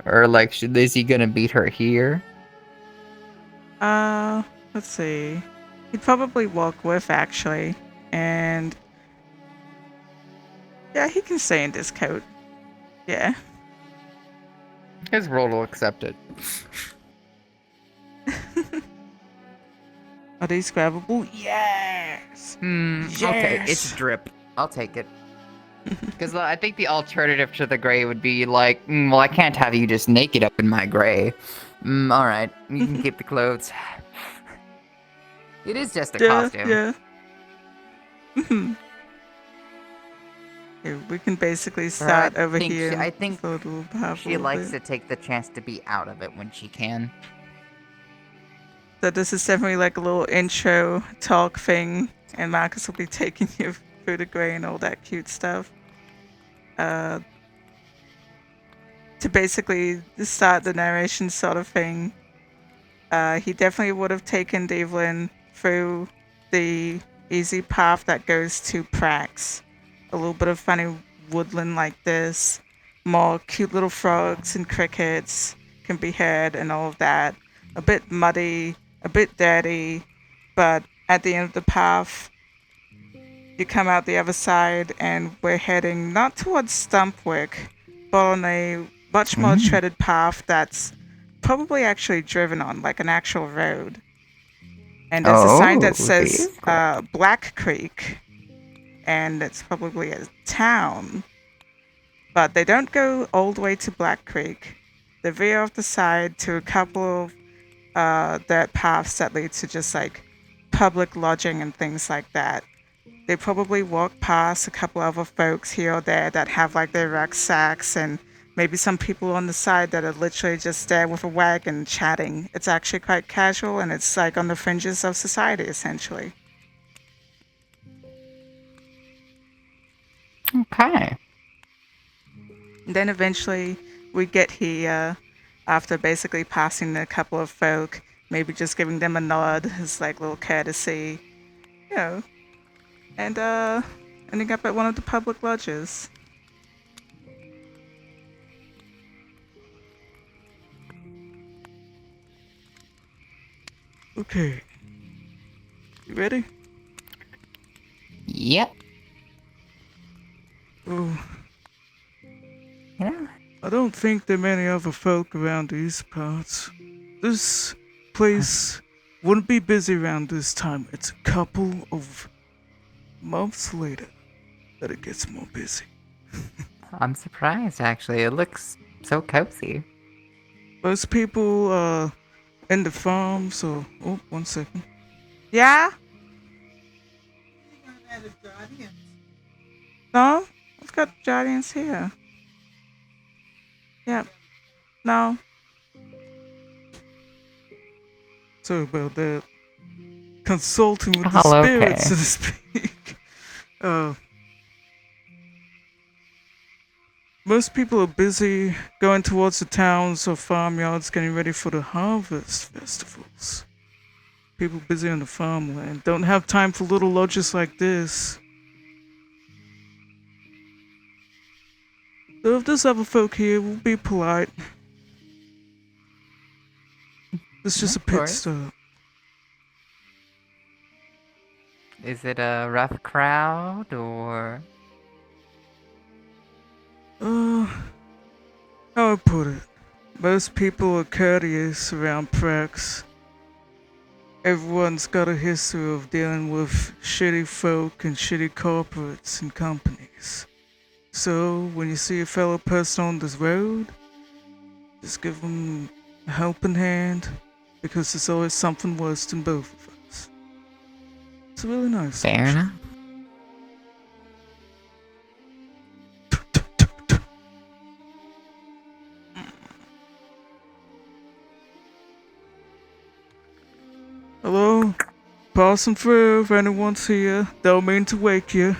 Or, like, is he gonna beat her here? Let's see. He'd probably walk with, actually. And yeah, he can stay in this coat. Yeah. His role will accept it. Are these grabbable? Yes! Okay, it's Yes! drip. I'll take it. Because I think the alternative to the gray would be like, well, I can't have you just naked up in my gray. Alright, you can keep the clothes. It is just a Yeah, costume. yeah. Yeah, we can basically For her, start over here I and think float a little half a she little likes bit. to take the chance to be out of it when she can. So this is definitely like a little intro talk thing, and Marcus will be taking you through the gray and all that cute stuff. To basically start the narration sort of thing. He definitely would have taken Divalin through the easy path that goes to Prax. A little bit of funny woodland like this, more cute little frogs and crickets can be heard and all of that. A bit muddy, a bit dirty, but at the end of the path, you come out the other side and we're heading not towards Stumpwick, but on a much more treaded path that's probably actually driven on, like an actual road. And there's a sign that Oh, says vehicle. Black Creek, and it's probably a town. But they don't go all the way to Black Creek. They veer off the side to a couple of dirt paths that lead to just like public lodging and things like that. They probably walk past a couple other folks here or there that have like their rucksacks and maybe some people on the side that are literally just there with a wagon chatting. It's actually quite casual and it's like on the fringes of society essentially. Okay. And then eventually we get here after basically passing a couple of folk, maybe just giving them a nod as like little courtesy, you know, and ending up at one of the public lodges. Okay, you ready? Yep. Oh, Yeah. I don't think there are many other folk around these parts. This place wouldn't be busy around this time. It's a couple of months later that it gets more busy. I'm surprised, actually. It looks so cozy. Most people are in the farm, so. Oh, 1 second. Yeah? No? I've got Guardians here. Yeah. No. Sorry about that. Consulting with the All spirits, okay. so to speak. Uh, Most people are busy going towards the towns or farmyards getting ready for the harvest festivals. People busy on the farmland don't have time for little lodges like this. So if there's other folk here, we'll be polite. It's just a Of pit course. stop. Is it a rough crowd, or... Uh, how I put it? Most people are courteous around Prax. Everyone's got a history of dealing with shitty folk and shitty corporates and companies. So, when you see a fellow person on this road, just give them a helping hand, because there's always something worse than both of us. It's a really nice Fair option. enough. Hello? Passing through if anyone's here. Don't mean to wake you.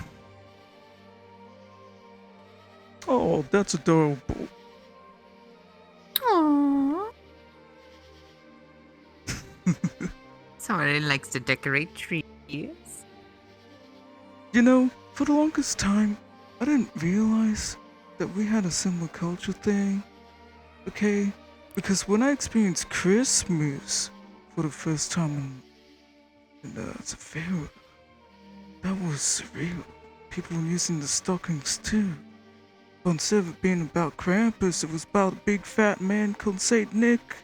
Oh, that's adorable. Aww. Somebody likes to decorate trees. You know, for the longest time, I didn't realize that we had a similar culture thing. Okay? Because when I experienced Christmas for the first time in Svrp, that was surreal. People were using the stockings too. But instead of it being about Krampus, it was about a big fat man called Saint Nick.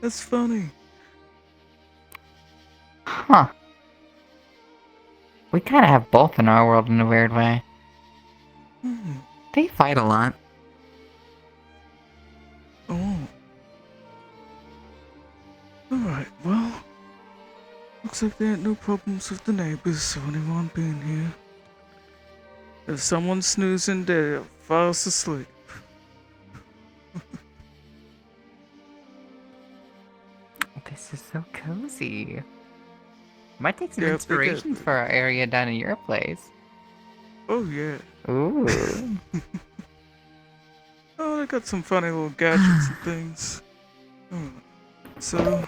That's funny. Huh. We kind of have both in our world in a weird way. Hmm. They fight a lot. Oh. Alright, well. Looks like there ain't no problems with the neighbors or anyone being here. If someone's snoozing, they're fast asleep. This is so cozy. Might take some Yep, they get. inspirations for our area down in your place. Oh, yeah. Ooh. Oh, they got some funny little gadgets and things. So,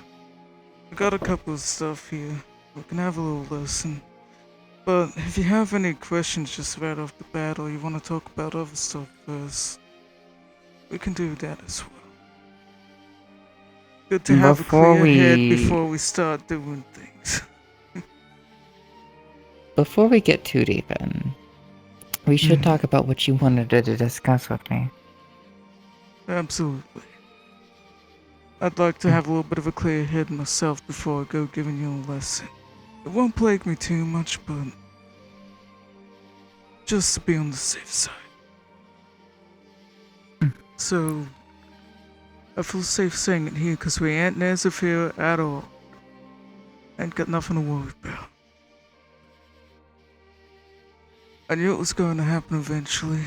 I got a couple of stuff here. We can have a little lesson. But if you have any questions just right off the bat, or you want to talk about other stuff first, we can do that as well. Good to have a clear head before we start doing things. Before we get too deep in, we should talk about what you wanted to discuss with me. Absolutely. I'd like to have a little bit of a clear head myself before I go giving you a lesson. It won't plague me too much, but just to be on the safe side. So, I feel safe saying it here because we ain't near Svrp at all. Ain't got nothing to worry about. I knew it was going to happen eventually.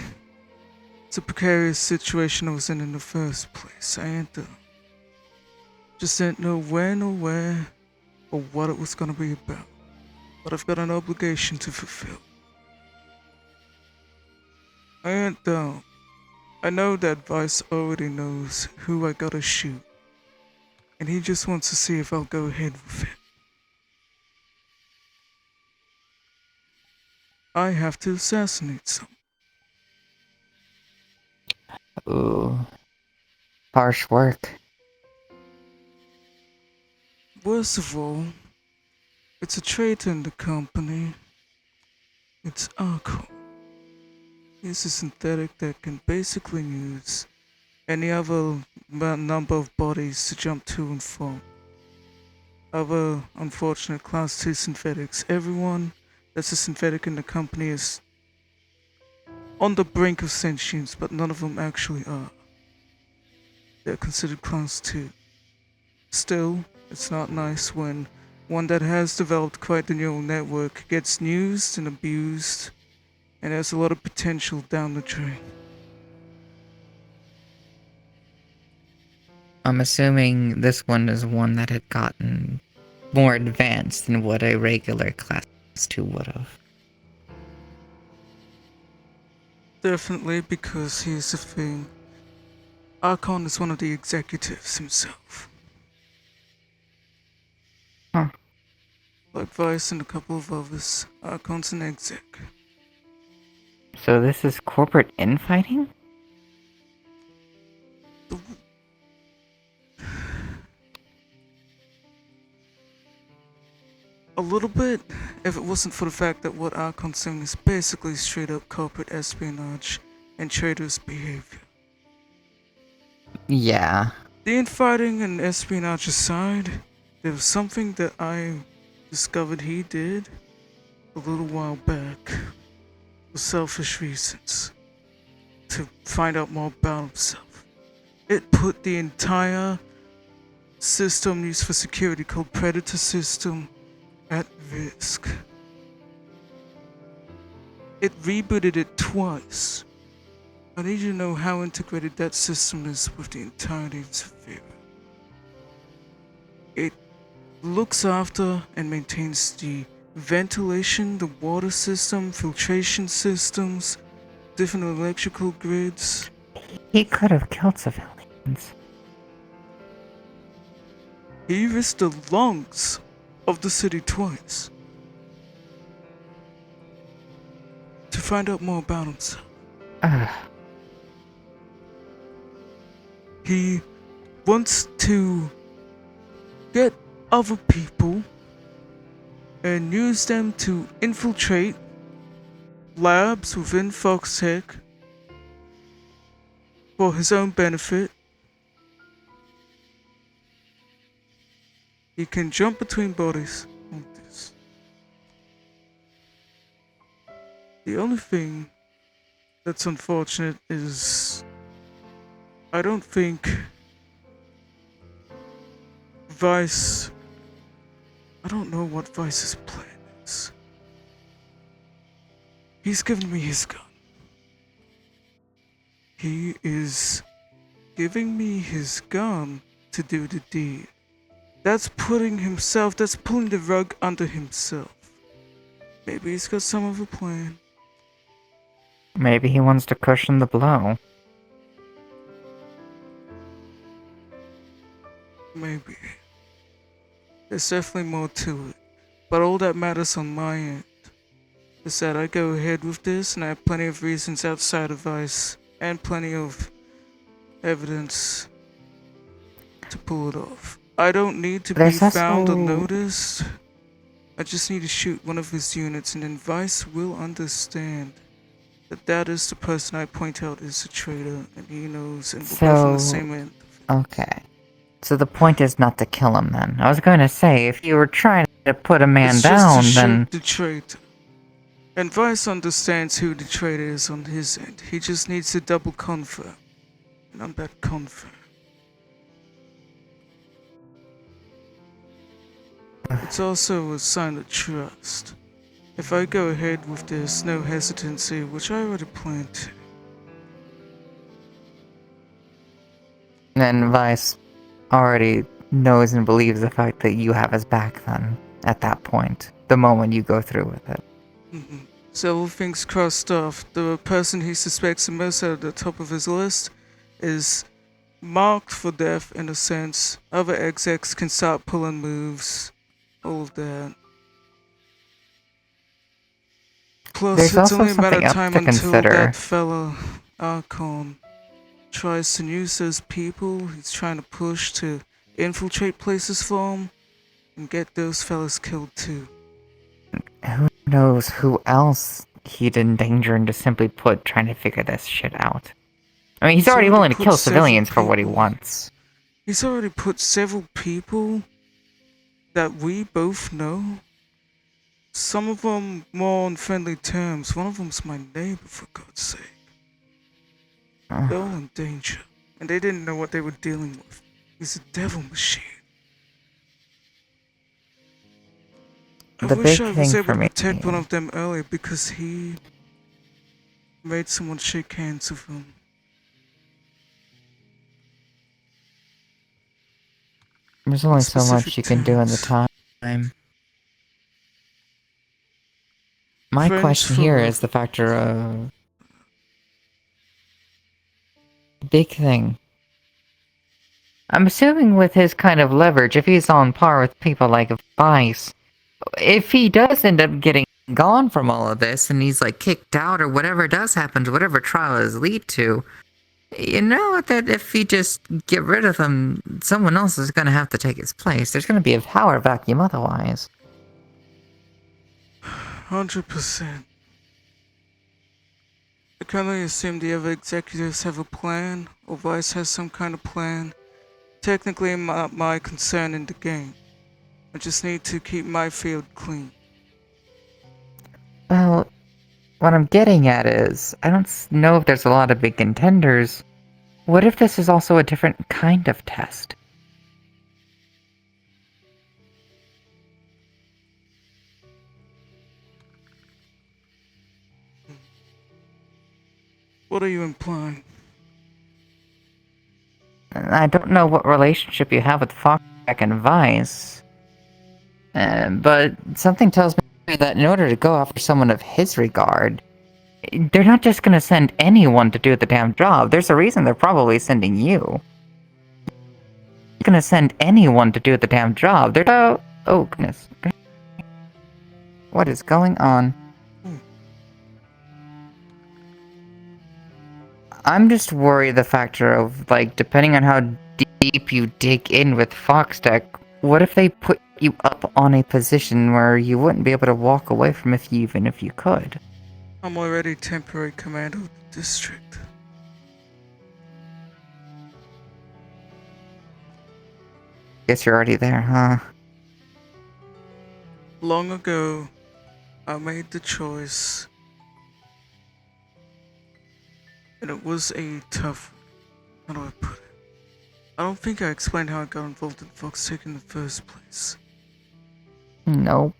It's a precarious situation I was in the first place. I ain't just didn't know when or where or what it was going to be about. But I've got an obligation to fulfill. I ain't dumb. I know that Vice already knows who I gotta shoot. And he just wants to see if I'll go ahead with it. I have to assassinate someone. Ooh. Harsh work. Worst of all, it's a traitor in the company. It's Arco. He's a synthetic that can basically use any other number of bodies to jump to and from. Other unfortunate Class 2 synthetics. Everyone that's a synthetic in the company is on the brink of sentience, but none of them actually are. They're considered Class 2. Still, it's not nice when one that has developed quite the neural network gets used and abused, and has a lot of potential down the drain. I'm assuming this one is one that had gotten more advanced than what a regular Class 2 would have. Definitely, because here's the thing. Archon is one of the executives himself. Huh. Like Vice and a couple of others, Archon's an exec. So this is corporate infighting? A little bit, if it wasn't for the fact that what Archon's doing is basically straight up corporate espionage and traitorous behavior. Yeah. The infighting and espionage aside, there was something that I discovered he did a little while back for selfish reasons, to find out more about himself. It put the entire system used for security called Predator System at risk. It rebooted it twice. I need you to know how integrated that system is with the entirety of Svrp. It looks after and maintains the ventilation, the water system, filtration systems, different electrical grids. He could have killed civilians. He risked the lungs of the city twice to find out more about himself. He wants to get other people and use them to infiltrate labs within Foxtech for his own benefit. He can jump between bodies like this. The only thing that's unfortunate is I don't think Vice... I don't know what Vice's plan is. He's given me his gun. He is giving me his gun to do the deed. That's pulling the rug under himself. Maybe he's got some other plan. Maybe he wants to cushion the blow. Maybe. There's definitely more to it. But all that matters on my end is that I go ahead with this and I have plenty of reasons outside of Vice and plenty of evidence to pull it off. I don't need to be found or noticed. I just need to shoot one of his units and then Vice will understand that is the person I point out is a traitor and he knows and we're both on the same end. Okay. So the point is not to kill him then. I was going to say, if you were trying to put a man down, just to then... shoot the traitor. And Vice understands who the traitor is on his end. He just needs to double confirm. And I'm that confirm. It's also a sign of trust. If I go ahead with this, no hesitancy, which I already planned to. Then Vice already knows and believes the fact that you have his back then, at that point, the moment you go through with it. Mm-hmm. Several things crossed off. The person he suspects the most at the top of his list is marked for death in a sense. Other execs can start pulling moves. All of that. Plus, There's it's also only a matter of something time else to until consider. that fella, Archon, tries to use those people he's trying to push to infiltrate places for him and get those fellas killed too. Who knows who else he'd endanger and to simply put trying to figure this shit out. I mean, he's already willing to kill civilians for what he wants. He's already put several people that we both know. Some of them more on friendly terms. One of them's my neighbor, for God's sake. They're all in danger, and they didn't know what they were dealing with. He's a devil machine. I wish I was able to protect one of them earlier because he made someone shake hands with him. There's only so much you can do in the time. My question here is the factor of... Big thing. I'm assuming with his kind of leverage, if he's on par with people like Vice, if he does end up getting gone from all of this and he's like kicked out or whatever does happen to whatever trial is lead to, you know that if he just get rid of him, someone else is going to have to take his place. There's going to be a power vacuum otherwise. 100%. I can only assume the other executives have a plan, or Vice has some kind of plan. Technically not my concern in the game. I just need to keep my field clean. Well, what I'm getting at is, I don't know if there's a lot of big contenders. What if this is also a different kind of test? What are you implying? I don't know what relationship you have with Foxtech and Vice, but something tells me that in order to go after someone of his regard, they're not just gonna send anyone to do the damn job. There's a reason they're probably sending you. They're gonna send anyone to do the damn job. They're oh goodness. What is going on? I'm just worried the factor of, like, depending on how deep you dig in with Foxtech, what if they put you up on a position where you wouldn't be able to walk away from even if you could? I'm already temporary commander of the district. Guess you're already there, huh? Long ago, I made the choice, and it was a tough one. How do I put it? I don't think I explained how I got involved in Foxtech in the first place. Nope.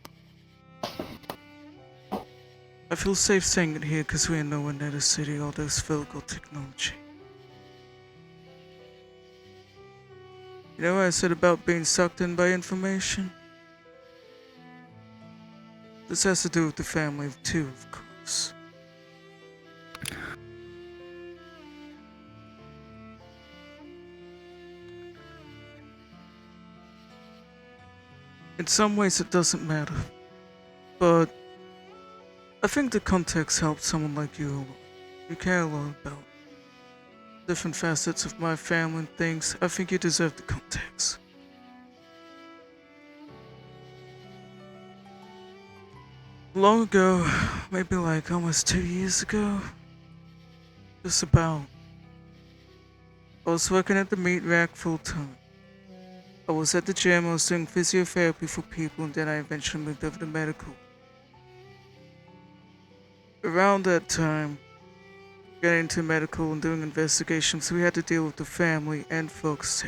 I feel safe saying it here because we are nowhere near the city or there's physical technology. You know what I said about being sucked in by information? This has to do with the family of two, of course. In some ways it doesn't matter, but I think the context helps someone like you a lot. You care a lot about different facets of my family and things. I think you deserve the context. Long ago, maybe like almost 2 years ago, just about, I was working at the meat rack full time. I was at the gym, I was doing physiotherapy for people, and then I eventually moved over to medical. Around that time, getting into medical and doing investigations, we had to deal with the family and folks.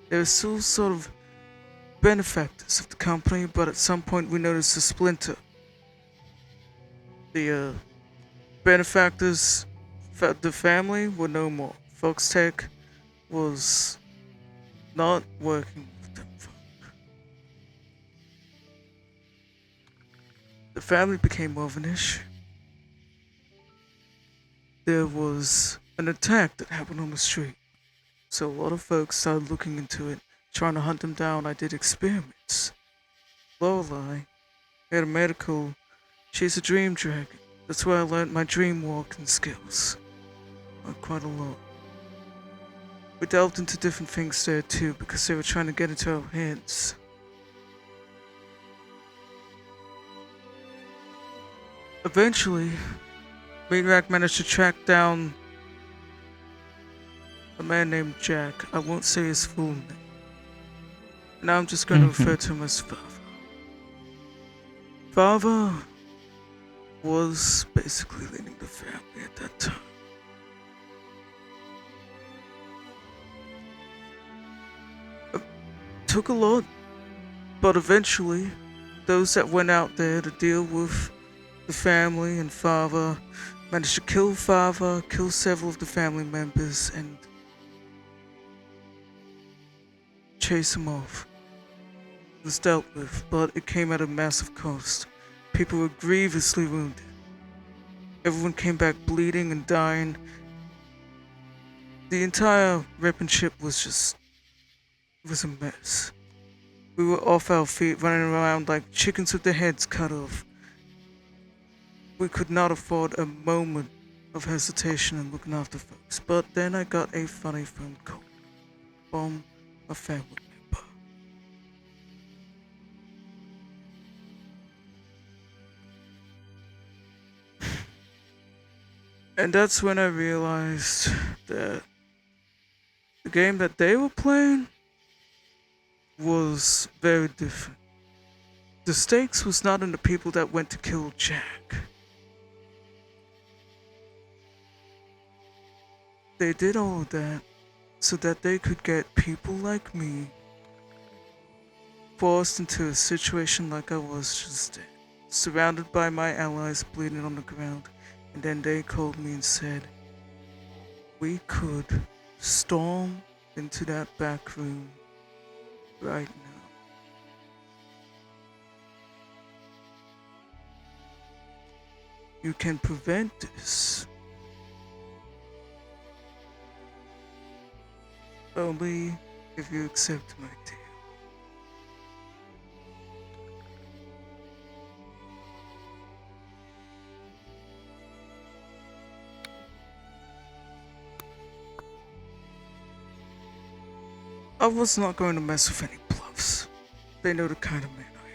They were still sort of benefactors of the company, but at some point we noticed a splinter. The benefactors, the family were no more. Foxtech was not working with them. The family became more of an issue. There was an attack that happened on the street. So a lot of folks started looking into it, trying to hunt them down. I did experiments. Lorelei had a medical. She's a dream dragon. That's where I learned my dream walking skills. Quite a lot. We delved into different things there too because they were trying to get into our heads. Eventually, Meatrack managed to track down a man named Jack. I won't say his full name. Now I'm just going to refer to him as Father. Father was basically leading the family at that time. It took a lot, but eventually, those that went out there to deal with the family and Father managed to kill Father, kill several of the family members, and chase him off. It was dealt with, but it came at a massive cost. People were grievously wounded. Everyone came back bleeding and dying. The entire rep and ship was a mess. We were off our feet, running around like chickens with their heads cut off. We could not afford a moment of hesitation in looking after folks. But then I got a funny phone call from a family member. And that's when I realized that the game that they were playing was very different. The stakes was not in the people that went to kill Jack. They did all of that so that they could get people like me forced into a situation like I was just in, surrounded by my allies bleeding on the ground, and then they called me and said, we could storm into that back room right now. You can prevent this. Only if you accept my deal. I was not going to mess with any bluffs. They know the kind of man I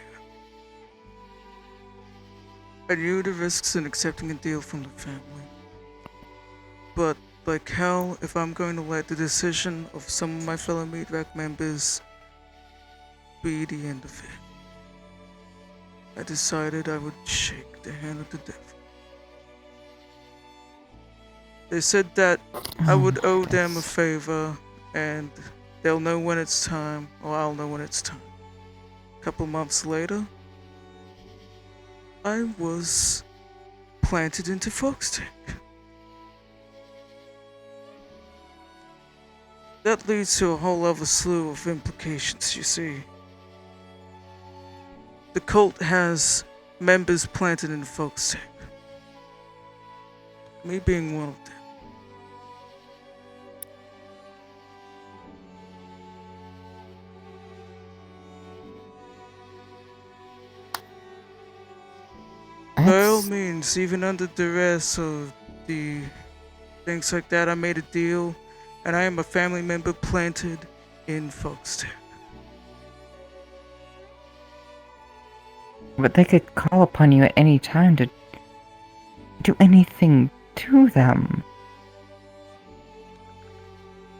am. I knew the risks in accepting a deal from the family. But, like hell, if I'm going to let the decision of some of my fellow Meatrack members be the end of it, I decided I would shake the hand of the devil. They said that I would owe them a favor, and they'll know when it's time, or I'll know when it's time. A couple months later, I was planted into Foxtank. That leads to a whole other slew of implications, you see. The cult has members planted in Foxtank. Me being one of them. By all means, even under duress of the things like that, I made a deal, and I am a family member planted in Foxtank. But they could call upon you at any time to do anything to them.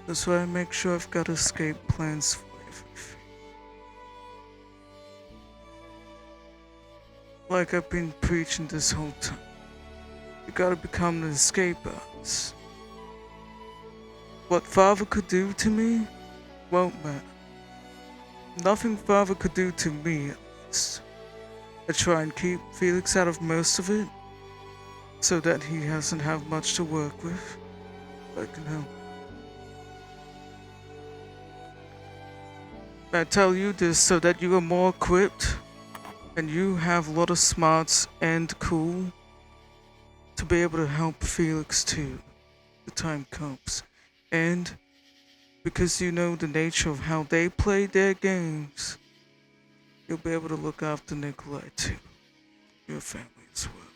That's why I make sure I've got escape plans for everything. Like I've been preaching this whole time. You gotta become an escape artist. What Father could do to me won't matter. Nothing Father could do to me, at least. I try and keep Felix out of most of it, so that he hasn't have much to work with. I can help. I tell you this so that you are more equipped, and you have a lot of smarts and cool to be able to help Felix too. The time comes. And because you know the nature of how they play their games, you'll be able to look after Nikolai too. Your family as well.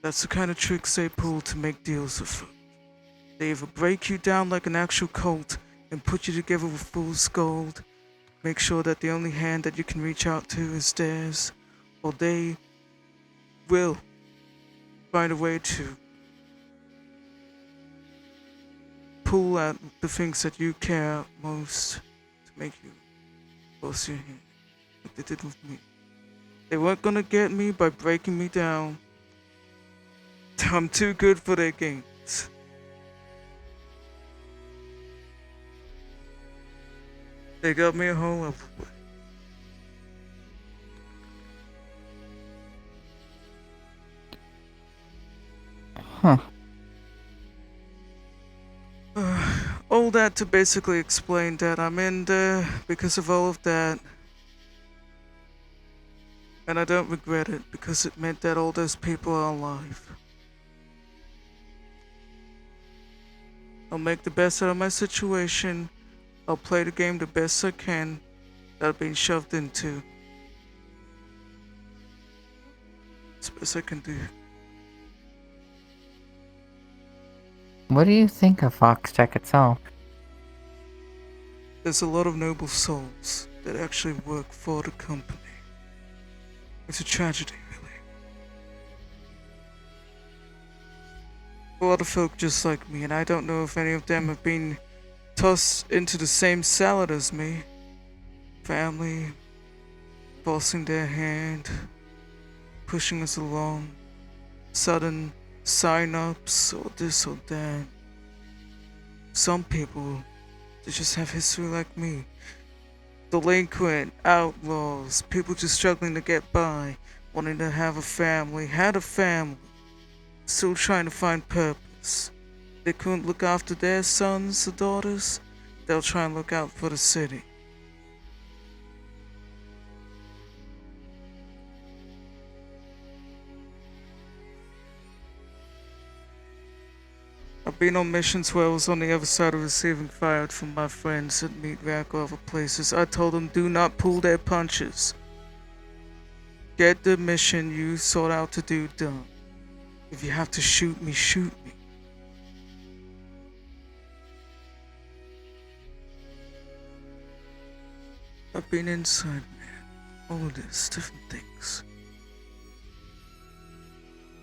That's the kind of tricks they pull to make deals with them. They either break you down like an actual cult and put you together with fool's gold, make sure that the only hand that you can reach out to is theirs, or they will find a way to pull out the things that you care most to make you force your hand, like they did with me. They weren't gonna get me by breaking me down. I'm too good for their games. They got me a whole other way. Huh. All that to basically explain that I'm in there because of all of that. And I don't regret it because it meant that all those people are alive. I'll make the best out of my situation. I'll play the game the best I can that I've been shoved into. It's the best I can do. What do you think of Foxtech itself? There's a lot of noble souls that actually work for the company. It's a tragedy, really. A lot of folk just like me, and I don't know if any of them have been tossed into the same salad as me. Family, forcing their hand, pushing us along, sudden sign-ups, or this or that. Some people, they just have history like me. Delinquent, outlaws, people just struggling to get by, wanting to have a family, had a family, still trying to find purpose. They couldn't look after their sons or daughters, they'll try and look out for the city. I've been on missions where I was on the other side of receiving fire from my friends at Meat Rack or other places. I told them do not pull their punches. Get the mission you sought out to do done. If you have to shoot me, shoot me. I've been inside, man. All of this, different things.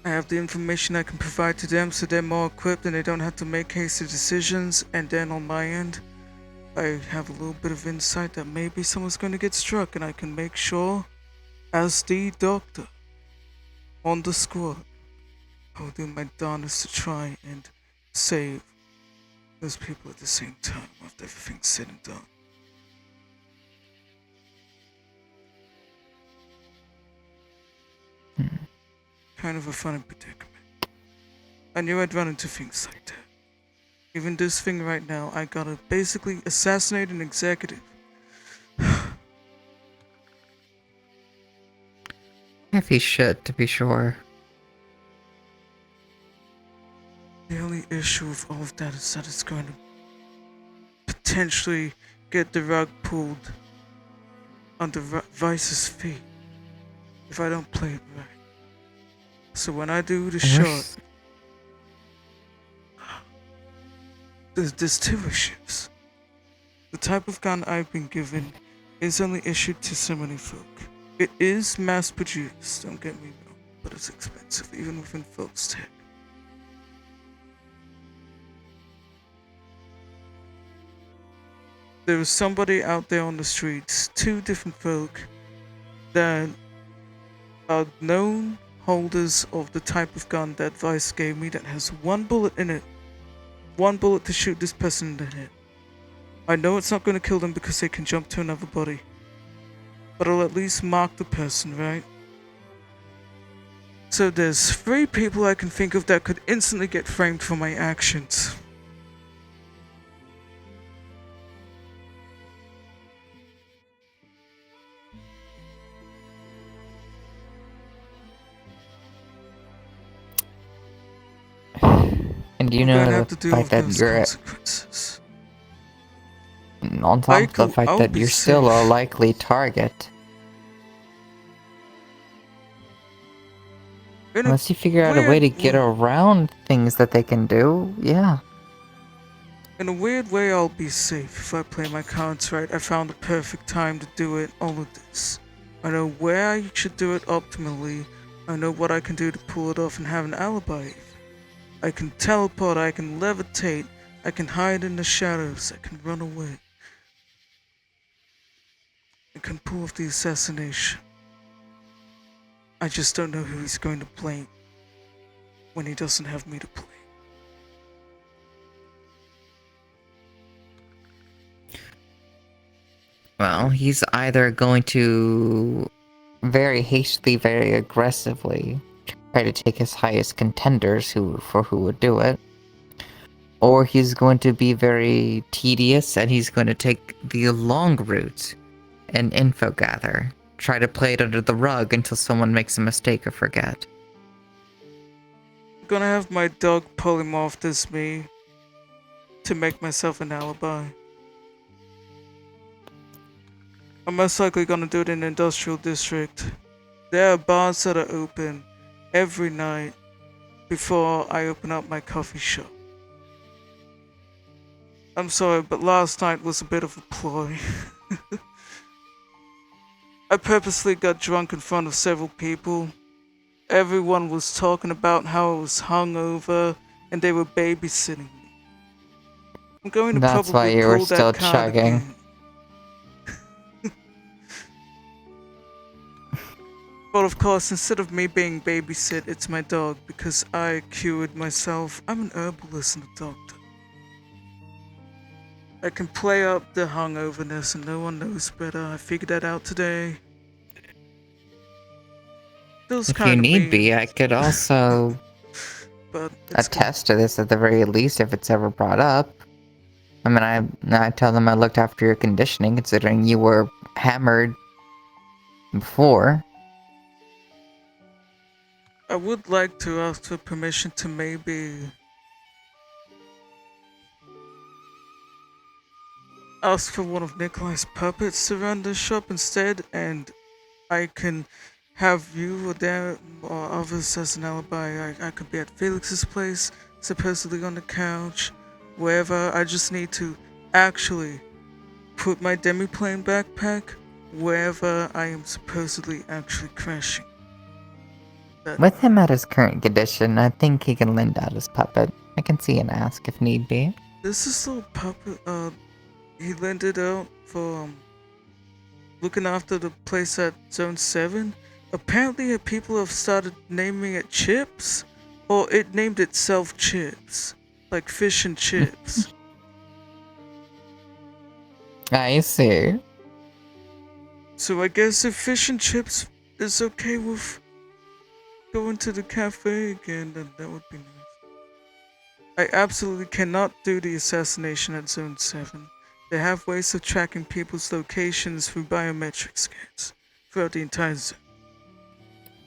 I have the information I can provide to them so they're more equipped and they don't have to make hasty decisions. And then on my end, I have a little bit of insight that maybe someone's going to get struck, and I can make sure, as the doctor on the squad, I'll do my darnest to try and save those people at the same time after everything's said and done. Kind of a funny predicament. I knew I'd run into things like that. Even this thing right now, I gotta basically assassinate an executive. Heavy shit, to be sure. The only issue with all of that is that it's going to potentially get the rug pulled under Vice's feet if I don't play it right. So when I do the shot, there's two issues. The type of gun I've been given is only issued to so many folk. It is mass produced, don't get me wrong, but it's expensive, even within folks' tech. There was somebody out there on the streets, two different folk, that are known holders of the type of gun that Vice gave me that has one bullet in it. One bullet to shoot this person in the head. I know it's not going to kill them because they can jump to another body, but it'll at least mark the person, right? So there's 3 people I can think of that could instantly get framed for my actions. And you We're know gonna the have to deal fact with that those you're consequences. on top of the Michael, fact I'll that be you're still a safe. likely target. In a Unless you figure out a way to get around things that they can do, yeah. In a weird way, I'll be safe if I play my cards right. I found the perfect time to do it, all of this. I know where I should do it optimally. I know what I can do to pull it off and have an alibi. I can teleport, I can levitate, I can hide in the shadows, I can run away. I can pull off the assassination. I just don't know who he's going to blame when he doesn't have me to blame. Well, he's either going to very hastily, very aggressively try to take his highest contenders who would do it, or he's going to be very tedious and he's going to take the long route and info gather. Try to play it under the rug until someone makes a mistake or forget. I'm gonna have my dog pull him off this me to make myself an alibi. I'm most likely gonna do it in an industrial district. There are bars that are open every night before I open up my coffee shop. I'm sorry, but last night was a bit of a ploy. I purposely got drunk in front of several people. Everyone was talking about how I was hungover and they were babysitting me. I'm going to That's why probably you were pull still that card chugging. again. But of course, instead of me being babysit, it's my dog because I cured myself. I'm an herbalist and a doctor. I can play up the hungoverness and no one knows better. I figured that out today. Feels If you kind of need mean, be, I could also but it's attest to this at the very least if it's ever brought up. I mean, I tell them I looked after your conditioning, considering you were hammered before. I would like to ask for permission to maybe ask for one of Nikolai's puppets to run the shop instead, and I can have you or them or others as an alibi. I could be at Felix's place, supposedly on the couch, wherever. I just need to actually put my demiplane backpack wherever I am supposedly actually crashing. With him at his current condition, I think he can lend out his puppet. I can see and ask if need be. This little puppet, he lent it out for, looking after the place at Zone 7. Apparently, people have started naming it Chips, or it named itself Chips, like fish and chips. I see. So I guess if fish and chips is okay with going to the cafe again, then that would be nice. I absolutely cannot do the assassination at Zone 7. They have ways of tracking people's locations through biometric scans throughout the entire zone.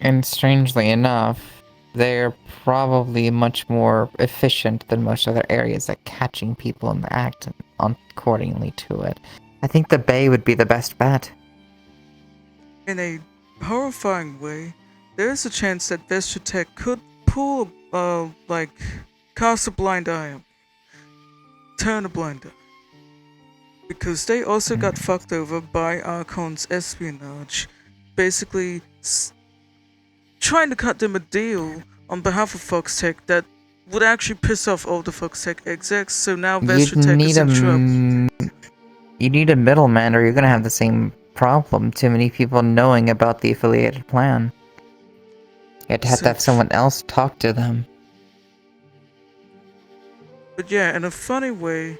And strangely enough, they're probably much more efficient than most other areas at catching people in the act and accordingly to it. I think the Bay would be the best bet. In a horrifying way, there is a chance that Vestratech could pull, cast a blind eye on me. Turn a blind eye. Because they also got fucked over by Archon's espionage, basically trying to cut them a deal on behalf of Foxtech that would actually piss off all the Foxtech execs, so now Vestratech is in trouble. You need a middleman or you're gonna have the same problem. Too many people knowing about the affiliated plan. You'd have to have someone else talk to them. But yeah, in a funny way,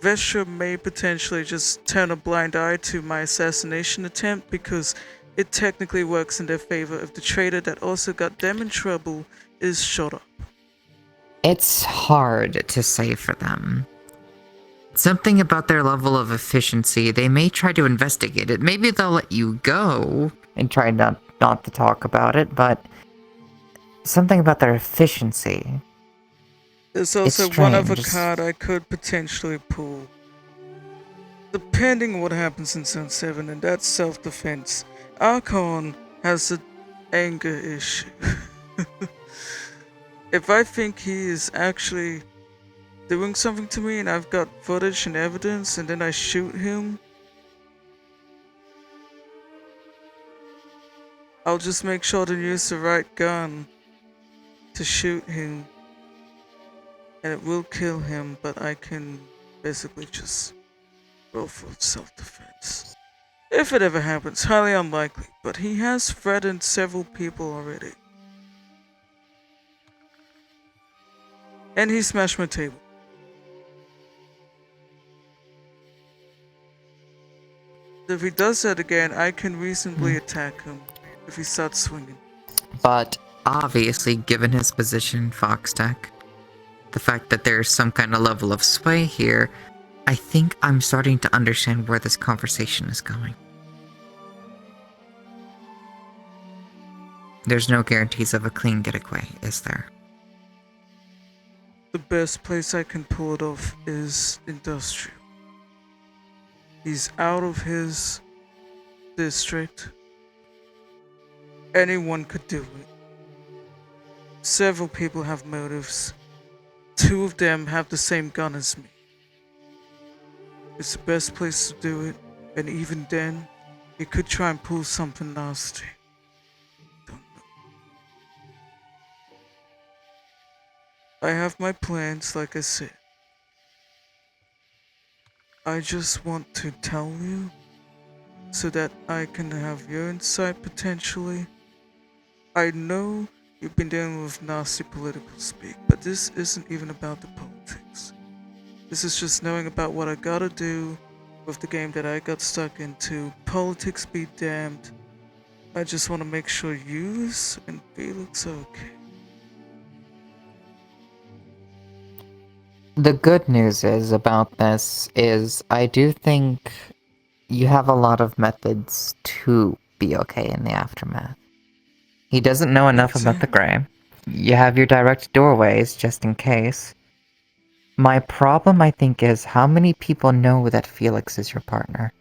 Vestra may potentially just turn a blind eye to my assassination attempt because it technically works in their favor if the traitor that also got them in trouble is shot up. It's hard to say for them. Something about their level of efficiency, they may try to investigate it. Maybe they'll let you go and try not to talk about it, but something about their efficiency. There's also one other card I could potentially pull. Depending on what happens in Zone 7, and that's self-defense. Archon has an anger issue. If I think he is actually doing something to me and I've got footage and evidence and then I shoot him, I'll just make sure to use the right gun to shoot him. And it will kill him, but I can basically just roll for self-defense. If it ever happens, highly unlikely, but he has threatened several people already. And he smashed my table. If he does that again, I can reasonably attack him if he starts swinging. But obviously, given his position in Foxtech, the fact that there's some kind of level of sway here, I think I'm starting to understand where this conversation is going. There's no guarantees of a clean getaway, is there? The best place I can pull it off is industrial. He's out of his district. Anyone could do it. Several people have motives. 2 of them have the same gun as me. It's the best place to do it, and even then, he could try and pull something nasty. Don't know. I have my plans, like I said. I just want to tell you so that I can have your insight potentially. I know you've been dealing with nasty political speak, but this isn't even about the politics. This is just knowing about what I gotta do with the game that I got stuck into. Politics be damned. I just want to make sure you and Felix are okay. The good news is about this is I do think you have a lot of methods to be okay in the aftermath. He doesn't know enough about the Grey. You have your direct doorways, just in case. My problem, I think, is how many people know that Felix is your partner,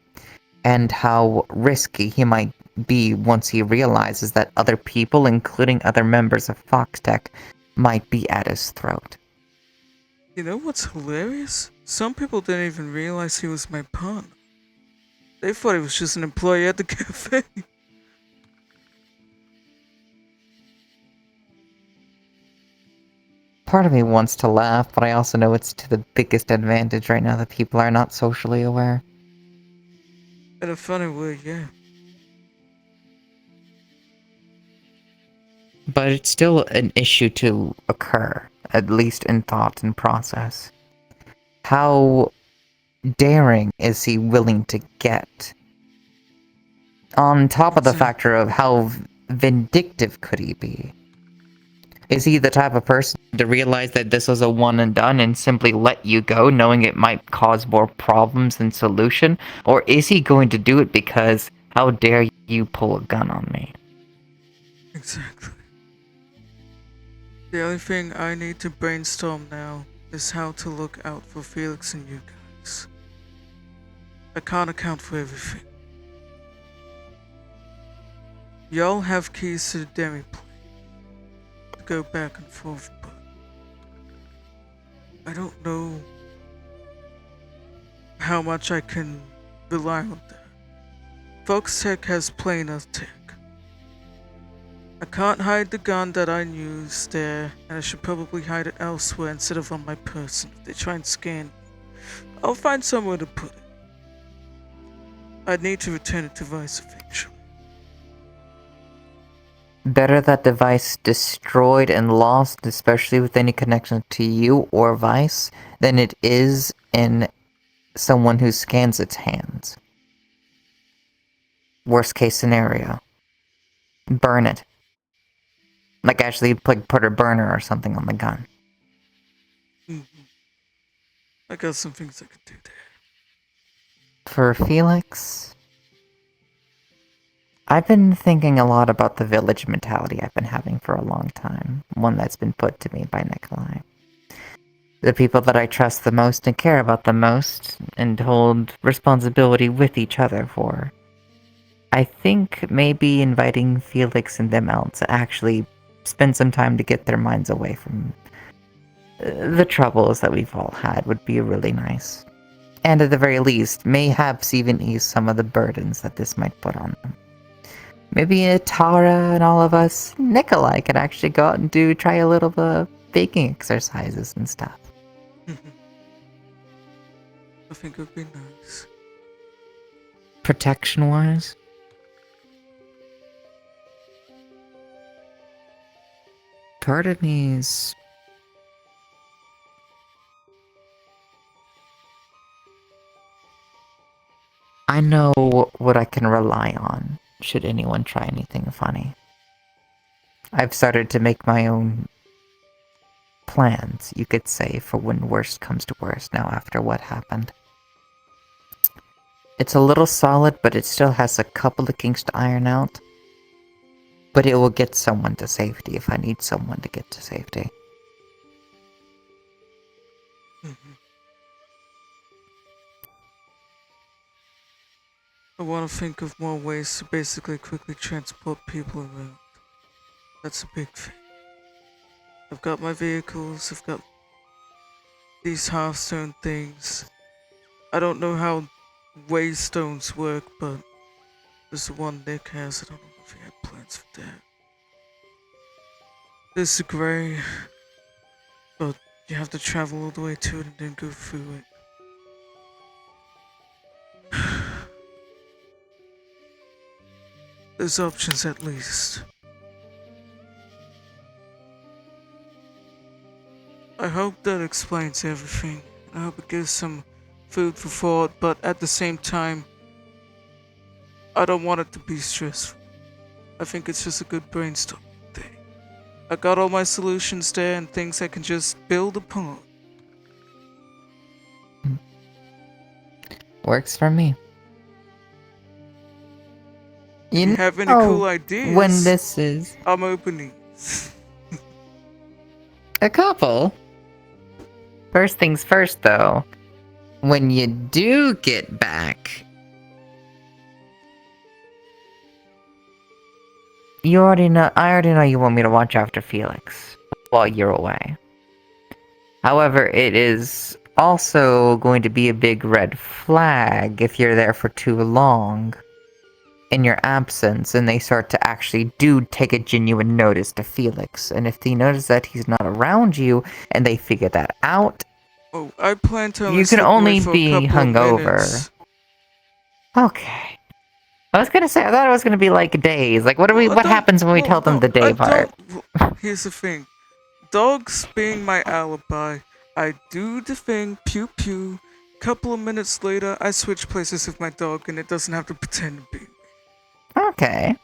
and how risky he might be once he realizes that other people, including other members of Foxtech, might be at his throat. You know what's hilarious? Some people didn't even realize he was my partner. They thought he was just an employee at the cafe. Part of me wants to laugh, but I also know it's to the biggest advantage right now that people are not socially aware. In a funny way, yeah. But it's still an issue to occur, at least in thought and process. How daring is he willing to get? On top of the factor of how vindictive could he be? Is he the type of person to realize that this was a one and done and simply let you go, knowing it might cause more problems than solution? Or is he going to do it because, how dare you pull a gun on me? Exactly. The only thing I need to brainstorm now is how to look out for Felix and you guys. I can't account for everything. Y'all have keys to the demi-plane to go back and forth, but I don't know how much I can rely on that. Fox Tech has planar tech. I can't hide the gun that I used there, and I should probably hide it elsewhere instead of on my person. If they try and scan me, I'll find somewhere to put it. I'd need to return it to Vice eventually. Better that device destroyed and lost, especially with any connection to you or Vice, than it is in someone who scans its hands. Worst case scenario. Burn it. Like actually put a burner or something on the gun. I got some things I could do there. For Felix, I've been thinking a lot about the village mentality I've been having for a long time. One that's been put to me by Nikolai. The people that I trust the most and care about the most, and hold responsibility with each other for. I think maybe inviting Felix and them out to actually spend some time to get their minds away from the troubles that we've all had would be really nice. And at the very least, mayhaps even ease some of the burdens that this might put on them. Maybe Tara and all of us, Nikolai, could actually go out and try a little baking exercises and stuff. I think it would be nice. Protection-wise? Part of me's... I know what I can rely on, should anyone try anything funny. I've started to make my own plans, you could say, for when worst comes to worst now after what happened. It's a little solid, but it still has a couple of kinks to iron out. But it will get someone to safety if I need someone to get to safety. I want to think of more ways to basically quickly transport people around. That's a big thing. I've got my vehicles, I've got these half-stone things. I don't know how waystones work, but there's the one Nick has. I don't know if he had plans for that. There's the gray, but you have to travel all the way to it and then go through it. There's options at least. I hope that explains everything. I hope it gives some food for thought, but at the same time, I don't want it to be stressful. I think it's just a good brainstorming thing. I got all my solutions there and things I can just build upon. Works for me. If you have any cool ideas, when this is I'm opening. a couple. First things first, though. When you do get back, I already know you want me to watch after Felix while you're away. However, it is also going to be a big red flag if you're there for too long in your absence and they start to actually take a genuine notice to Felix. And if they notice that he's not around you and they figure that out, Oh, I plan to only you can slip away only for a be couple of hungover. minutes. Okay. I was gonna say, I thought it was gonna be like days. Like, what Don't- happens when we tell them the day I part? Here's the thing. Dogs being my alibi, I do the thing, pew pew. Couple of minutes later, I switch places with my dog and it doesn't have to pretend to be. Okay.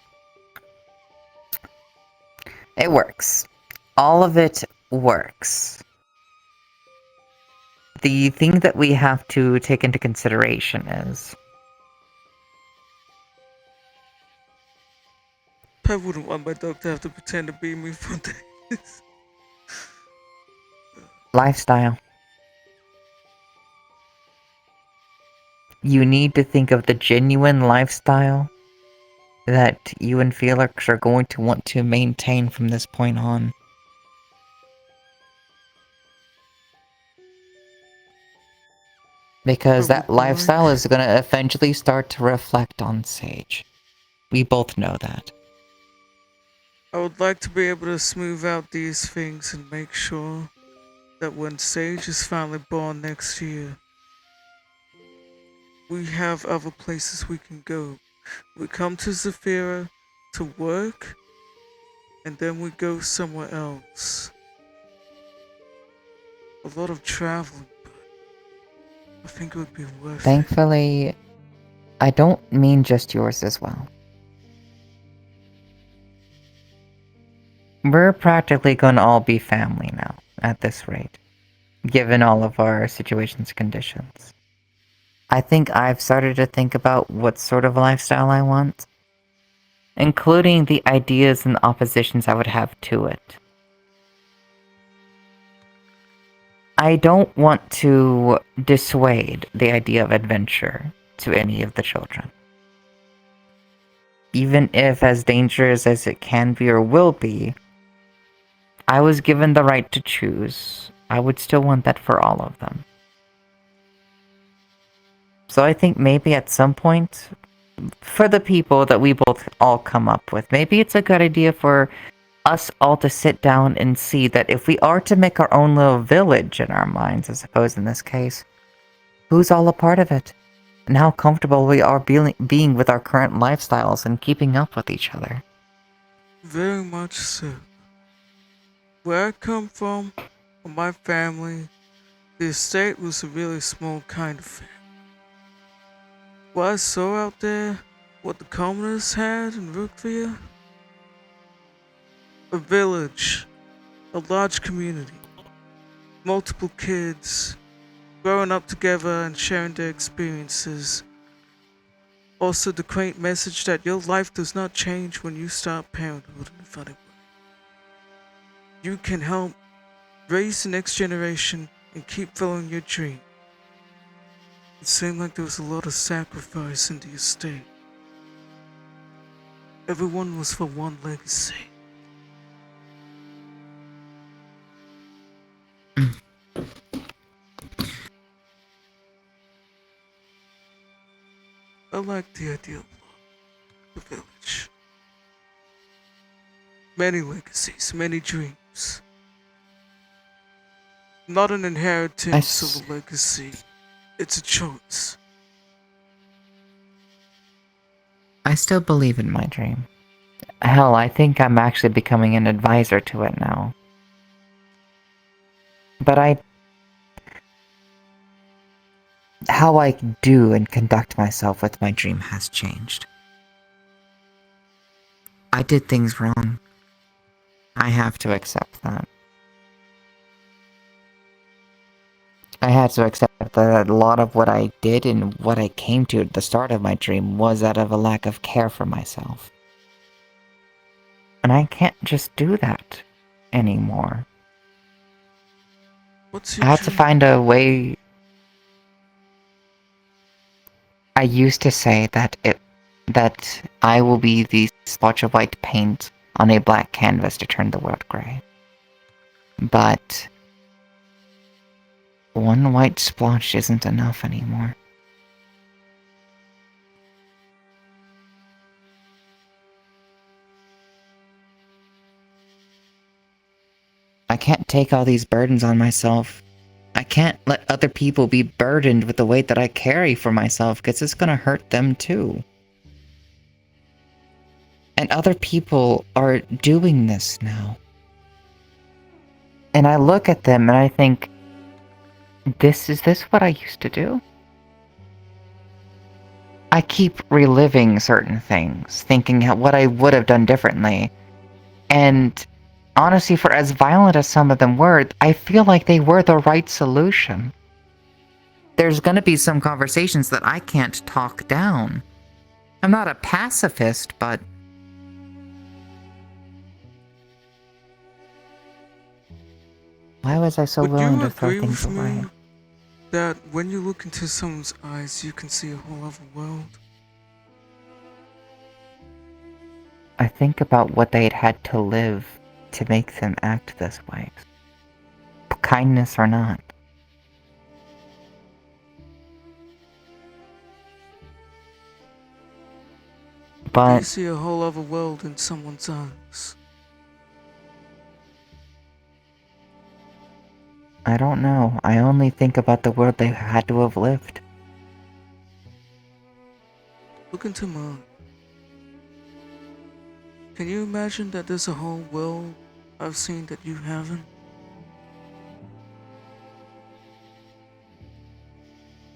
It works. All of it works. The thing that we have to take into consideration is I wouldn't want my dog to have to pretend to be me for days. lifestyle. You need to think of the genuine lifestyle that you and Felix are going to want to maintain from this point on. Because that lifestyle is going to eventually start to reflect on Sage. We both know that. I would like to be able to smooth out these things and make sure that when Sage is finally born next year, we have other places we can go. We come to Zafira to work, and then we go somewhere else. A lot of traveling, but I think it would be worth it. Thankfully, I don't mean just yours as well. We're practically going to all be family now, at this rate, given all of our situations and conditions. I think I've started to think about what sort of lifestyle I want, including the ideas and oppositions I would have to it. I don't want to dissuade the idea of adventure to any of the children. Even if as dangerous as it can be or will be, I was given the right to choose. I would still want that for all of them. So I think maybe at some point, for the people that we both all come up with, maybe it's a good idea for us all to sit down and see that if we are to make our own little village in our minds, I suppose in this case, who's all a part of it? And how comfortable we are being with our current lifestyles and keeping up with each other. Very much so. Where I come from, or my family, the estate was a really small kind of family. What I saw out there, what the commoners had in Rookville, a village, a large community, multiple kids, growing up together and sharing their experiences. Also the quaint message that your life does not change when you start parenthood in a funny way. You can help raise the next generation and keep following your dream. It seemed like there was a lot of sacrifice in the estate. Everyone was for one legacy. I like the idea of the village. Many legacies, many dreams. Not an inheritance of a legacy. It's a choice. I still believe in my dream. Hell, I think I'm actually becoming an advisor to it now. But how I do and conduct myself with my dream has changed. I did things wrong. I have to accept that. I had to accept that a lot of what I did and what I came to at the start of my dream was out of a lack of care for myself. And I can't just do that anymore. I had to find a way. I used to say that I will be the splotch of white paint on a black canvas to turn the world gray. But One white splotch isn't enough anymore. I can't take all these burdens on myself. I can't let other people be burdened with the weight that I carry for myself, because it's gonna hurt them too. And other people are doing this now. And I look at them and I think, is this what I used to do? I keep reliving certain things, thinking what I would have done differently. And honestly, for as violent as some of them were, I feel like they were the right solution. There's going to be some conversations that I can't talk down. I'm not a pacifist, but why was I so Would willing you to throw agree things with away? me that when you look into someone's eyes, you can see a whole other world? I think about what they'd had to live to make them act this way. Kindness or not. Do you But see a whole other world in someone's eyes? I don't know. I only think about the world they had to have lived. Look into mine. Can you imagine that there's a whole world I've seen that you haven't?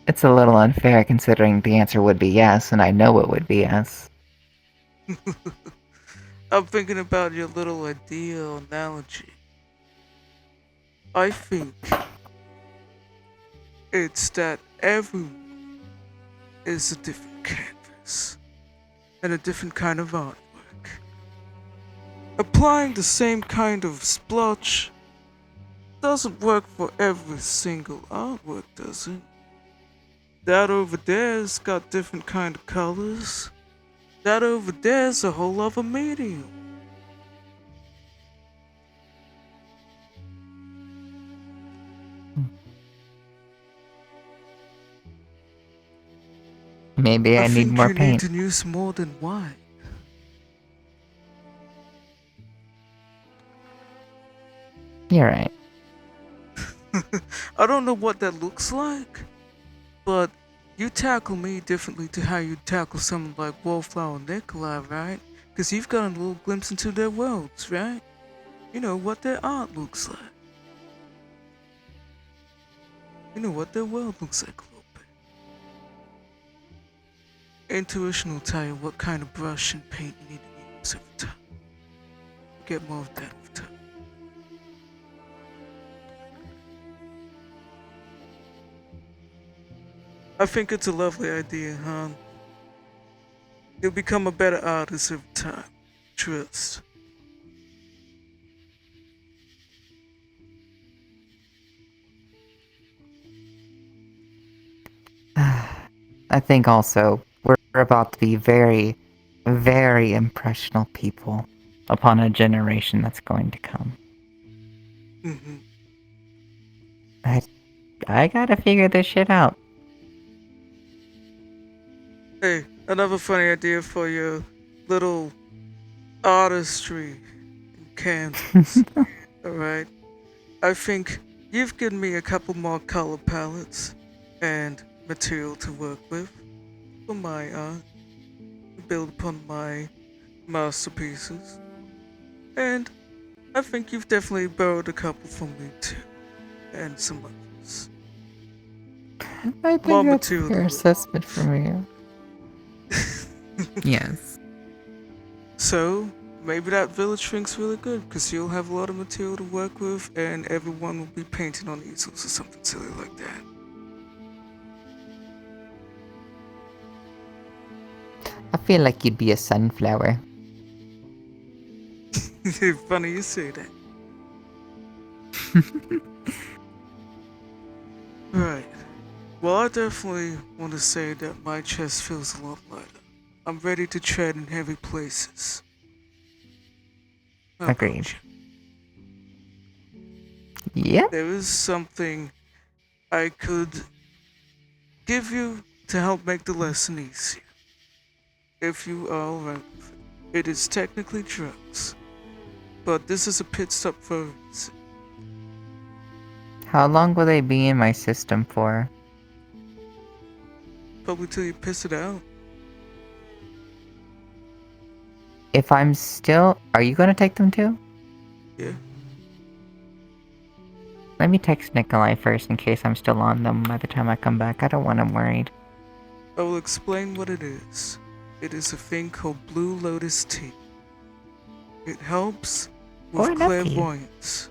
It's a little unfair considering the answer would be yes, and I know it would be yes. I'm thinking about your little idea or analogy. I think it's that everyone is a different canvas and a different kind of artwork. Applying the same kind of splotch doesn't work for every single artwork, does it? That over there's got different kind of colors. That over there's a whole other medium. Maybe I need think more you paint. need to use more than white. You're right. I don't know what that looks like, but you tackle me differently to how you tackle someone like Wallflower Nikolai, right? Because you've got a little glimpse into their worlds, right? You know what their art looks like. You know what their world looks like a little bit. Intuition will tell you what kind of brush and paint you need to use every time. You get more of that over time. I think it's a lovely idea, hon. You'll become a better artist every time. Trust. I think also we're about to be very, very impressionable people upon a generation that's going to come. Mm-hmm. I gotta figure this shit out. Hey, another funny idea for your little artistry in Kansas. Alright? I think you've given me a couple more color palettes and material to work with for my art, to build upon my masterpieces. And I think you've definitely borrowed a couple from me too, and some others. I More think that's a material to fair work. assessment from you. Yes. So, maybe that village thing's really good, because you'll have a lot of material to work with, and everyone will be painting on easels or something silly like that. I feel like you'd be a sunflower. Funny you say that. Right. Well, I definitely want to say that my chest feels a lot lighter. I'm ready to tread in heavy places. How about Agreed. you? Yep. There is something I could give you to help make the lesson easier. If you are alright with it. It is technically drugs, but this is a pit stop for a reason. How long will they be in my system for? Probably till you piss it out. If I'm still... Are you gonna take them too? Yeah. Let me text Nikolai first in case I'm still on them by the time I come back. I don't want him worried. I will explain what it is. It is a thing called Blue Lotus tea. It helps with Oh, I love tea. clairvoyance.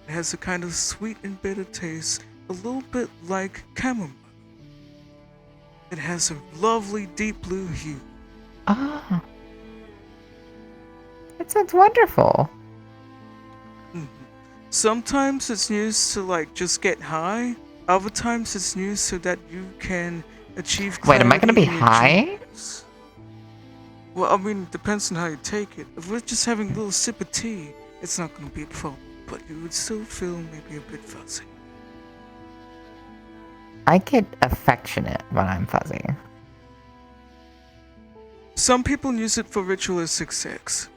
It has a kind of sweet and bitter taste, a little bit like chamomile. It has a lovely deep blue hue. Ah. That sounds wonderful. Sometimes it's used to like just get high. Other times it's used so that you can achieve Wait, am I gonna clarity be in your high? dreams. Well, I mean, it depends on how you take it. If we're just having a little sip of tea, it's not gonna be a problem. But you would still feel maybe a bit fuzzy. I get affectionate when I'm fuzzy. Some people use it for ritualistic sex.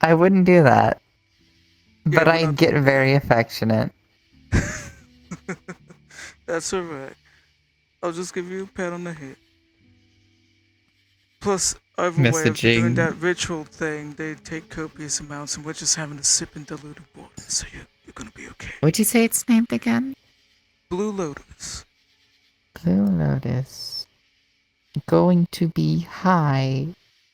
I wouldn't do that. Yeah, But we're I not get doing very affectionate. That's alright. I'll just give you a pat on the head. Plus, I have a way of doing Messaging. that ritual thing. They take copious amounts and we're just having a sip in diluted water. So you're gonna be okay. What'd you say it's named again? Blue Lotus. Blue Lotus. Going to be high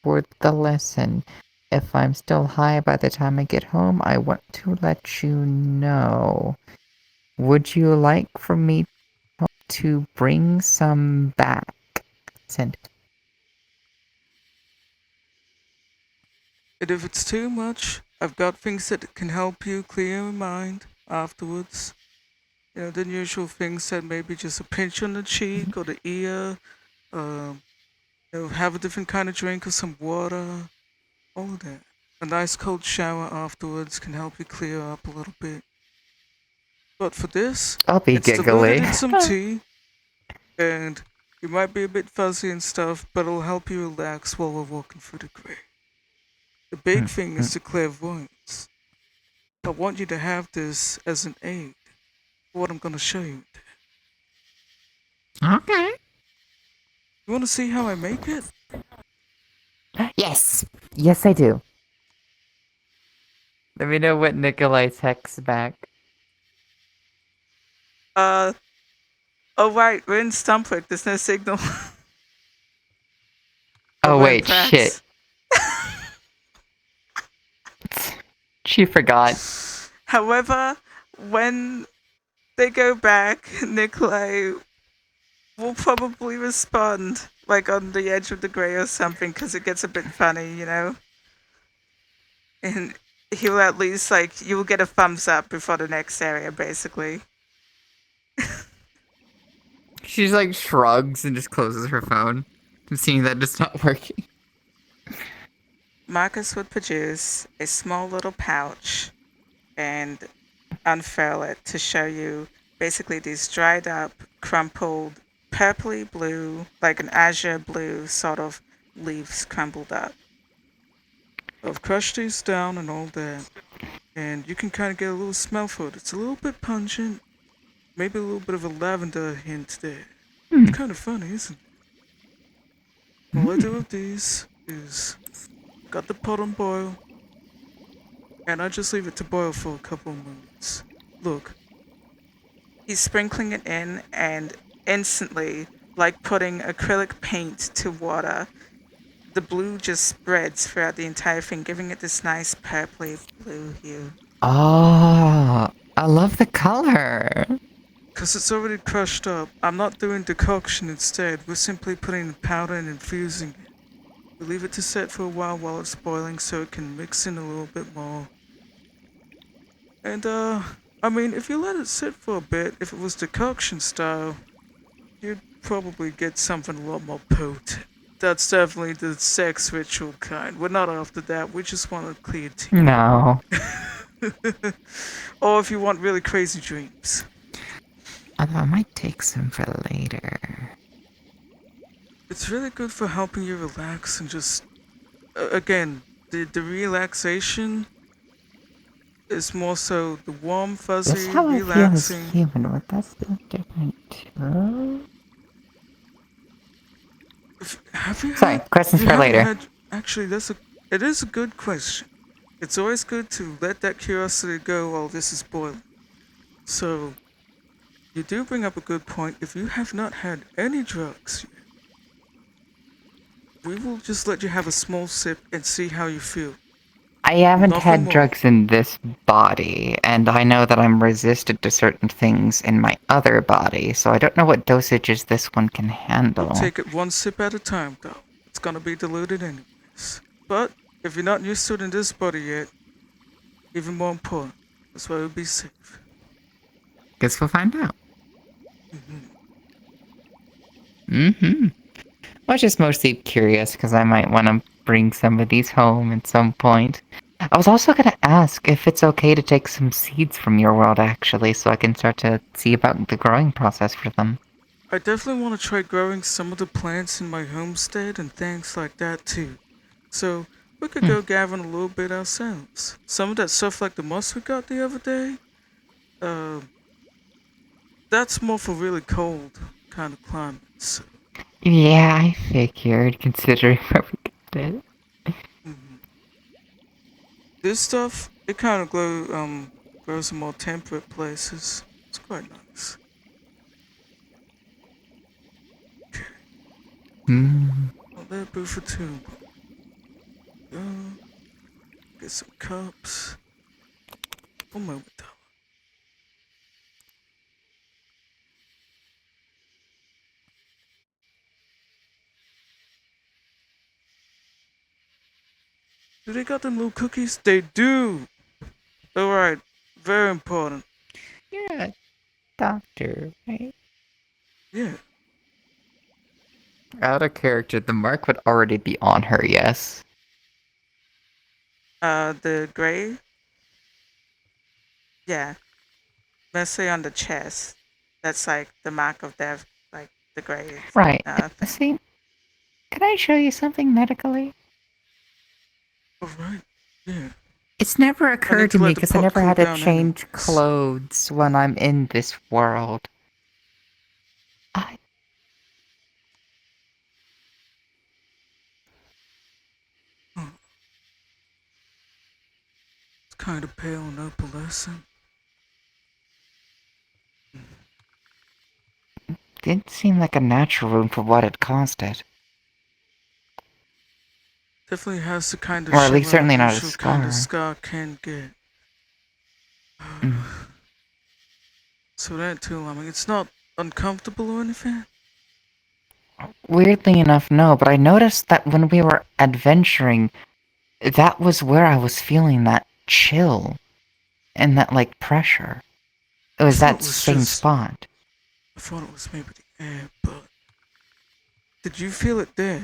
for the lesson. If I'm still high by the time I get home, I want to let you know. Would you like for me to bring some back? Send. And if it's too much, I've got things that can help you clear your mind afterwards. You know, the usual things that maybe just a pinch on the cheek or the ear. Have a different kind of drink or some water. All of that. A nice cold shower afterwards can help you clear up a little bit. But for this, I'll be it's diluted giggly. in some tea, and you might be a bit fuzzy and stuff, but it'll help you relax while we're walking through the grave. The big thing is the clairvoyance. I want you to have this as an aid for what I'm going to show you. Okay. You want to see how I make it? Yes. Yes, I do. Let me know what Nikolai texts back. Oh right, we're in Stumpwick. There's no signal. Oh, we're in wait, shit. Prax. She forgot. However, when they go back, Nikolai will probably respond like on the edge of the grey or something because it gets a bit funny, you know? And he'll at least, like, you'll get a thumbs up before the next area, basically. She's like shrugs and just closes her phone, seeing that it's not working. Markus would produce a small little pouch and unfurl it to show you basically these dried up, crumpled, purpley blue, like an azure blue sort of leaves crumpled up. I've crushed these down and all that, and you can kind of get a little smell for it. It's a little bit pungent, maybe a little bit of a lavender hint there. It's kind of funny, isn't it? All I do with these is got the pot on boil, and I just leave it to boil for a couple of minutes. Look, He's sprinkling it in, and instantly, like putting acrylic paint to water, the blue just spreads throughout the entire thing, giving it this nice purpley blue hue. Oh, I love the color. because it's already crushed up, I'm not doing decoction instead. We're simply putting the powder and infusing it. We leave it to set for a while it's boiling so it can mix in a little bit more. And I mean, if you let it sit for a bit, if it was decoction style, you'd probably get something a lot more potent. That's definitely the sex ritual kind. We're not after that, we just want a clear tea. No. Or if you want really crazy dreams. Although I might take some for later. It's really good for helping you relax and just again, the relaxation is more so the warm, That's fuzzy, how I feel as relaxing. human, but that's still different too. Have you Sorry, had? If questions you for haven't later. had, actually, it is a good question. It's always good to let that curiosity go while this is boiling. So, you do bring up a good point. If you have not had any drugs yet, we will just let you have a small sip and see how you feel. I haven't Nothing had more. drugs in this body, and I know that I'm resistant to certain things in my other body, so I don't know what dosages this one can We'll handle. take it one sip at a time, though. It's gonna be diluted anyways. But if you're not used to it in this body yet, even more important, that's why we'll be safe. Guess we'll find out. Mm-hmm. I was just mostly curious because I might want to bring some of these home at some point. I was also going to ask if it's okay to take some seeds from your world, actually, so I can start to see about the growing process for them. I definitely want to try growing some of the plants in my homestead and things like that too. So we could go gathering a little bit ourselves. Some of that stuff like the moss we got the other day, uh, that's more for really cold kind of climates. Yeah, I figured, considering where we got it. Mhm. This stuff, it kind of grows in more temperate places. It's quite nice. Hmm. Well, they're good for two. Go get some cups. One moment, though. Do they got them little cookies? They do. Alright, very important. You're a doctor, right? Yeah. Out of character, the mark would already be on her, yes? The gray, yeah, let's say on the chest. That's like the mark of death, like the gray Right. thing. See, can I show you something medically? Alright. Yeah. It's never I need occurred to to me let the because I pot never cool had to down change anyways. clothes when I'm in this world. I, Oh, it's kind of pale and opalescent. didn't seem like a natural wound for what had caused it. Definitely has the kind of Or at least shimmer an certainly not a unusual kind of scar. scar can get. Mm. So that too, I mean, it's not uncomfortable or anything. Weirdly enough, no, but I noticed that when we were adventuring, that was where I was feeling that chill and that, like, pressure. It I was thought that it was same just, spot. I thought it was maybe the air, but did you feel it there?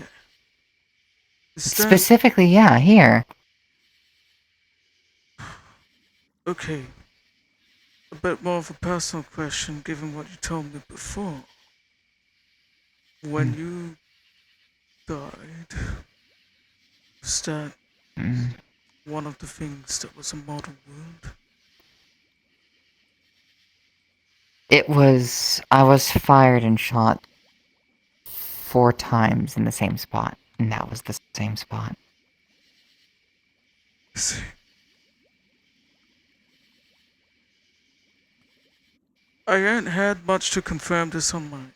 Is that Specifically, yeah, here. okay? A bit more of a personal question, given what you told me before. When Mm. you died, was that Mm. one of the things that was a mortal wound? I was fired and shot 4 times in the same spot, and that was the same spot. See, I ain't had much to confirm this on my end,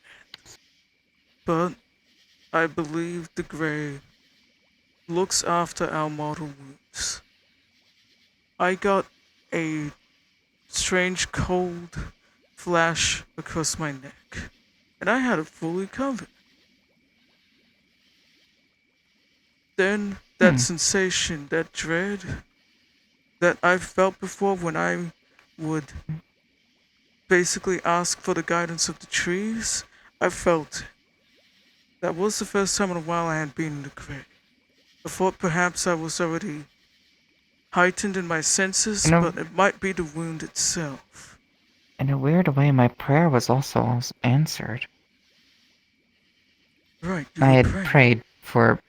but I believe the Grey looks after our mortal wounds. I got a strange cold flash across my neck, and I had it fully covered. Then that Hmm. sensation, that dread that I've felt before when I would basically ask for the guidance of the trees, I felt it. That was the first time in a while I had been in the grave. I thought perhaps I was already heightened in my senses, You know- but it might be the wound itself. In a weird way, my prayer was also answered. Right, you I were had praying. prayed for,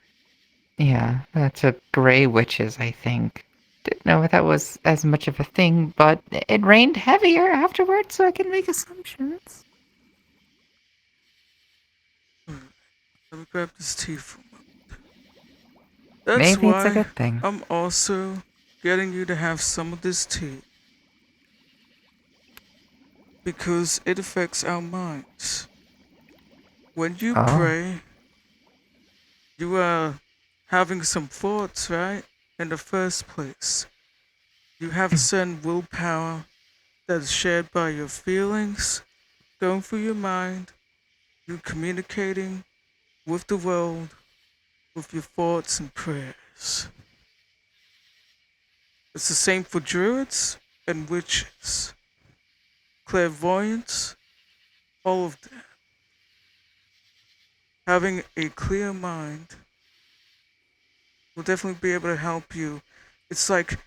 to gray witches, I think. Didn't know if that was as much of a thing, but it rained heavier afterwards, so I can make assumptions. Let me grab this tea for a moment. That's Maybe it's a why good thing. I'm also getting you to have some of this tea. Because it affects our minds. When you Oh, pray, you are having some thoughts, right? In the first place. You have a certain willpower that is shared by your feelings, going through your mind, you communicating with the world, with your thoughts and prayers. It's the same for druids and witches, clairvoyants, all of them. Having a clear mind will definitely be able to help you. It's like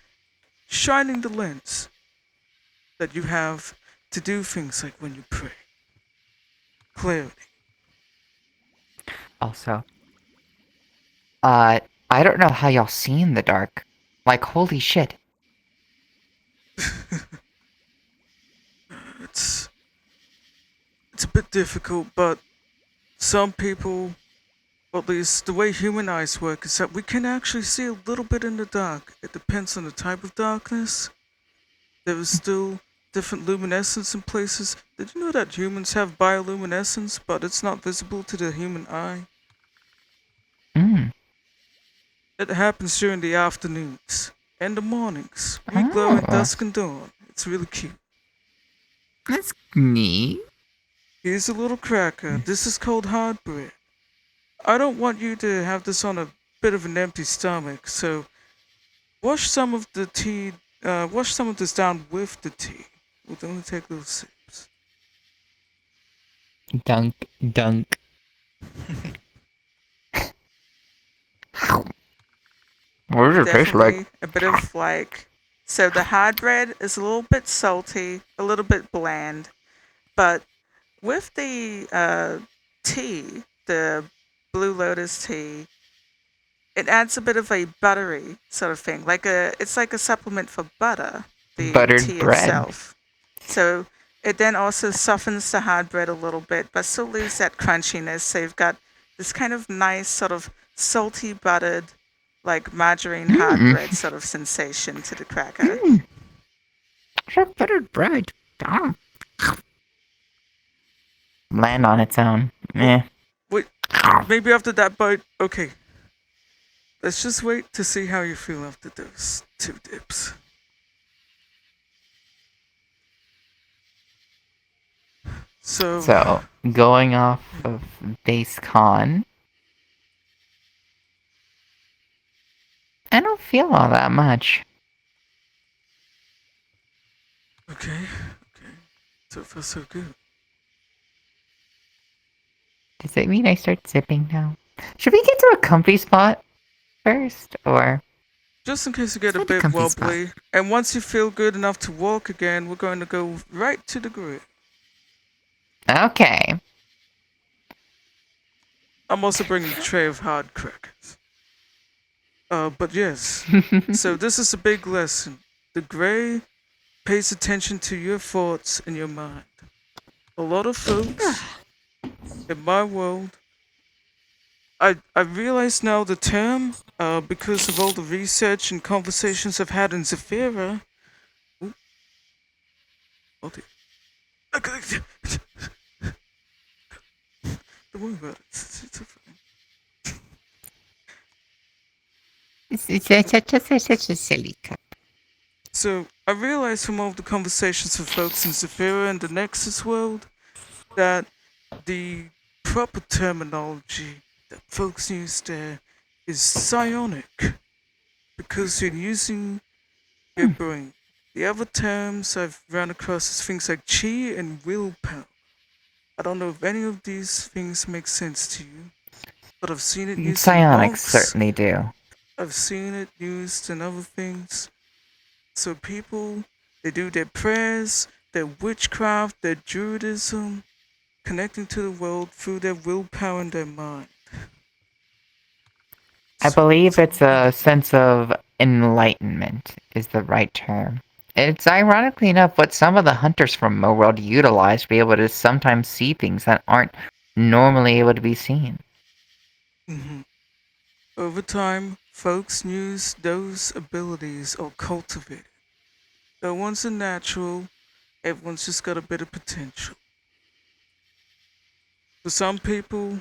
shining the lens that you have to do things like when you pray. Clarity. also, I don't know how y'all see in the dark. Like, holy shit. It's it's a bit difficult, but some people, or at least the way human eyes work, is that we can actually see a little bit in the dark. It depends on the type of darkness. There is still different luminescence in places. Did you know that humans have bioluminescence, but it's not visible to the human eye? Mm. It happens during the afternoons and the mornings. We glow in Oh, dusk and dawn. It's really cute. that's neat. Here's a little cracker. This is called hard bread. I don't want you to have this on a bit of an empty stomach, so wash some of the tea, wash some of this down with the tea. We'll only take little sips. Dunk, dunk. What does it taste like? Definitely a bit of like. So the hard bread is a little bit salty, a little bit bland, but with the tea, the Blue Lotus tea, it adds a bit of a buttery sort of thing. It's like a supplement for butter, the Buttered tea bread. itself. So it then also softens the hard bread a little bit, but still leaves that crunchiness. So you've got this kind of nice sort of salty buttered, like margarine hard Mmm. bread sort of sensation to the cracker. Mmm. It's like buttered bread. Damn. Land on its own. Eh. Wait, maybe after that bite, okay. Let's just wait to see how you feel after those two dips. So, So, going off of base con, I don't feel all that much. okay. So far, so good. Does it mean I start zipping now? Should we get to a comfy spot first, or Just in case you get a find a bit comfy spot? wobbly, and once you feel good enough to walk again, we're going to go right to the grill. Okay. I'm also bringing a tray of hard crackers. But yes. So this is a big lesson. The gray pays attention to your thoughts and your mind. A lot of folks in my world, I realize now the term, because of all the research and conversations I've had in Zafira. Ooh, oh dear. Don't worry about it. It's fine. It's such a silly cup. So I realized from all the conversations with folks in Zafira and the Nexus world that the proper terminology that folks use there is psionic because you're using your brain. The other terms I've run across is things like chi and willpower. I don't know if any of these things make sense to you, but I've seen it used in Psionics monks. certainly do. I've seen it used in other things. So people, they do their prayers, their witchcraft, their druidism, connecting to the world through their willpower and their mind. I So believe it's all it's a right. sense of enlightenment is the right term. It's ironically enough what some of the hunters from Moworld utilize to be able to sometimes see things that aren't normally able to be seen. Mhm. Over time, folks use those abilities or cultivate it. The ones are natural, everyone's just got a bit of potential. For some people,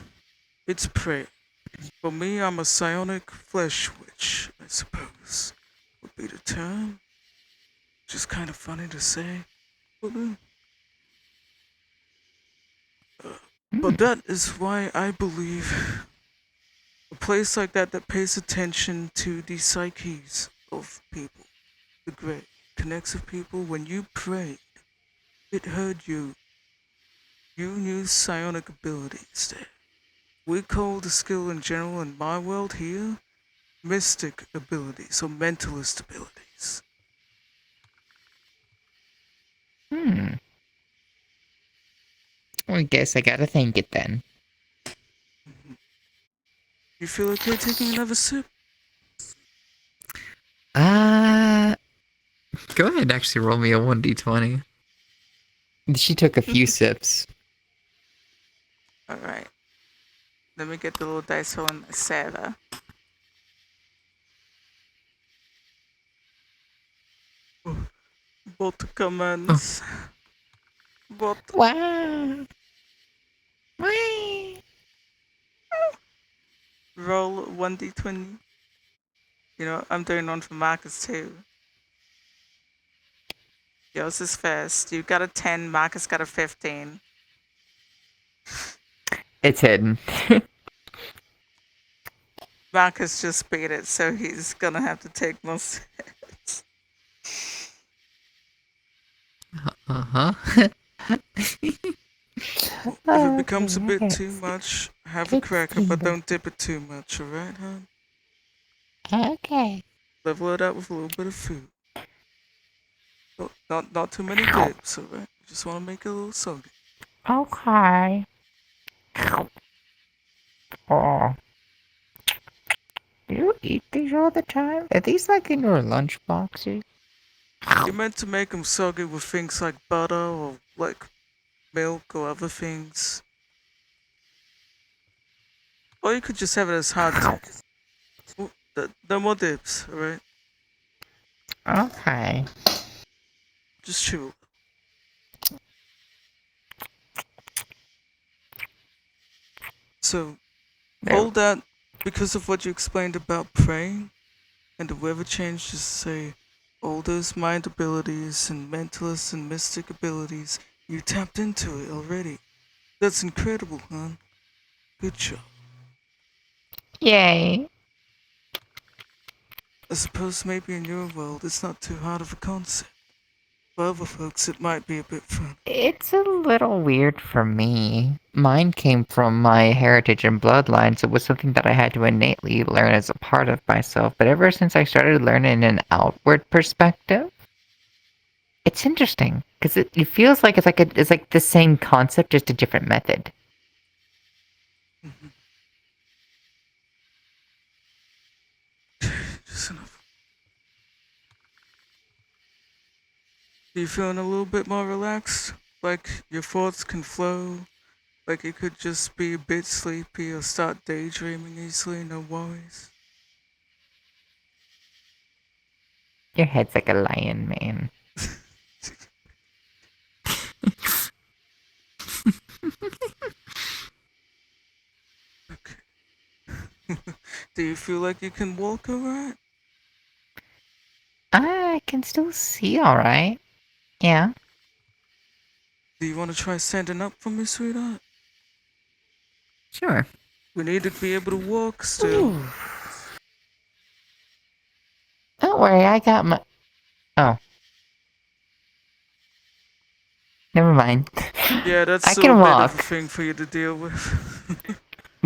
it's prey. For me, I'm a psionic flesh witch, I suppose, would be the term. Just kind of funny to say. But, Hmm. but that is why I believe a place like that that pays attention to the psyches of people, the great, connects with people. When you prayed, it heard you. You use psionic abilities there. We call the skill in general in my world here mystic abilities or mentalist abilities. Hmm. I guess I gotta think it then. You feel okay taking another sip? Uh, Go ahead, actually roll me a 1d20. She took a few sips. Alright. Let me get the little dice roll in my server. Bot Oh. commands. Bot. Wow. Whee. Roll 1d20. You know, I'm doing one for Marcus too. Yours is first. You got a 10, Marcus got a 15. It's hidden. Marcus just beat it, so he's gonna have to take most. Uh-huh. If it Okay, becomes a I bit got too much, have a cracker, 16. but don't dip it too much, alright, huh? Okay. Level it out with a little bit of food. Not too many dips, alright? Just want to make it a little soggy. Okay. Oh, do you eat these all the time? Are these like in your lunch boxes? You're meant to make them soggy with things like butter or like milk or other things. Or you could just have it as hardtack. No more dips, alright? Okay. Just chew. So, There. all that because of what you explained about praying and the weather change, just say all those mind abilities and mentalist and mystic abilities, you tapped into it already. That's incredible, hon. Good job. Yay. I suppose maybe in your world it's not too hard of a concept. For other folks, it might be a bit fun. It's a little weird for me. Mine came from my heritage and bloodline, so it was something that I had to innately learn as a part of myself. But ever since I started learning an outward perspective, it's interesting because it feels like it's like the same concept, just a different method. Just enough. You feeling a little bit more relaxed? Like your thoughts can flow? Like you could just be a bit sleepy or start daydreaming easily, no worries? Your head's like a lion, man. Okay. Do you feel like you can walk alright? I can still see all right. Yeah, Do you want to try standing up for me, sweetheart? sure. We need to be able to walk still. Ooh. Don't worry, I got my. Oh, never mind. Yeah, that's I still a can bit of a walk. thing for you to deal with.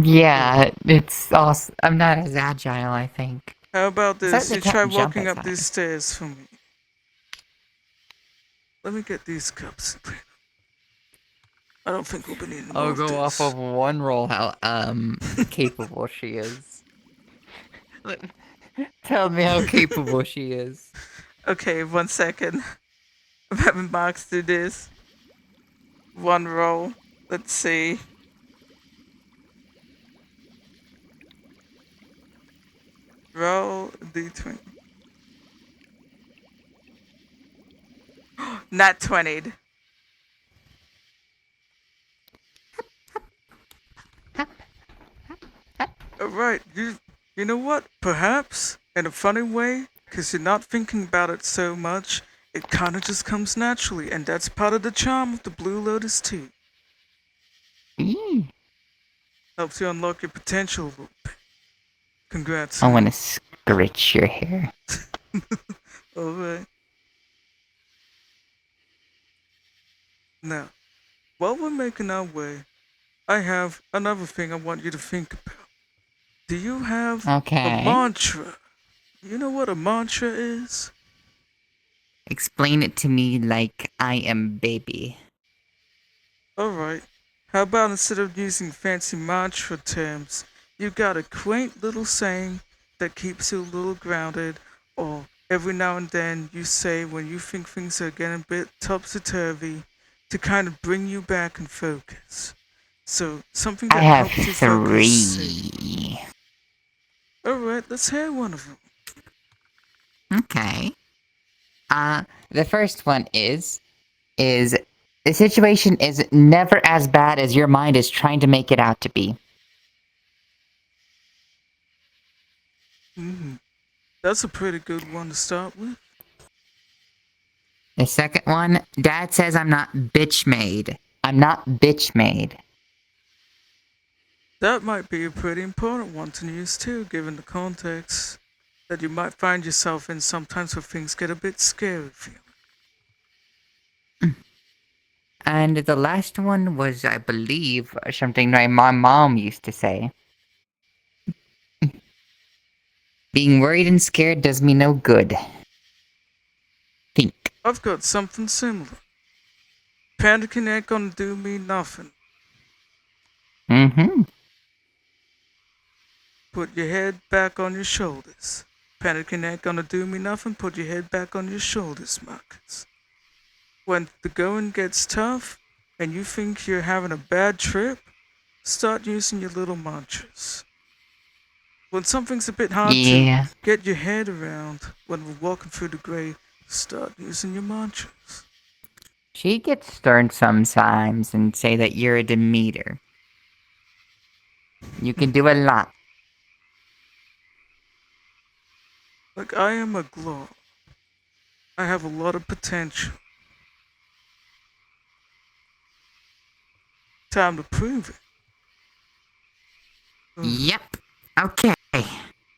Yeah, it's also. I'm not as agile, I think. How about I this? certainly You try can't jump walking as up high. these stairs for me. let me get these cups and clean. I don't think we'll be needing more I'll of go off this. of one roll how capable she is. Tell me how capable she is. Okay, 1 second. I'm having Marks do this. One roll. Let's see. Roll d20. Not 20'd. Alright, you know what? Perhaps, in a funny way, because you're not thinking about it so much, it kind of just comes naturally, and that's part of the charm of the Blue Lotus tea. Helps you unlock your potential a little bit. Congrats. I want to scritch your hair. Alright. Now, while we're making our way, I have another thing I want you to think about. Do you have a Okay. mantra? You know what a mantra is? Explain it to me like I am baby. Alright. How about instead of using fancy mantra terms, you got a quaint little saying that keeps you a little grounded, or every now and then you say when you think things are getting a bit topsy-turvy to kind of bring you back in focus. So, something I that have helps you focus. Say, 3. alright, let's hear one of them. Okay. The first one is the situation is never as bad as your mind is trying to make it out to be. That's a pretty good one to start with. The second one, Dad says I'm not bitch made. I'm not bitch made. That might be a pretty important one to use too, given the context that you might find yourself in sometimes where things get a bit scary feeling. And the last one was, I believe, something my mom used to say. Being worried and scared does me no good. Think. I've got something similar. Panicking ain't gonna do me nothing. Mm-hmm. Put your head back on your shoulders. Panicking ain't gonna do me nothing. Put your head back on your shoulders, Marcus. When the going gets tough and you think you're having a bad trip, start using your little mantras. When something's a bit hard to Yeah. get your head around when we're walking through the gray, start using your mantras. She gets stern sometimes and say that you're a Demeter. You can do a lot. Like I am a glow. I have a lot of potential. Time to prove it. Yep. Okay.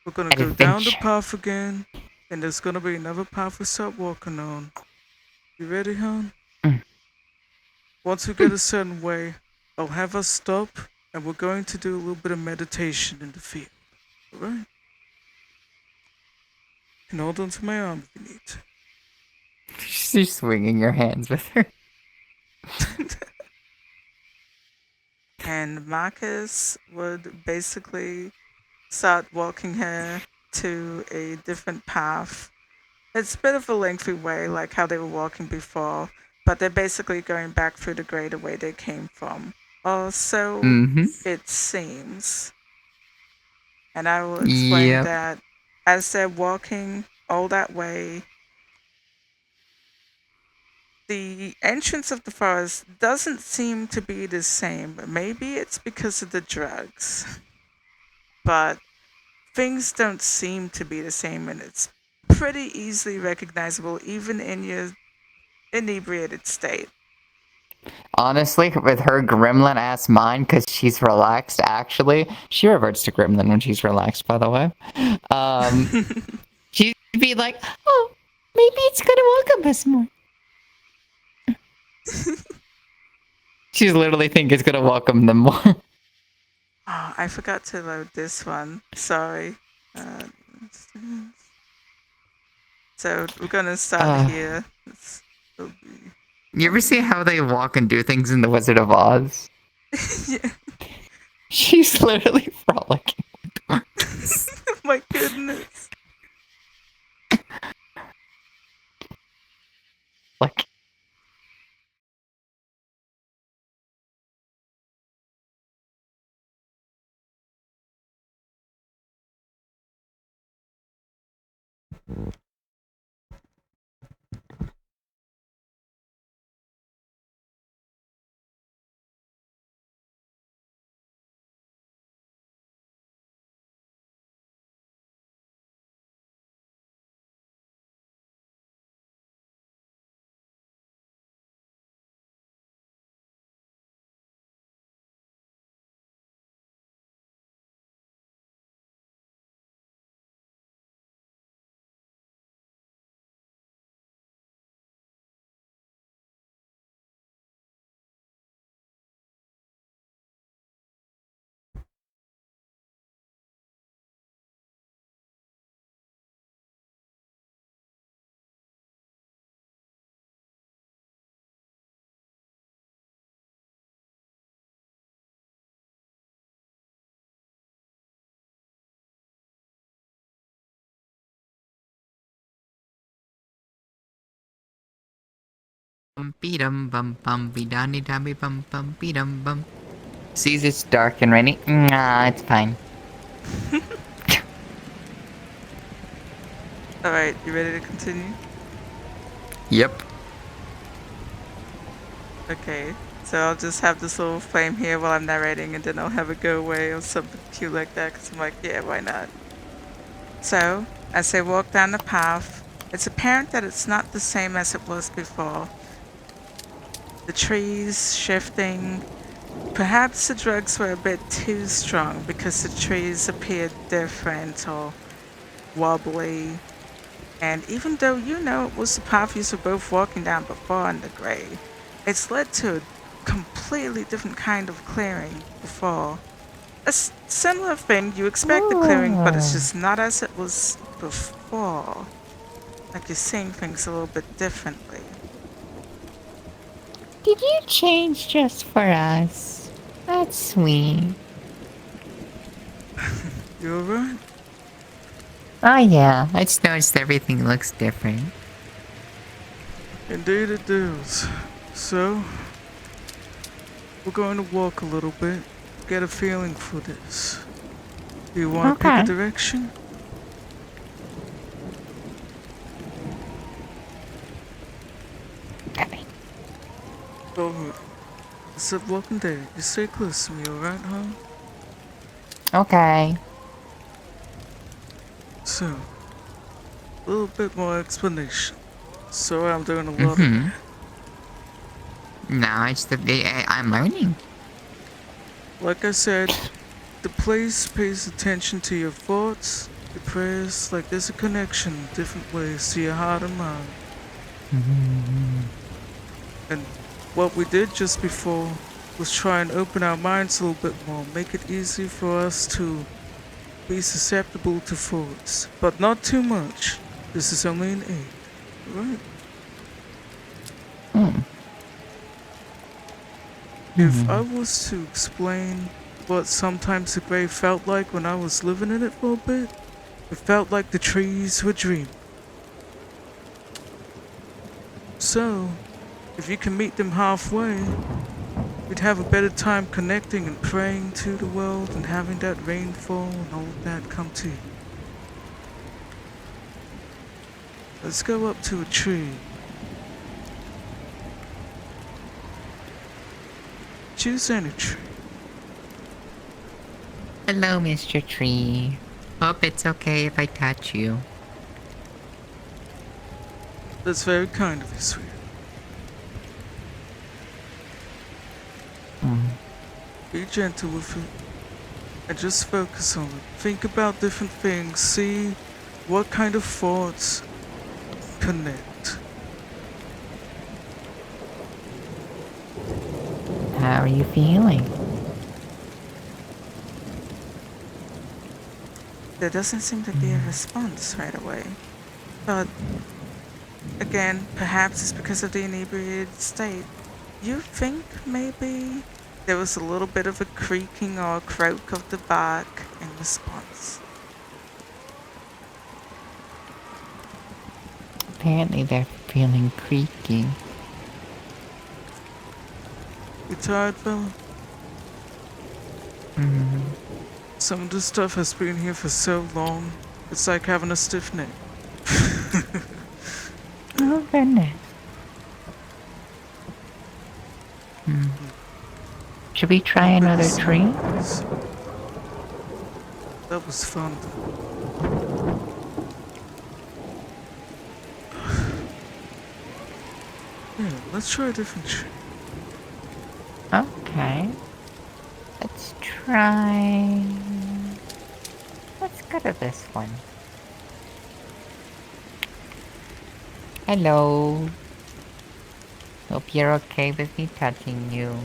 We're gonna go down the Adventure. path again, and there's gonna be another path we start walking on. You ready, hon? Mm. Once we get a certain way, I'll have us stop, and we're going to do a little bit of meditation in the field. Alright? You can hold on to my arm if you need to. She's swinging your hands with her. And Marcus would basically start walking her to a different path. It's a bit of a lengthy way, like how they were walking before, but they're basically going back through the grey the way they came from. Or so Mm-hmm. it seems. And I will explain Yep. that as they're walking all that way, the entrance of the forest doesn't seem to be the same. Maybe it's because of the drugs, but things don't seem to be the same, and it's pretty easily recognizable even in your inebriated state. Honestly, with her gremlin ass mind, because she's relaxed, actually. She reverts to gremlin when she's relaxed, by the way. She'd be like, oh, maybe it's gonna welcome us more. She's literally think it's gonna welcome them more. Oh, I forgot to load this one. Sorry. Uh, so we're gonna start here. It'll be You ever see how they walk and do things in The Wizard of Oz? Yeah. She's literally frolicking. Oh my goodness. Like, bum bum bum be dani dabby bum bum be dum bum. Sees it's dark and rainy. Nah, it's fine. Alright, you ready to continue? Yep. Okay. So I'll just have this little flame here while I'm narrating, and then I'll have it go away or something cute like that, because I'm like, yeah, why not? So, as they walk down the path, it's apparent that it's not the same as it was before. The trees shifting. Perhaps the drugs were a bit too strong because the trees appeared different or wobbly. And even though you know it was the path you were both walking down before in the gray, it's led to a completely different kind of clearing before. A similar thing, you expect the clearing, but it's just not as it was before. Like you're seeing things a little bit differently. Did you change just for us? That's sweet. You alright? Oh yeah, I just noticed everything looks different. Indeed it does. So, we're going to walk a little bit, get a feeling for this. Do you want to pick Okay. a direction? Alright. I said walking there. You stay close to me, alright, huh? Okay. So, a little bit more explanation. Sorry I'm doing a lot of that. No, I'm learning. Like I said, the place pays attention to your thoughts, your prayers, like there's a connection in different ways to your heart and mind. And what we did just before was try and open our minds a little bit more, make it easy for us to be susceptible to thoughts, but not too much. This is only an aid, right? If I was to explain what sometimes the grave felt like when I was living in it for a bit, it felt like the trees were dreaming. So, if you can meet them halfway, you'd have a better time connecting and praying to the world and having that rainfall and all of that come to you. Let's go up to a tree. Choose any tree. Hello, Mr. Tree. Hope it's okay if I touch you. That's very kind of you, sweet. Be gentle with it. And just focus on it. Think about different things. See what kind of thoughts connect. How are you feeling? There doesn't seem to be a response right away. But Again, perhaps it's because of the inebriated state. You think maybe there was a little bit of a creaking or a croak of the bark in response. Apparently they're feeling creaky. You tired, fella? Mm. Some of this stuff has been here for so long, it's like having a stiff neck. Oh, goodness. Hmm. Should we try another tree? That was fun. Yeah, let's try a different tree. Okay. Let's try... Let's go to this one. Hello. Hope you're okay with me touching you.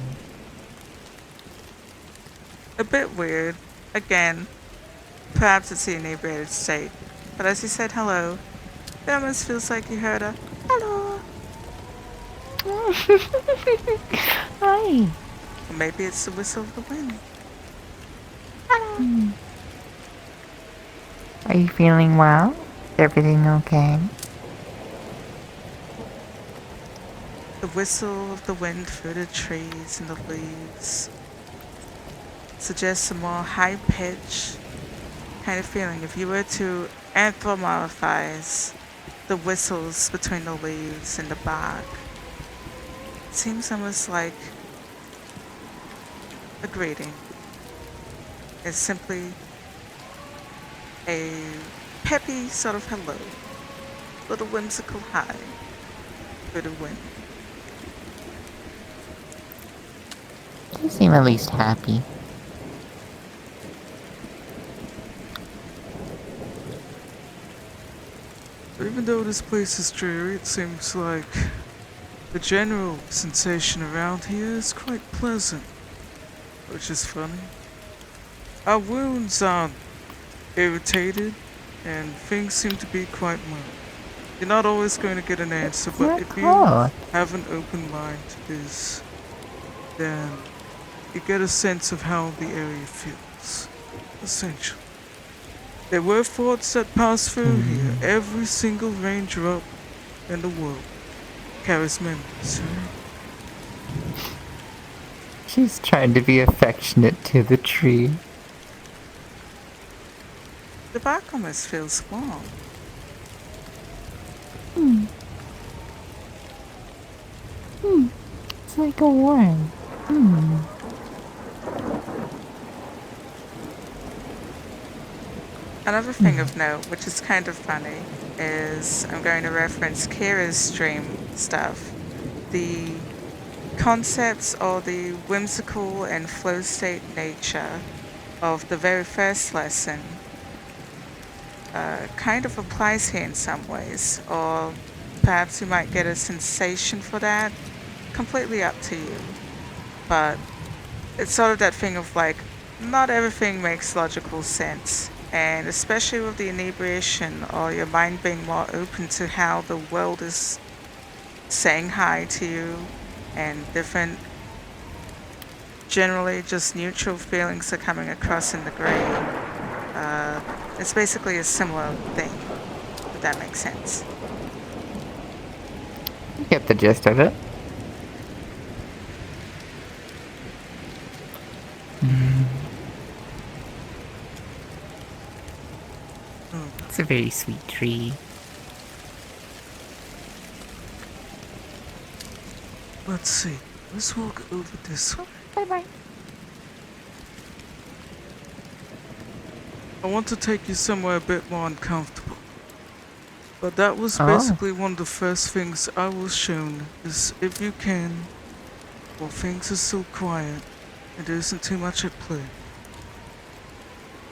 A bit weird. Again, perhaps it's the inebriated state. But as you said hello, it almost feels like you heard a hello. Hi. Or maybe it's the whistle of the wind. Hmm. Are you feeling well? Is everything okay? The whistle of the wind through the trees and the leaves suggests a more high-pitched kind of feeling. If you were to anthropomorphize the whistles between the leaves and the bark, it seems almost like a greeting. It's simply a peppy sort of hello, little whimsical hi through the wind. You seem at least happy. Even though this place is dreary, it seems like the general sensation around here is quite pleasant, which is funny. Our wounds aren't irritated, and things seem to be quite mild. You're not always going to get an answer, but Not if you cool. have an open mind to this, then you get a sense of how the area feels, essentially. There were forts that passed through here. Every single ranger up in the world carries memories, right? She's trying to be affectionate to the tree. The bark almost feels warm. Hmm. Hmm. It's like a worm. Hmm. Another thing of note, which is kind of funny, is I'm going to reference Kira's stream stuff. The concepts or the whimsical and flow state nature of the very first lesson kind of applies here in some ways, or perhaps you might get a sensation for that. Completely up to you. But it's sort of that thing of like, not everything makes logical sense. And especially with the inebriation or your mind being more open to how the world is saying hi to you and different, generally just neutral feelings are coming across in the grain. It's basically a similar thing, if that makes sense. You get the gist of it. It's a very sweet tree. Let's see. Let's walk over this way. Bye-bye. I want to take you somewhere a bit more uncomfortable. But that was Oh. basically one of the first things I was shown, is if you can, while things are so quiet and there isn't too much at play,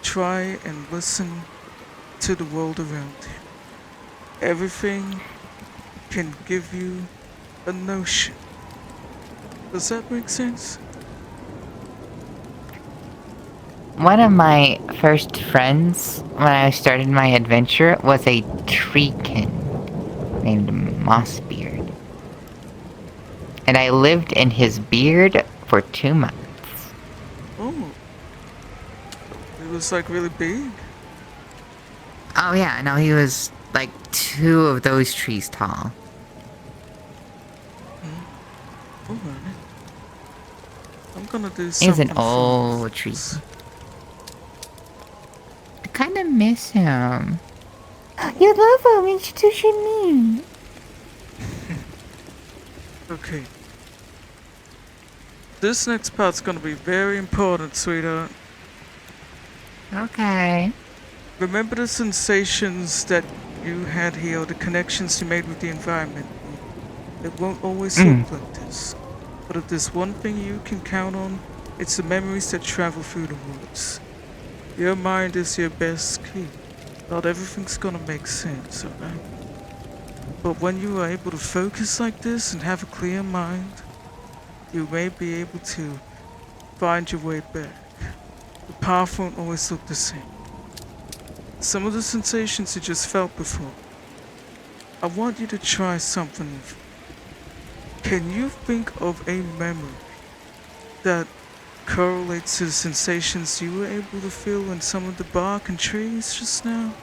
try and listen to the world around you. Everything can give you a notion. Does that make sense? One of my first friends when I started my adventure was a treekin. named Mossbeard. And I lived in his beard for 2 months. Oh. It was like really big. Oh yeah, no, he was like 2 of those trees tall. Alright. I'm gonna do He's something an for old tree. I kinda miss him. You love him, introduce me. Okay. This next part's gonna be very important, sweetheart. Okay. Remember the sensations that you had here, the connections you made with the environment. It won't always look like this. But if there's one thing you can count on, it's the memories that travel through the woods. Your mind is your best key. Not everything's gonna make sense, alright? But when you are able to focus like this and have a clear mind, you may be able to find your way back. The path won't always look the same. Some of the sensations you just felt before, I want you to try something. Can you think of a memory that correlates to the sensations you were able to feel in some of the bark and trees just now?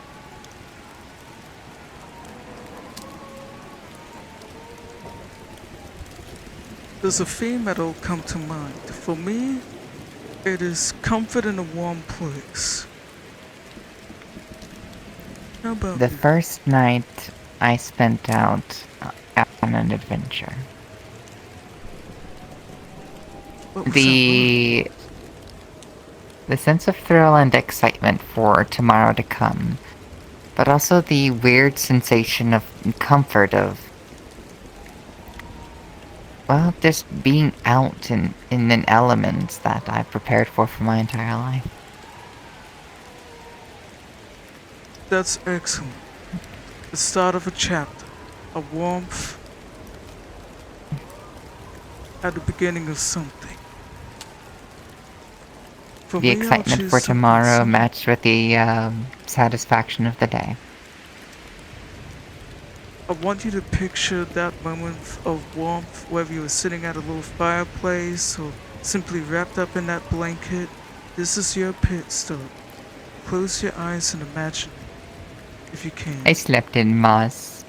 There's a theme that'll come to mind. For me, it is comfort in a warm place. How about The you? first night I spent out on an adventure. What was The sense of thrill and excitement for tomorrow to come, but also the weird sensation of comfort of, well, just being out in an element that I've prepared for my entire life. That's excellent. The start of a chapter. A warmth at the beginning of something. For The me, I'll excitement choose for something tomorrow simple. matched with the satisfaction of the day. I want you to picture that moment of warmth, whether you were sitting at a little fireplace or simply wrapped up in that blanket. This is your pit stop. Close your eyes and imagine it, if you can. I slept in moss.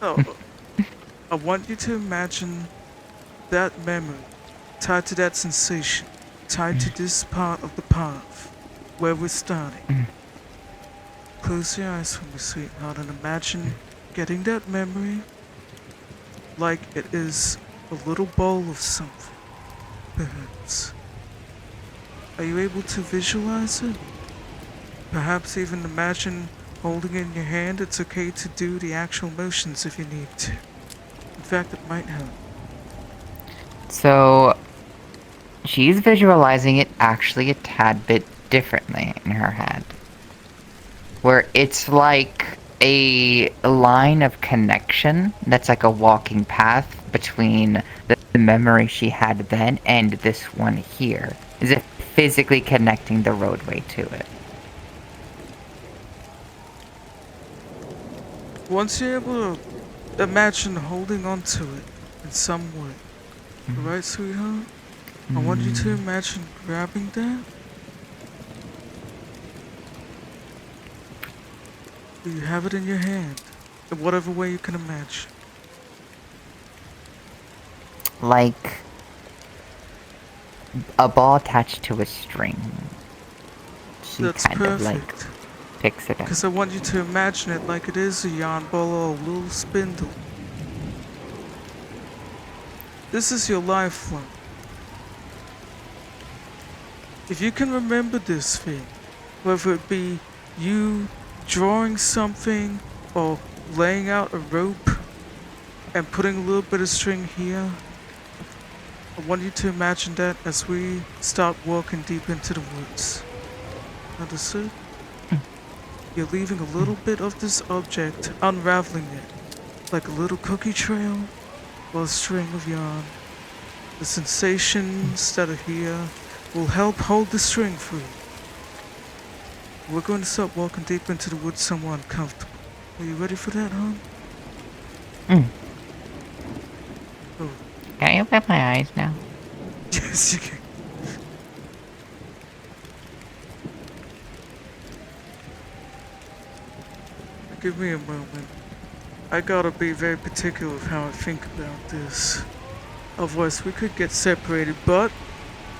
Oh, I want you to imagine that memory tied to that sensation, tied to this part of the path where we're starting. Close your eyes for me, sweetheart, and imagine getting that memory like it is a little bowl of something, perhaps. Are you able to visualize it? Perhaps even imagine holding it in your hand. It's okay to do the actual motions if you need to. In fact, it might help. So she's visualizing it actually a tad bit differently in her head. Where it's like a line of connection that's like a walking path between the memory she had then and this one here. Is it physically connecting the roadway to it? Once you're able to imagine holding on to it in some way, alright, sweetheart? I want you to imagine grabbing that. You have it in your hand, in whatever way you can imagine. Like a ball attached to a string. She That's kind of like perfect. picks it up. Because I want you to imagine it like it is a yarn ball or a little spindle. This is your lifeline. If you can remember this thing, whether it be you drawing something or laying out a rope and putting a little bit of string here, I want you to imagine that as we start walking deep into the woods. Understood? You're leaving a little bit of this object, unraveling it, like a little cookie trail or a string of yarn. The sensations that are here will help hold the string for you. We're going to start walking deep into the woods somewhat uncomfortable. Are you ready for that, hon? Mm. Oh, Can I open my eyes now? yes, you can. Give me a moment. I gotta be very particular of how I think about this. Otherwise, we could get separated, but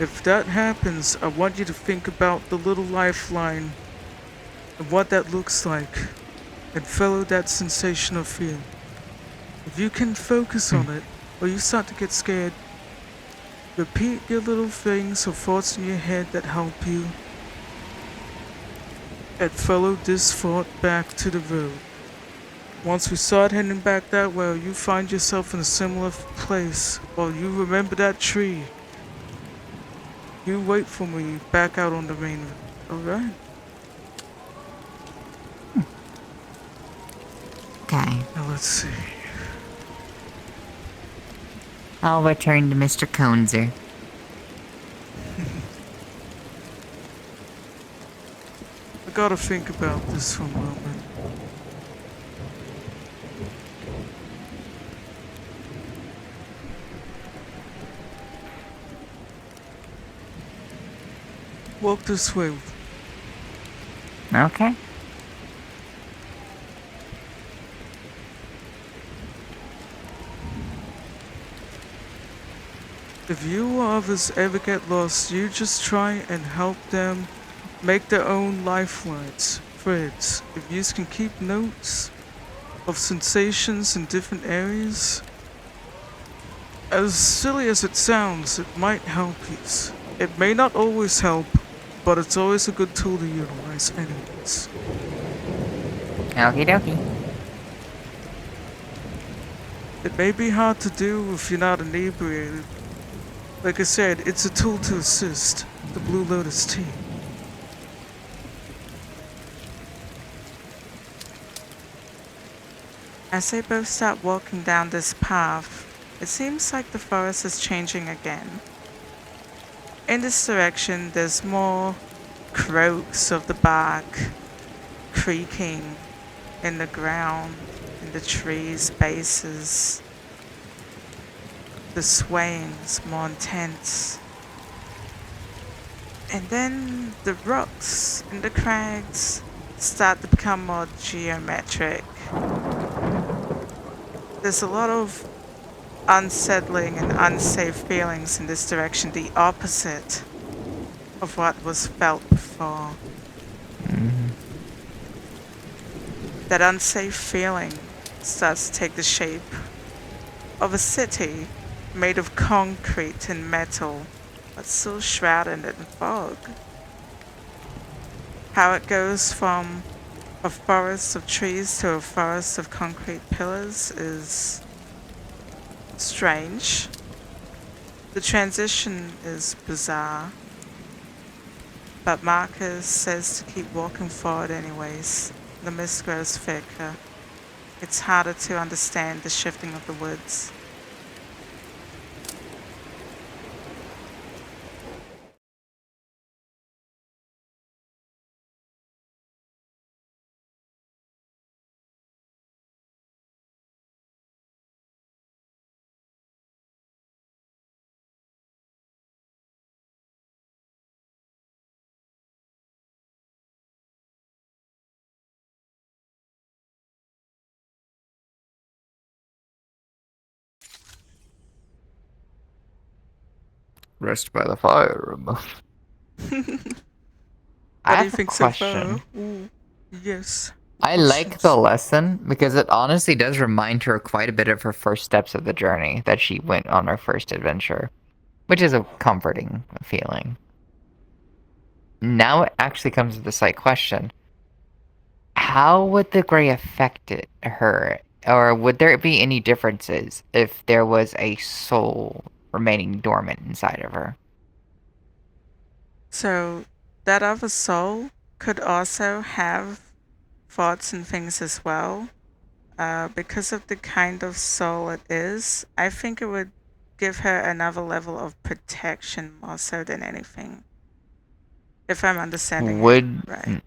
if that happens, I want you to think about the little lifeline and what that looks like and follow that sensation of fear. If you can focus on it, or you start to get scared, repeat your little things or thoughts in your head that help you, and follow this thought back to the road. Once we start heading back that way, you find yourself in a similar place, or you remember that tree, you wait for me back out on the main road, alright? Okay. Now let's see. I'll return to Mr. Conzer. I gotta think about this for a moment. Walk this way. Okay. If you or others ever get lost, you just try and help them make their own lifelines, threads. If you can keep notes of sensations in different areas, as silly as it sounds, it might help you. It may not always help, but it's always a good tool to utilize anyways. Okie dokie. It may be hard to do if you're not inebriated. Like I said, it's a tool to assist the Blue Lotus team. As they both start walking down this path, it seems like the forest is changing again. In this direction, there's more croaks of the bark creaking in the ground, in the trees' bases. The swaying's more intense. And then the rocks and the crags start to become more geometric. There's a lot of unsettling and unsafe feelings in this direction, the opposite of what was felt before. That unsafe feeling starts to take the shape of a city made of concrete and metal, but still shrouded in fog. How it goes from a forest of trees to a forest of concrete pillars is strange. The transition is bizarre, but Markus says to keep walking forward anyways. The mist grows thicker. It's harder to understand the shifting of the woods. Rest by the fire. I What do you have a think so far? question. Ooh, yes. I like the lesson because it honestly does remind her quite a bit of her first steps of the journey that she went on her first adventure, which is a comforting feeling. Now it actually comes to the slight question. How would the gray affect her? Or would there be any differences if there was a soul remaining dormant inside of her? So, that other soul could also have thoughts and things as well. Because of the kind of soul it is, I think it would give her another level of protection more so than anything. If I'm understanding it Would right.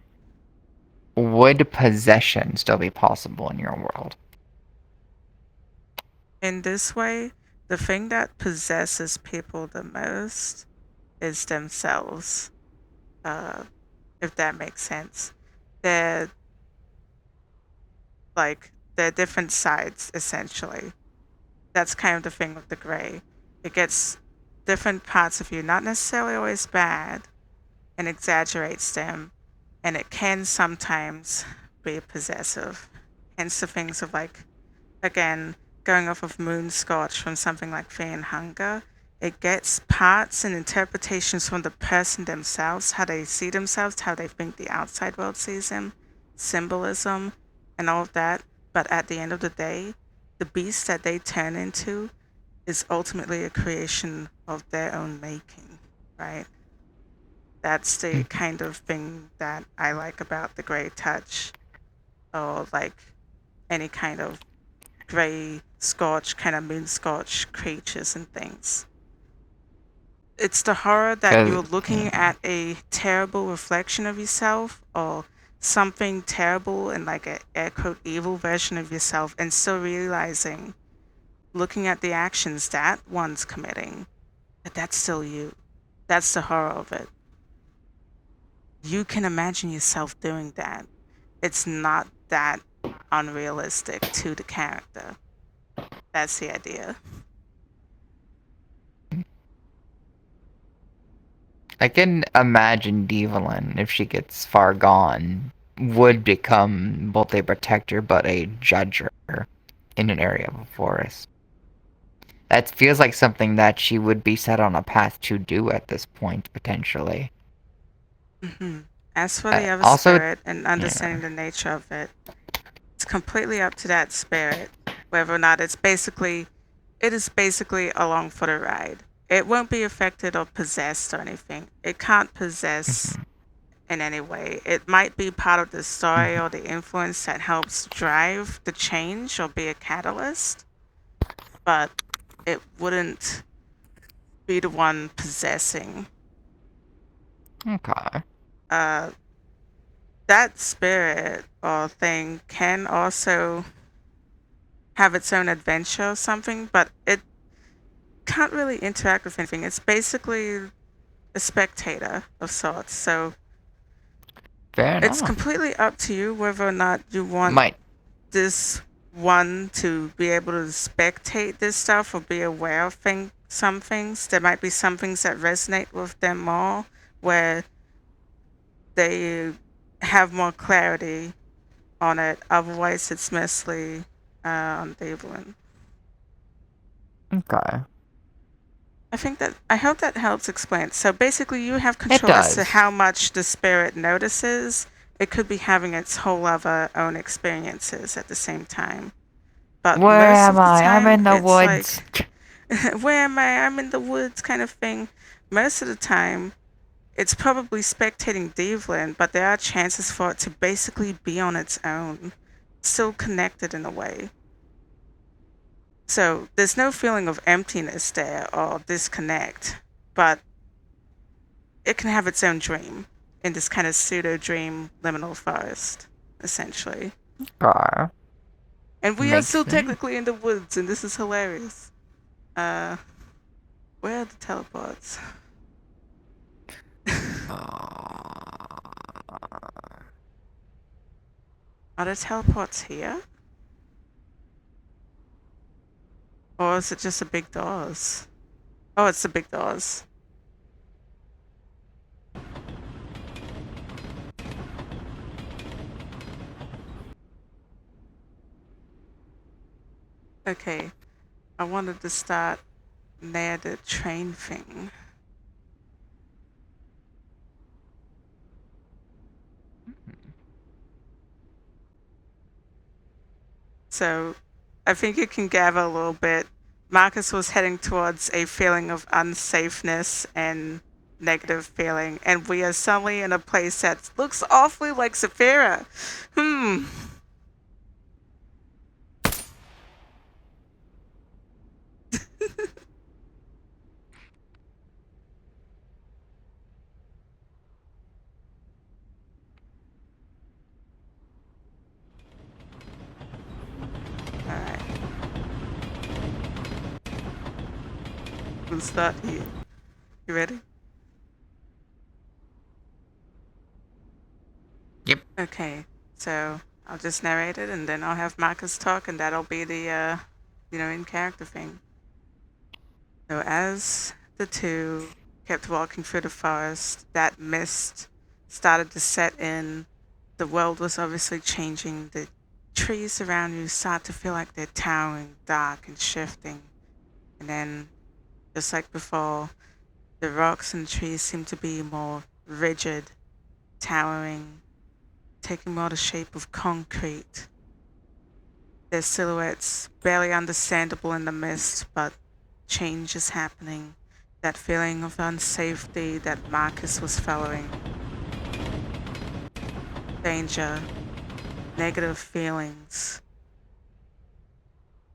would possession still be possible in your world? In this way, the thing that possesses people the most is themselves. If that makes sense. They're they're different sides essentially. That's kind of the thing with the gray. It gets different parts of you, not necessarily always bad, and exaggerates them, and it can sometimes be possessive. Hence the things of again, going off of Moon Scorch from something like Fear and Hunger, it gets parts and interpretations from the person themselves, how they see themselves, how they think the outside world sees them, symbolism, and all of that. But at the end of the day, the beast that they turn into is ultimately a creation of their own making, right? That's the kind of thing that I like about the gray touch, or any kind of gray scorch, kind of moon scorch creatures and things. It's the horror that you're looking at a terrible reflection of yourself, or something terrible and like a air quote evil version of yourself, and still realizing, looking at the actions that one's committing, that that's still you. That's the horror of it. You can imagine yourself doing that. It's not that unrealistic to the character. That's the idea. I can imagine Divalin, if she gets far gone, would become both a protector but a judger in an area of a forest. That feels like something that she would be set on a path to do at this point, potentially. Mm-hmm. As for the other Also, spirit and understanding the nature of it, it's completely up to that spirit whether or not it is basically along for the ride. It won't be affected or possessed or anything. It can't possess in any way. It might be part of the story or the influence that helps drive the change or be a catalyst, but it wouldn't be the one possessing. Okay. That spirit or thing can also have its own adventure or something, but it can't really interact with anything. It's basically a spectator of sorts. So Fair it's enough. completely up to you whether or not you want this one to be able to spectate this stuff or be aware of some things. There might be some things that resonate with them more, where they have more clarity on it. Otherwise, it's mostly on Divalin. Okay. I hope that helps explain. So basically, you have control as to how much the spirit notices. It could be having its whole other own experiences at the same time. But Where most am of the I? time, I'm in the it's woods. where am I? I'm in the woods kind of thing. Most of the time, it's probably spectating Divalin, but there are chances for it to basically be on its own, still connected in a way. So there's no feeling of emptiness there or disconnect, but it can have its own dream in this kind of pseudo dream liminal forest, essentially. And we are still technically in the woods, and this is hilarious. Where are the teleports? Are there teleports here? Or is it just the big doors? Oh, it's the big doors. Okay, I wanted to start near the train thing. So I think you can gather a little bit. Markus was heading towards a feeling of unsafeness and negative feeling, and we are suddenly in a place that looks awfully like Svrp. We'll start here. You ready? Yep. Okay, so I'll just narrate it and then I'll have Marcus talk and that'll be the, in character thing. So as the two kept walking through the forest, that mist started to set in. The world was obviously changing. The trees around you start to feel like they're towering, dark and shifting. And then, just like before, the rocks and trees seem to be more rigid, towering, taking more the shape of concrete. Their silhouettes barely understandable in the mist, but change is happening. That feeling of unsafety that Marcus was following. Danger, negative feelings.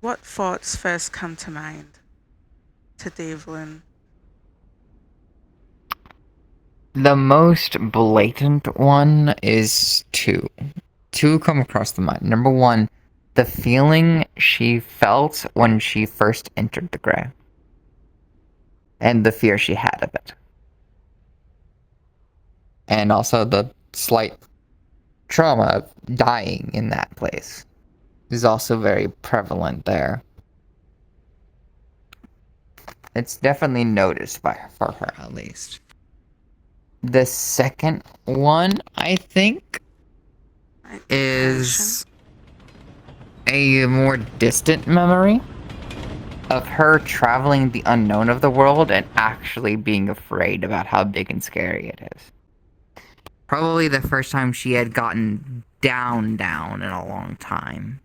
What thoughts first come to mind to Divalin? The most blatant one is two. Two come across the mind. Number one, the feeling she felt when she first entered the grave. And the fear she had of it. And also the slight trauma of dying in that place is also very prevalent there. It's definitely noticed for her, at least. The second one, I think, is a more distant memory of her traveling the unknown of the world and actually being afraid about how big and scary it is. Probably the first time she had gotten down in a long time.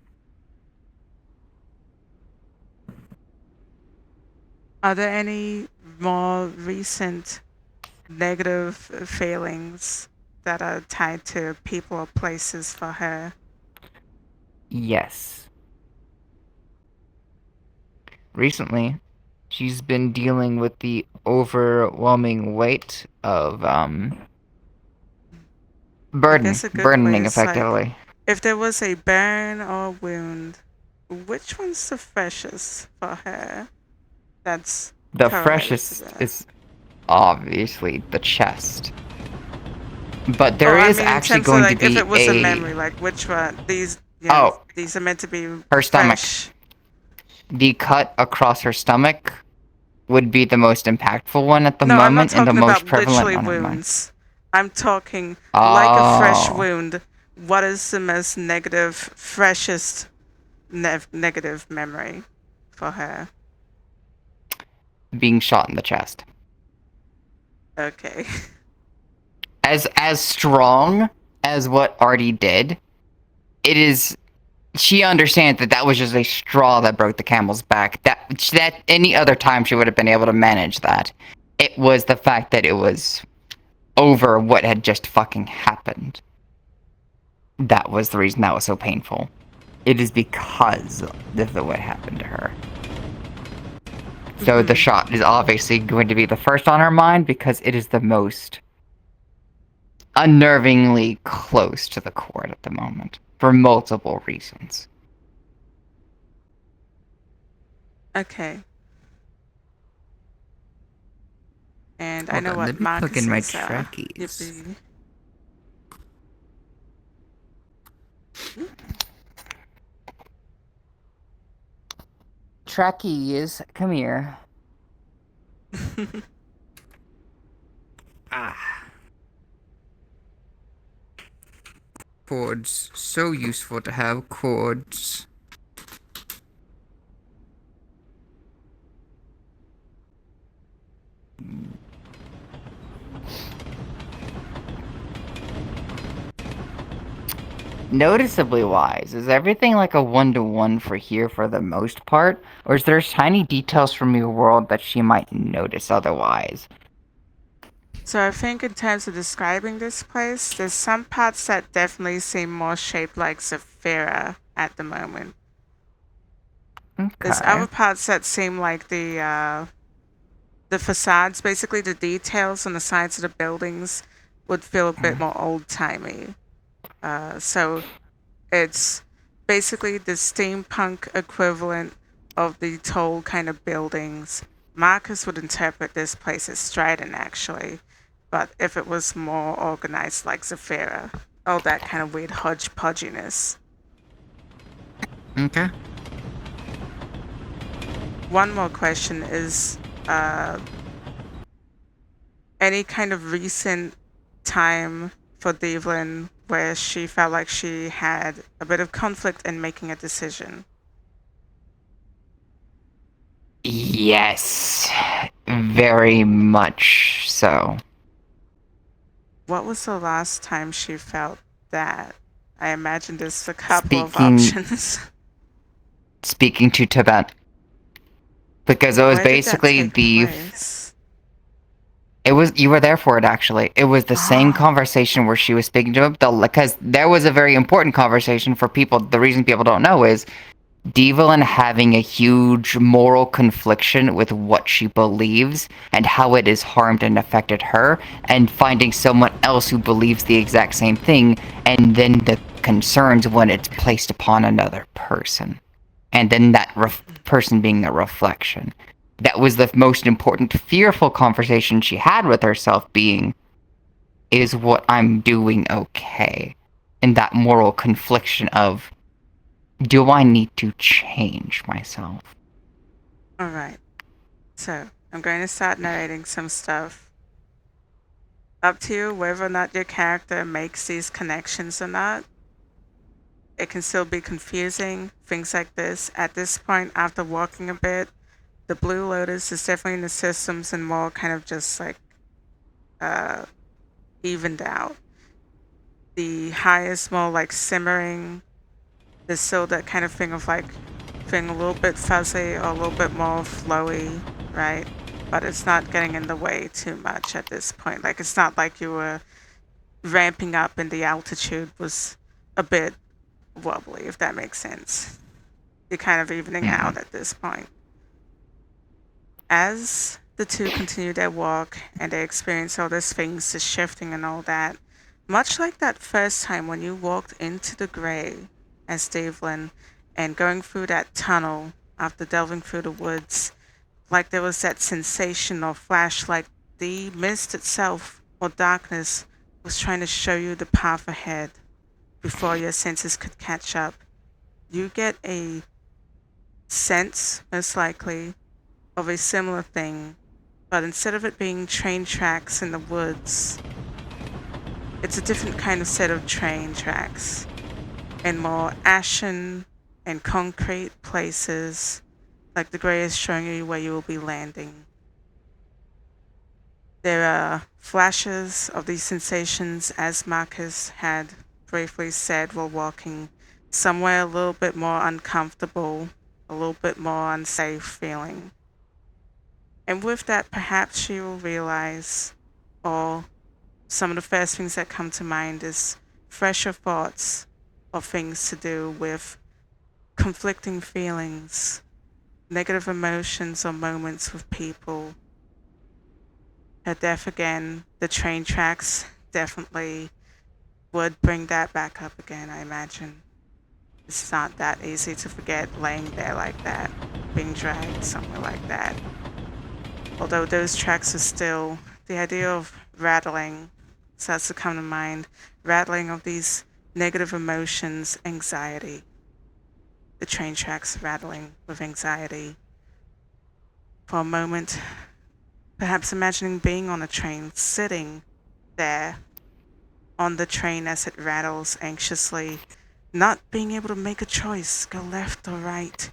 Are there any more recent negative feelings that are tied to people or places for her? Yes. Recently, she's been dealing with the overwhelming weight of burdening is like, effectively. if there was a burn or wound, which one's the freshest for her? That's The correlated to freshest that. is obviously the chest. But there I is mean, in actually terms of going to like, if be it was a memory, like which one? These, these are meant to be her stomach. fresh. The cut across her stomach would be the most impactful one at the No, I'm not moment and the talking most about prevalent literally on her mind. wounds. I'm talking like a fresh Oh, wound. What is the most negative, freshest negative memory for her? being shot in the chest. Okay. As strong as what Artie did, it is. She understands that that was just a straw that broke the camel's back. That any other time she would have been able to manage that. It was the fact that it was over what had just fucking happened. That was the reason that was so painful. It is because of what happened to her. So the shot is obviously going to be the first on her mind because it is the most unnervingly close to the cord at the moment for multiple reasons. Okay. And I Hold know on, what let me plug in my Marcus's trackies. Trackies, come here. Cords, so useful to have cords. Noticeably wise, is everything like a one-to-one for here for the most part? Or is there tiny details from your world that she might notice otherwise? So I think in terms of describing this place, there's some parts that definitely seem more shaped like Svrp at the moment. There's other Okay. parts that seem like the facades, basically the details on the sides of the buildings, would feel a bit more old-timey. So it's basically the steampunk equivalent of the tall kind of buildings Marcus would interpret this place as strident, actually, but if it was more organized like Zafira, all that kind of weird hodgepodginess. Okay. One more question is, any kind of recent time for Divalin where she felt like she had a bit of conflict in making a decision? Yes. Very much so. What was the last time she felt that? I imagine there's a couple of Speaking options. speaking to Tibet. Because it was Where did that basically take place? it was, you were there for it actually. It was the same Oh, conversation where she was speaking to him. Because there was a very important conversation for people. The reason people don't know is Divalin having a huge moral confliction with what she believes and how it has harmed and affected her, and finding someone else who believes the exact same thing, and then the concerns when it's placed upon another person. And then that person being a reflection. That was the most important, fearful conversation she had with herself being, is what I'm doing okay? And that moral confliction of, do I need to change myself? alright. So, I'm going to start narrating some stuff. Up to you whether or not your character makes these connections or not. It can still be confusing, things like this. At this point, after walking a bit, the Blue Lotus is definitely in the systems and more kind of just like evened out. The high is more like simmering. There's still that kind of thing of like feeling a little bit fuzzy or a little bit more flowy, right? But it's not getting in the way too much at this point. Like it's not like you were ramping up and the altitude was a bit wobbly, if that makes sense. You're kind of evening out at this point. As the two continue their walk and they experience all these things, the shifting and all that, much like that first time when you walked into the grey as Divalin and going through that tunnel after delving through the woods, like there was that sensation or flash, like the mist itself or darkness was trying to show you the path ahead before your senses could catch up. You get a sense, most likely, of a similar thing, but instead of it being train tracks in the woods, it's a different kind of set of train tracks in more ashen and concrete places, like the grey is showing you where you will be landing. There are flashes of these sensations, as Marcus had briefly said while walking, somewhere a little bit more uncomfortable, a little bit more unsafe feeling. And with that, perhaps you will realize, or some of the first things that come to mind is fresher thoughts of things to do with conflicting feelings, negative emotions or moments with people. Her death again, the train tracks definitely would bring that back up again, I imagine. It's not that easy to forget laying there like that, being dragged somewhere like that. Although those tracks are still, the idea of rattling starts to come to mind, rattling of these negative emotions, anxiety. The train tracks rattling with anxiety. For a moment, perhaps imagining being on a train, sitting there on the train as it rattles anxiously, not being able to make a choice, go left or right.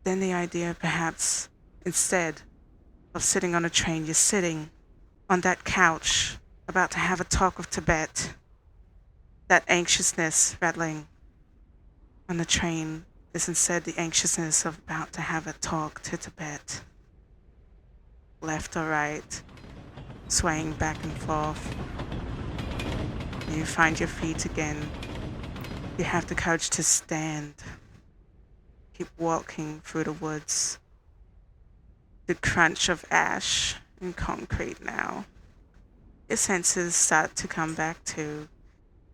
Then the idea perhaps, instead of sitting on a train, you're sitting on that couch, about to have a talk with Tibet. That anxiousness rattling on the train is instead the anxiousness of about to have a talk to Tibet. Left or right, swaying back and forth. You find your feet again. You have the courage to stand. Keep walking through the woods. The crunch of ash and concrete now. Your senses start to come back too.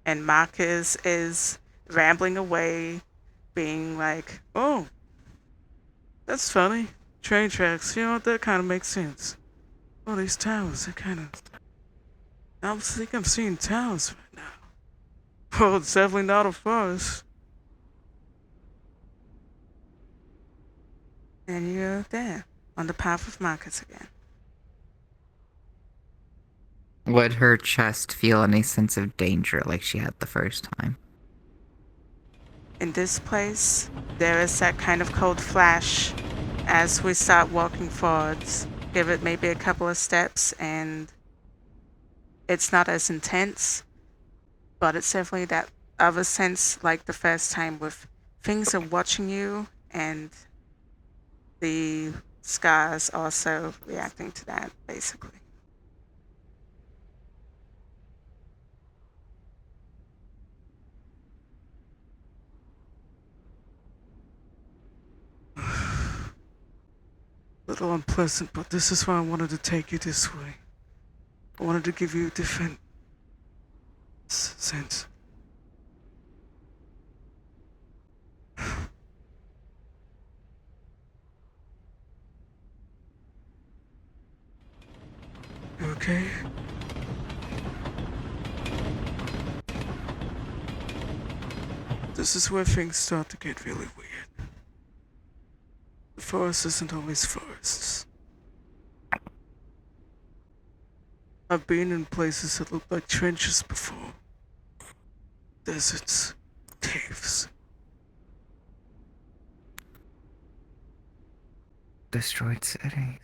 And Marcus is rambling away, being like, oh, that's funny. Train tracks, you know what? That kind of makes sense. Oh, these towers, they kind of. I think I'm seeing towers right now. Well, it's definitely not a forest. And you're there, on the path of Markus again. Would her chest feel any sense of danger like she had the first time? In this place, there is that kind of cold flash as we start walking forwards. Give it maybe a couple of steps and it's not as intense, but it's definitely that other sense like the first time with things are watching you and the scars also reacting to that, basically. Little unpleasant, but this is why I wanted to take you this way. I wanted to give you a different sense. You okay? This is where things start to get really weird. The forest isn't always forests. I've been in places that look like trenches before. Deserts, caves. Destroyed cities.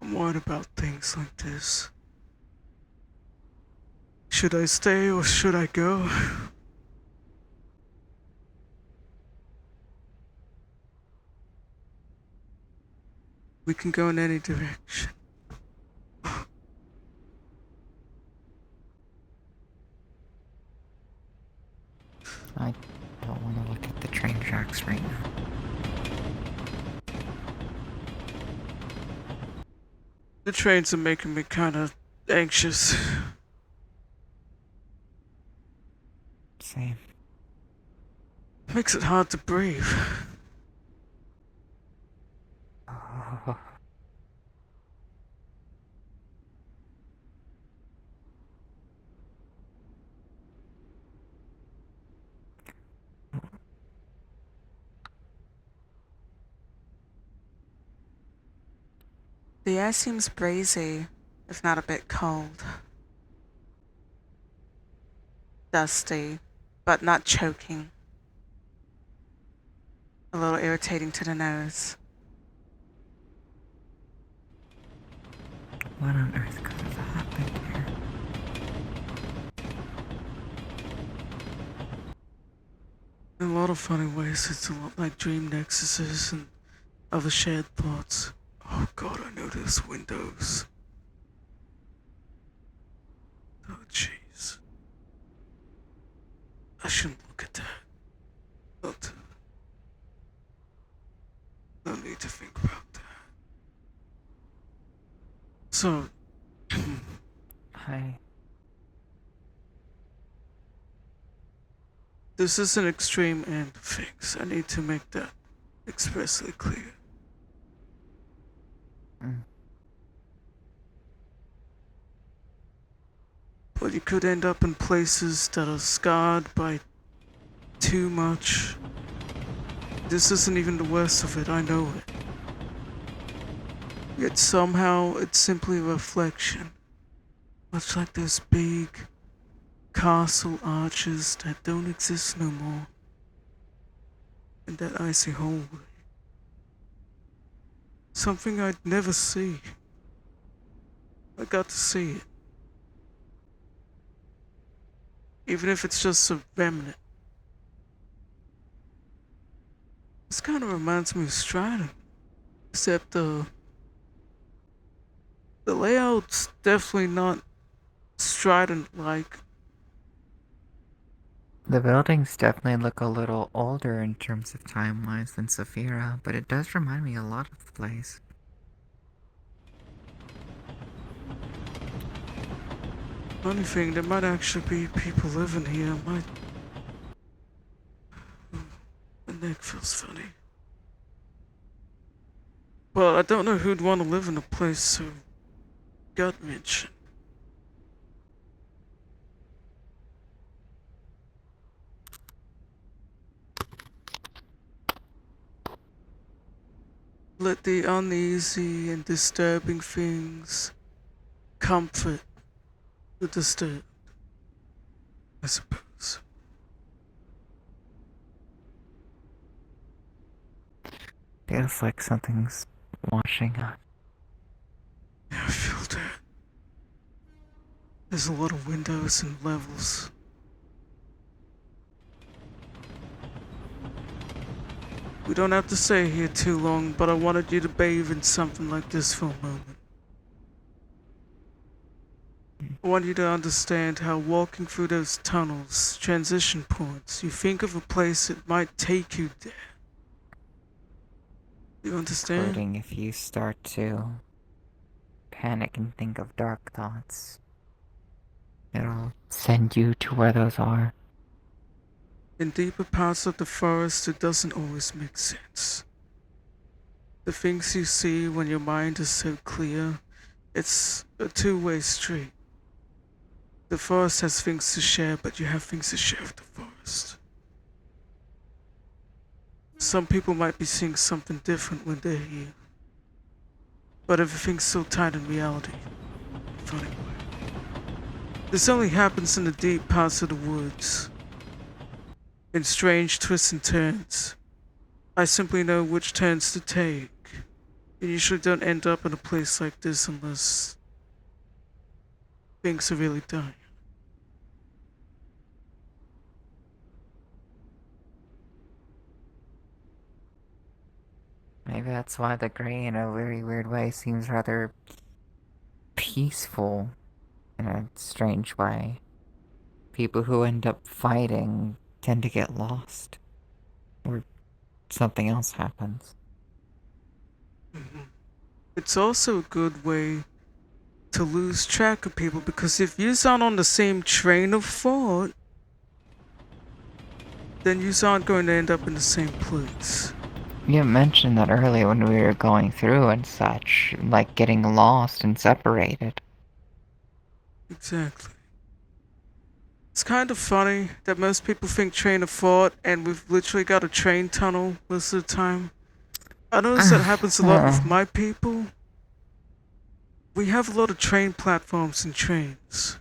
I'm worried about things like this. Should I stay or should I go? We can go in any direction. I don't want to look at the train tracks right now. The trains are making me kind of anxious. Same. Makes it hard to breathe. Oh. The air seems brazy, if not a bit cold. Dusty, but not choking. A little irritating to the nose. What on earth could have happened here? In a lot of funny ways, it's a lot like dream nexuses and other shared thoughts. Oh god, I know those windows. Oh jeez. I shouldn't look at that. But no need to think about that. So, Hi. this is an extreme end of things. I need to make that expressly clear. Mm. But you could end up in places that are scarred by too much. This isn't even the worst of it, I know it. Yet somehow it's simply a reflection. Much like those big castle arches that don't exist no more. In that icy hallway. Something I'd never see. I got to see it. Even if it's just a remnant. This kind of reminds me of Stratton. Except the layout's definitely not Stratton-like. The buildings definitely look a little older in terms of time-wise than Saphira, but it does remind me a lot of the place. Funny thing, there might actually be people living here. My neck feels funny. But I don't know who'd want to live in a place so gut-wrenching. Let the uneasy and disturbing things comfort the disturbed, I suppose. Feels like something's washing up. Yeah, I feel that. There's a lot of windows and levels. We don't have to stay here too long, but I wanted you to bathe in something like this for a moment. I want you to understand how walking through those tunnels, transition points, you think of a place that might take you there. You understand? Including if you start to panic and think of dark thoughts. It'll send you to where those are. In deeper parts of the forest, it doesn't always make sense. The things you see when your mind is so clear, it's a two-way street. The forest has things to share, but you have things to share with the forest. Some people might be seeing something different when they're here. But everything's so tied in reality. Funny way. This only happens in the deep parts of the woods. In strange twists and turns. I simply know which turns to take. You usually don't end up in a place like this unless things are really dying. Maybe that's why the gray, in a very weird way, seems rather peaceful in a strange way. People who end up fighting tend to get lost. Or something else happens. It's also a good way to lose track of people, because if you aren't on the same train of thought, then you aren't going to end up in the same place. You mentioned that earlier when we were going through and such, like getting lost and separated. Exactly. It's kind of funny that most people think train of thought, and we've literally got a train tunnel most of the time. I notice that happens a lot with my people. We have a lot of train platforms and trains.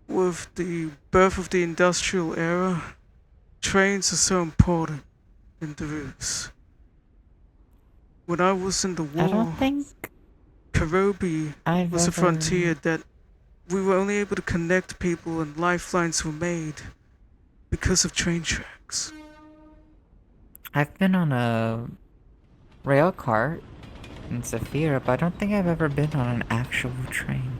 With the birth of the industrial era, trains are so important in the routes. When I was in the war, I don't think Karobi I've was a ever... frontier that we were only able to connect people, and lifelines were made because of train tracks. I've been on a rail cart in Svrp, but I don't think I've ever been on an actual train.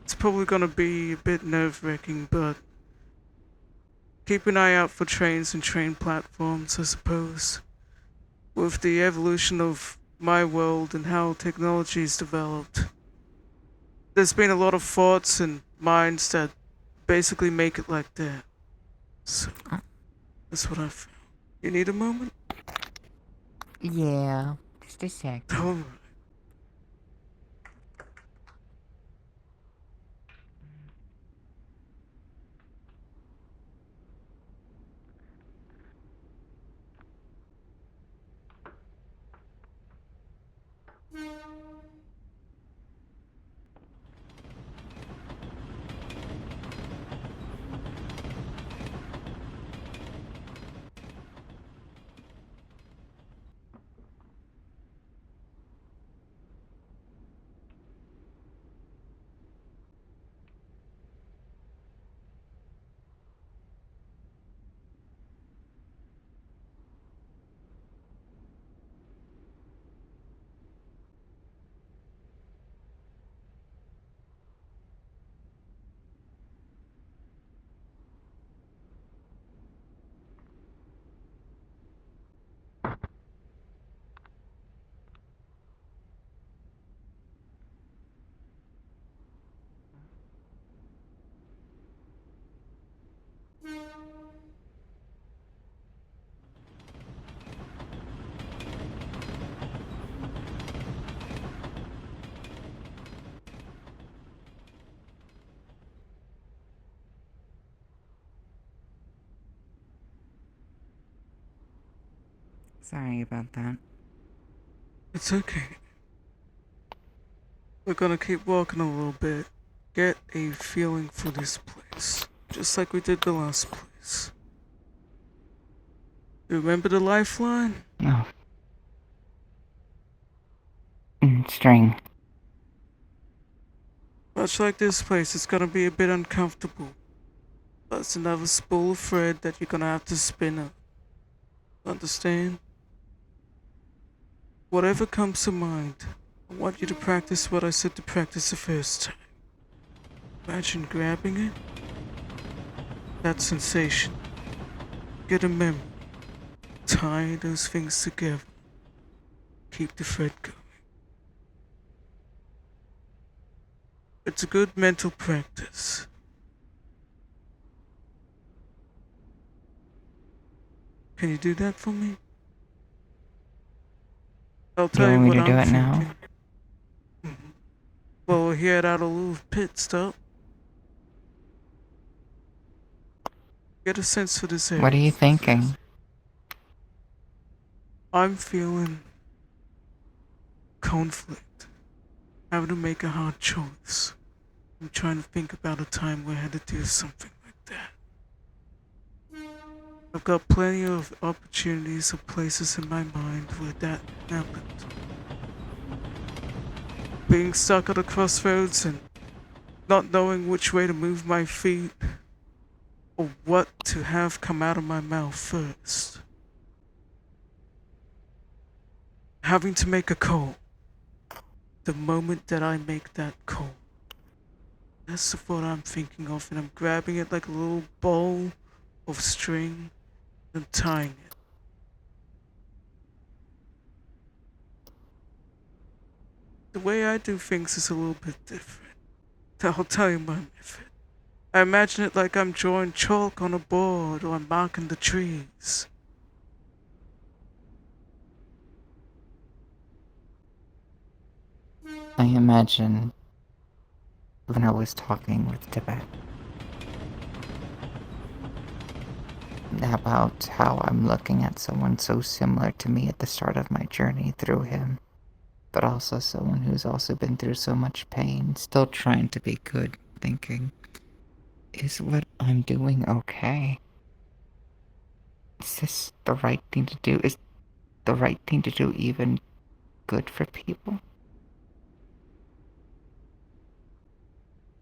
It's probably gonna be a bit nerve-wracking, but keep an eye out for trains and train platforms, I suppose. With the evolution of my world and how technology is developed, there's been a lot of thoughts and minds that basically make it like that. So, that's what I feel. You need a moment? Yeah, just a sec. Alright. Sorry about that. It's okay. We're gonna keep walking a little bit. Get a feeling for this place. Just like we did the last place. You remember the lifeline? Oh. String. Much like this place, it's gonna be a bit uncomfortable. But it's another spool of thread that you're gonna have to spin up. Understand? Whatever comes to mind, I want you to practice what I said to practice the first time. Imagine grabbing it. That sensation. Get a memory. Tie those things together. Keep the thread going. It's a good mental practice. Can you do that for me? I'll tell you want me what to do I'm it now? thinking. Well, we're here at our little pit stop. Get a sense for this area. What are you thinking? I'm feeling conflict. Having to make a hard choice. I'm trying to think about a time where I had to do something like that. I've got plenty of opportunities or places in my mind where that happened. Being stuck at a crossroads and not knowing which way to move my feet or what to have come out of my mouth first. Having to make a call. The moment that I make that call. That's what I'm thinking of, and I'm grabbing it like a little ball of string and tying it. The way I do things is a little bit different. I'll tell you my method. I imagine it like I'm drawing chalk on a board or I'm marking the trees. I imagine when I was talking with Tibet about how I'm looking at someone so similar to me at the start of my journey through him, but also someone who's also been through so much pain, still trying to be good, thinking, is what I'm doing okay? Is this the right thing to do? Is the right thing to do even good for people?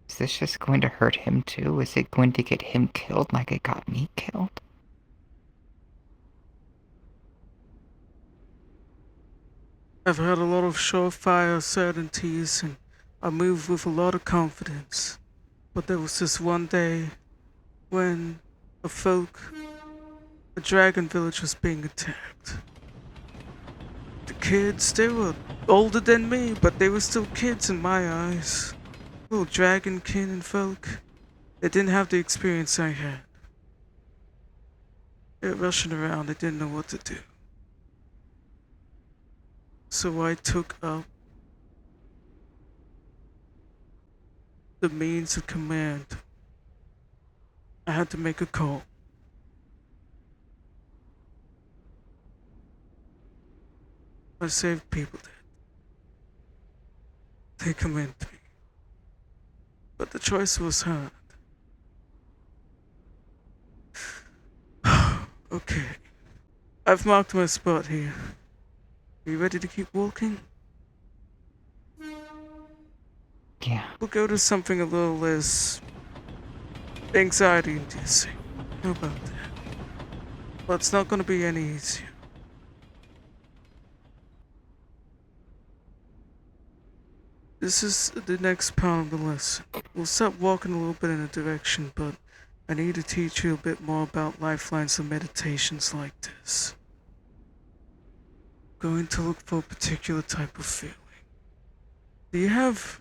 Is this just going to hurt him too? Is it going to get him killed like it got me killed? I've had a lot of surefire certainties and I move with a lot of confidence. But there was this one day when a dragon village was being attacked. The kids, they were older than me, but they were still kids in my eyes. Little dragon kin and folk. They didn't have the experience I had. They were rushing around, they didn't know what to do. So I took up the means of command. I had to make a call. I saved people that they commend me. But the choice was hard. Okay. I've marked my spot here. Are you ready to keep walking? Yeah. We'll go to something a little less anxiety-inducing. How about that? Well, it's not gonna be any easier. This is the next part of the lesson. We'll start walking a little bit in a direction, but I need to teach you a bit more about lifelines and meditations like this. Going to look for a particular type of feeling. Do you have...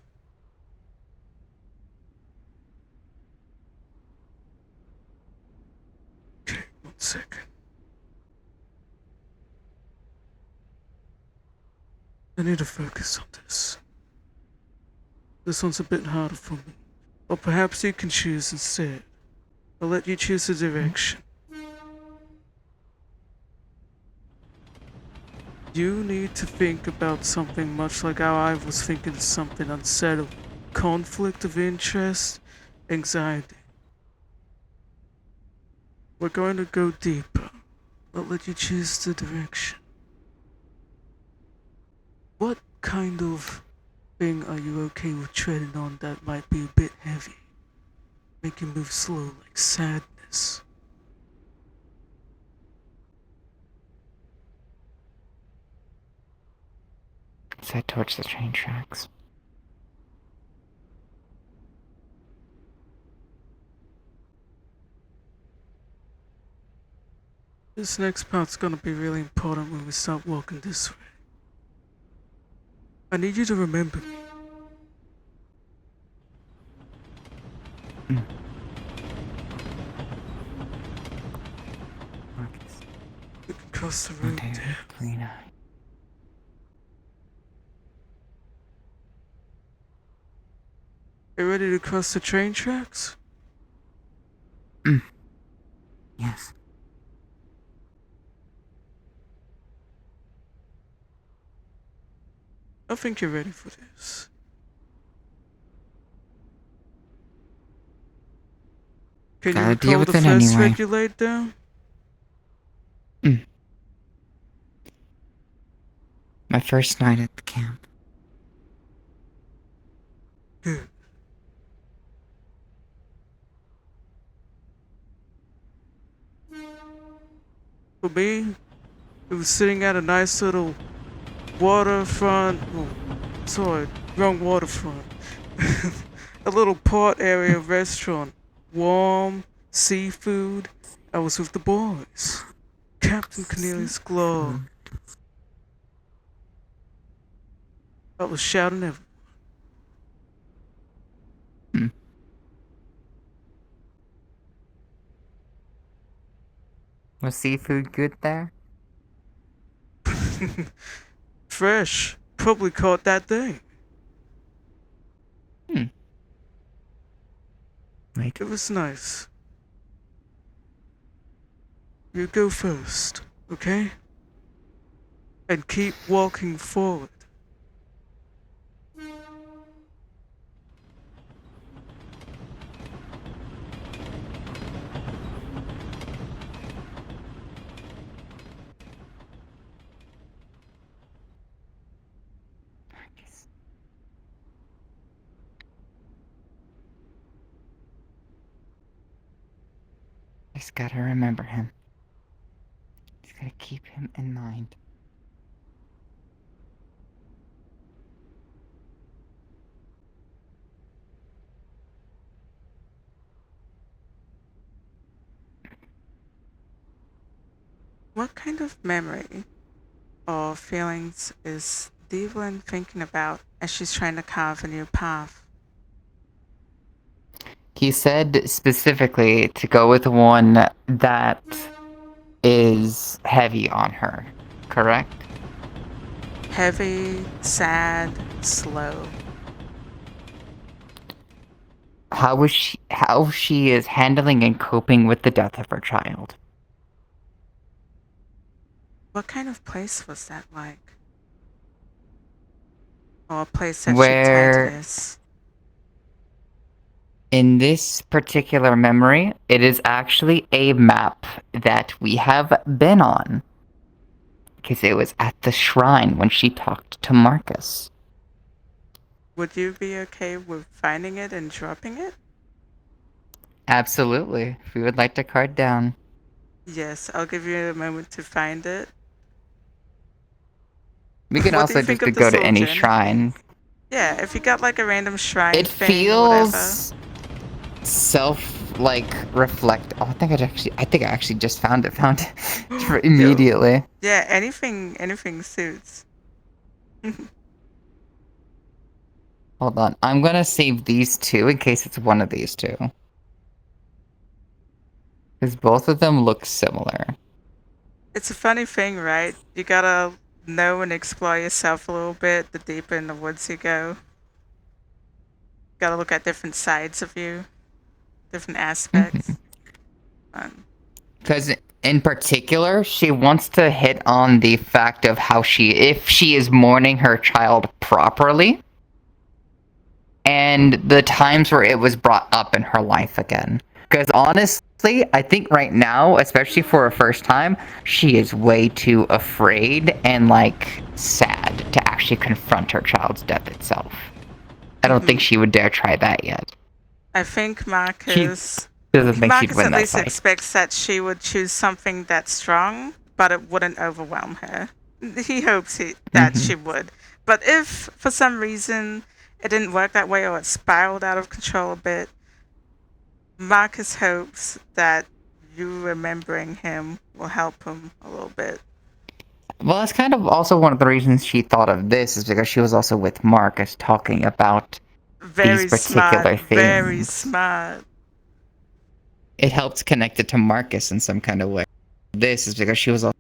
Okay, 1 second. I need to focus on this. This one's a bit harder for me. Or perhaps you can choose instead. I'll let you choose the direction. You need to think about something much like how I was thinking something unsettled. Conflict of interest, anxiety. We're going to go deeper. I'll let you choose the direction. What kind of thing are you okay with treading on that might be a bit heavy? Make you move slow like sadness. Head towards the train tracks. This next part's gonna be really important when we start walking this way. I need you to remember me. Markus. We can cross the road there. Lena. You ready to cross the train tracks? Yes. I think you're ready for this. Can you Gotta deal recall with the it first anyway. thread you laid down? My first night at the camp. Good. For me, it was sitting at a nice little waterfront. Oh, sorry, wrong waterfront. A little port area restaurant. Warm, seafood. I was with the boys. Captain Cornelius Glow. I was shouting everything. Was seafood good there? Fresh. Probably caught that day. Wait. It was nice. You go first, okay? And keep walking forward. Just gotta remember him. Just gotta keep him in mind. What kind of memory or feelings is Divalin thinking about as she's trying to carve a new path? He said specifically to go with one that is heavy on her, correct? Heavy, sad, slow. How she is handling and coping with the death of her child. What kind of place was that like? Or a place that she tagged Where it as? in this particular memory, it is actually a map that we have been on. Because it was at the shrine when she talked to Markus. Would you be okay with finding it and dropping it? Absolutely. If we would like to card down. Yes, I'll give you a moment to find it. We can What do you also think just of go this to little any journey shrine. thing? Yeah, if you got like a random shrine It thing or whatever. feels reflect. Oh, I think I actually just found it immediately. Yeah, anything suits. Hold on. I'm gonna save these two in case it's one of these two. Because both of them look similar. It's a funny thing, right? You gotta know and explore yourself a little bit the deeper in the woods you go. Gotta look at different sides of you, different aspects. Because In particular, she wants to hit on the fact of how if she is mourning her child properly, and the times where it was brought up in her life again. Because honestly, I think right now, especially for a first time, she is way too afraid and like sad to actually confront her child's death itself. I don't think she would dare try that yet. I think She Marcus doesn't think she'd Marcus win at that least fight. expects that she would choose something that's strong, but it wouldn't overwhelm her. He hopes that she would. But if for some reason it didn't work that way or it spiraled out of control a bit, Marcus hopes that you remembering him will help him a little bit. Well, that's kind of also one of the reasons she thought of this is because she was also with Marcus talking about Very these particular smart, very things. smart. It helped connect it to Marcus in some kind of way. This is because she was also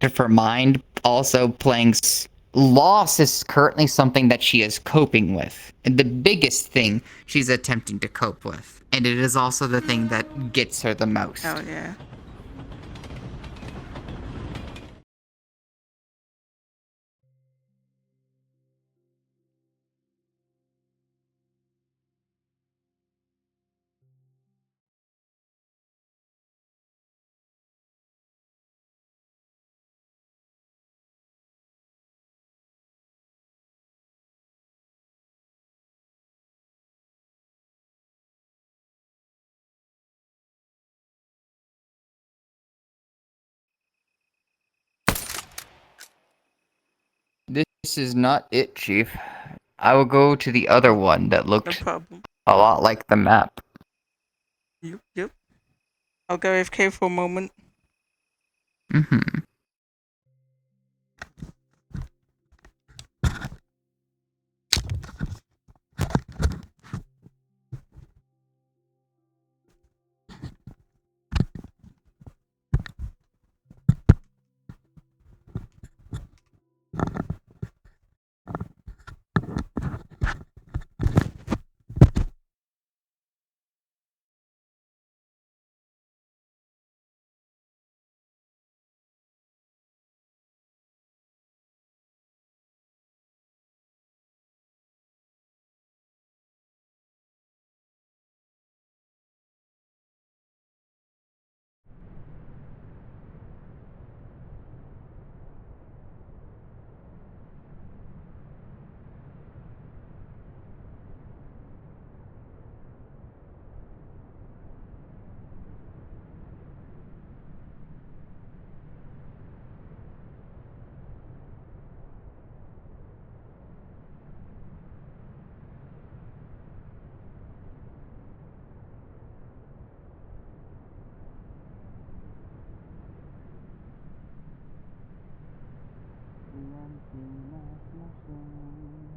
her mind also playing loss is currently something that she is coping with. And the biggest thing she's attempting to cope with. And it is also the thing that gets her the most. Oh yeah. This is not it, Chief. I will go to the other one that No looked problem. a lot like the map. Yep. I'll go AFK for a moment. Mm-hmm. The emptiness machine.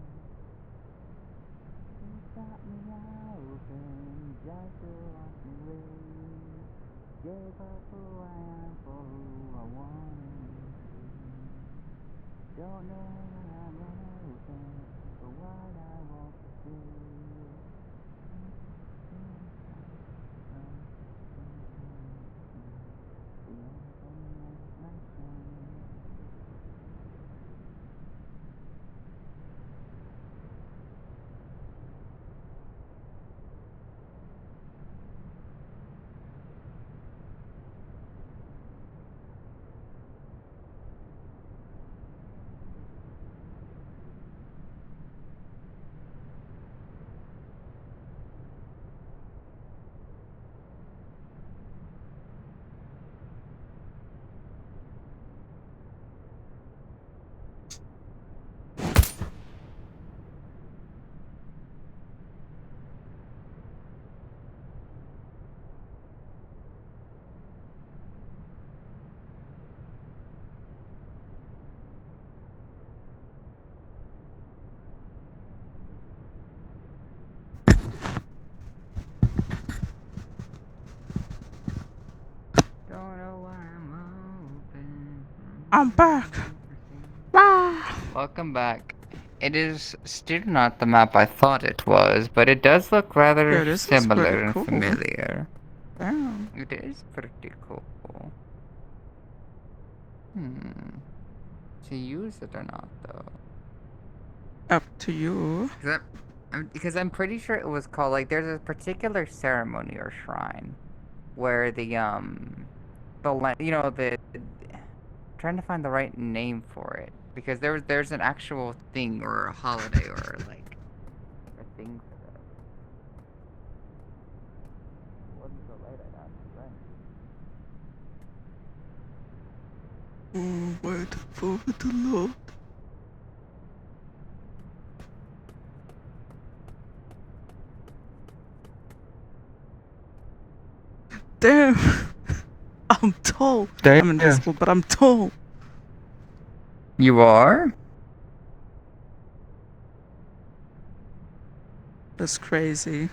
It got me open just to watch me bleed. Gave up who I am for who I wanted me to be. Don't know what I'm hoping, but what I won't pursue. The emptiness machine. Don't know why I'm open. I'm back. Ah. Welcome back. It is still not the map I thought it was, but it does look rather Yeah, this is similar pretty and cool. familiar. Damn. It is pretty cool. To use it or not, though. Up to you. Because I'm pretty sure it was called, like, there's a particular ceremony or shrine where trying to find the right name for it. Because there's an actual thing or a holiday or, like, a thing for that. If it wasn't so late, I'd ask friends. Oh, wait for the Lord. Damn. I'm tall. I'm invisible, but I'm tall. You are? That's crazy.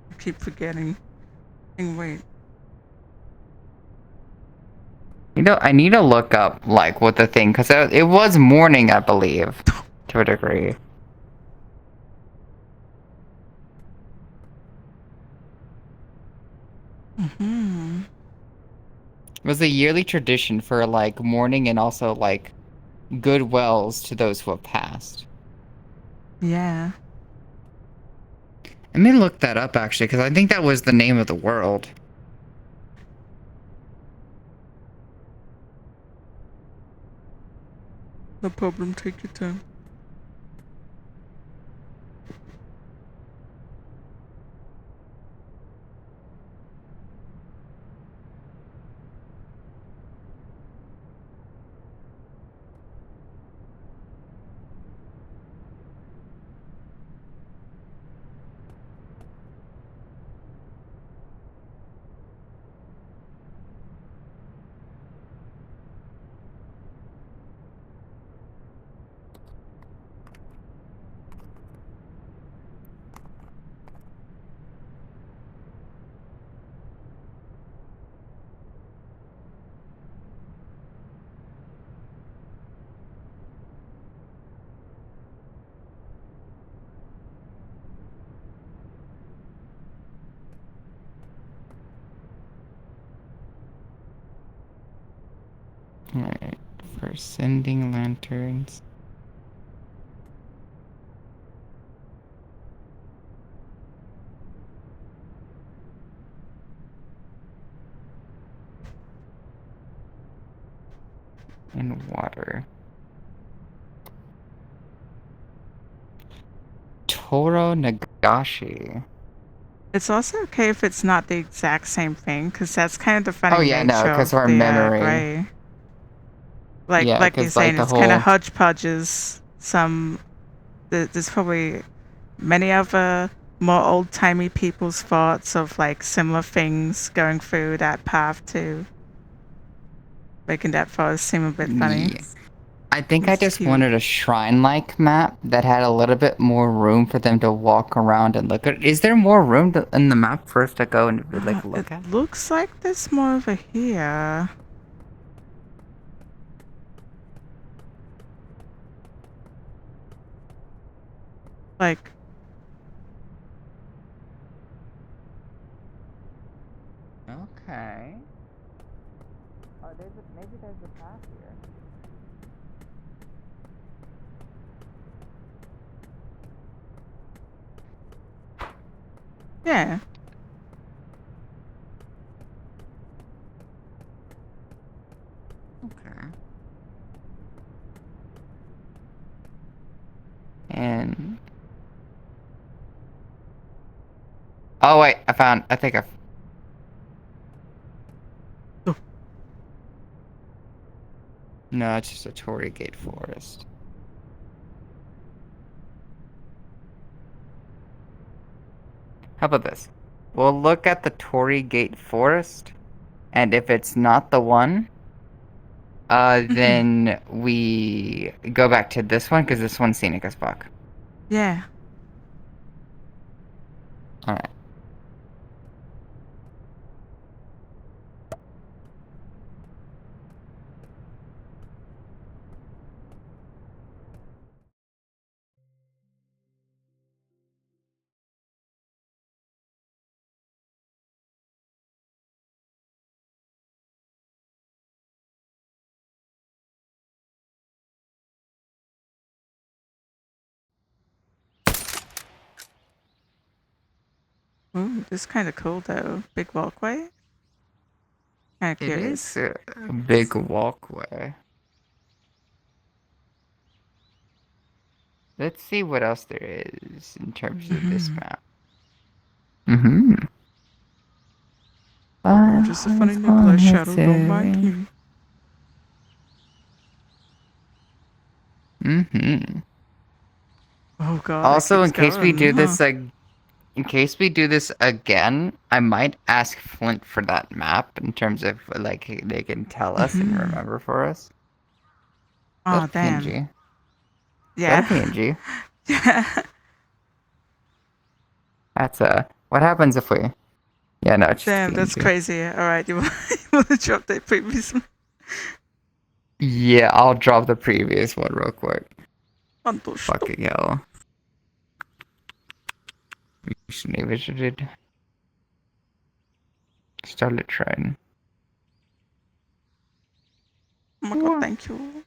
I keep forgetting. Wait. You know, I need to look up, like, what the thing, because it was morning, I believe, to a degree. Mm-hmm. It was a yearly tradition for, like, mourning and also, like, good wells to those who have passed. Yeah. Let me look that up, actually, because I think that was the name of the world. No problem, take your time. Alright, for sending lanterns. And water. Toro Nagashi. It's also okay if it's not the exact same thing, because that's kind of the funny Oh yeah, no, nature because of our the memory. gray. Like Yeah, like you're 'cause, like, saying, the it's kind of whole... hodgepodges. There's probably many other more old timey people's thoughts of like similar things going through that path too, making that forest seem a bit funny. Yeah. I think I It's just cute. wanted a shrine-like map that had a little bit more room for them to walk around and look at. Is there more room in the map for us to go and, like, look at? It looks like there's more over here. Like, Okay. Oh, maybe there's a path here. yeah. Okay. And... Oh, wait, I think I... Oh. No, it's just a Torii Gate forest. How about this? We'll look at the Torii Gate forest, and if it's not the one, then we go back to this one, because this one's scenic as fuck. Yeah. Alright. Ooh, this is kind of cool though. Big walkway. Kind of It curious. is a big walkway. Let's see what else there is in terms of this map. Mm-hmm. Just a funny nebulous shadow, don't mind me. Mm-hmm. Oh god. Also, that in keeps case we going, do huh? this, in case we do this again, I might ask Flint for that map in terms of like they can tell us and remember for us. Oh That damn. PNG. Is Yeah. that a PNG? Yeah. That's what happens if we? Yeah, no, it's just Damn, that's PNG. crazy. Alright, you want to drop that previous one? Yeah, I'll drop the previous one real quick. Fucking Fucking hell. Recently visited. Started trying. Oh my god, thank you.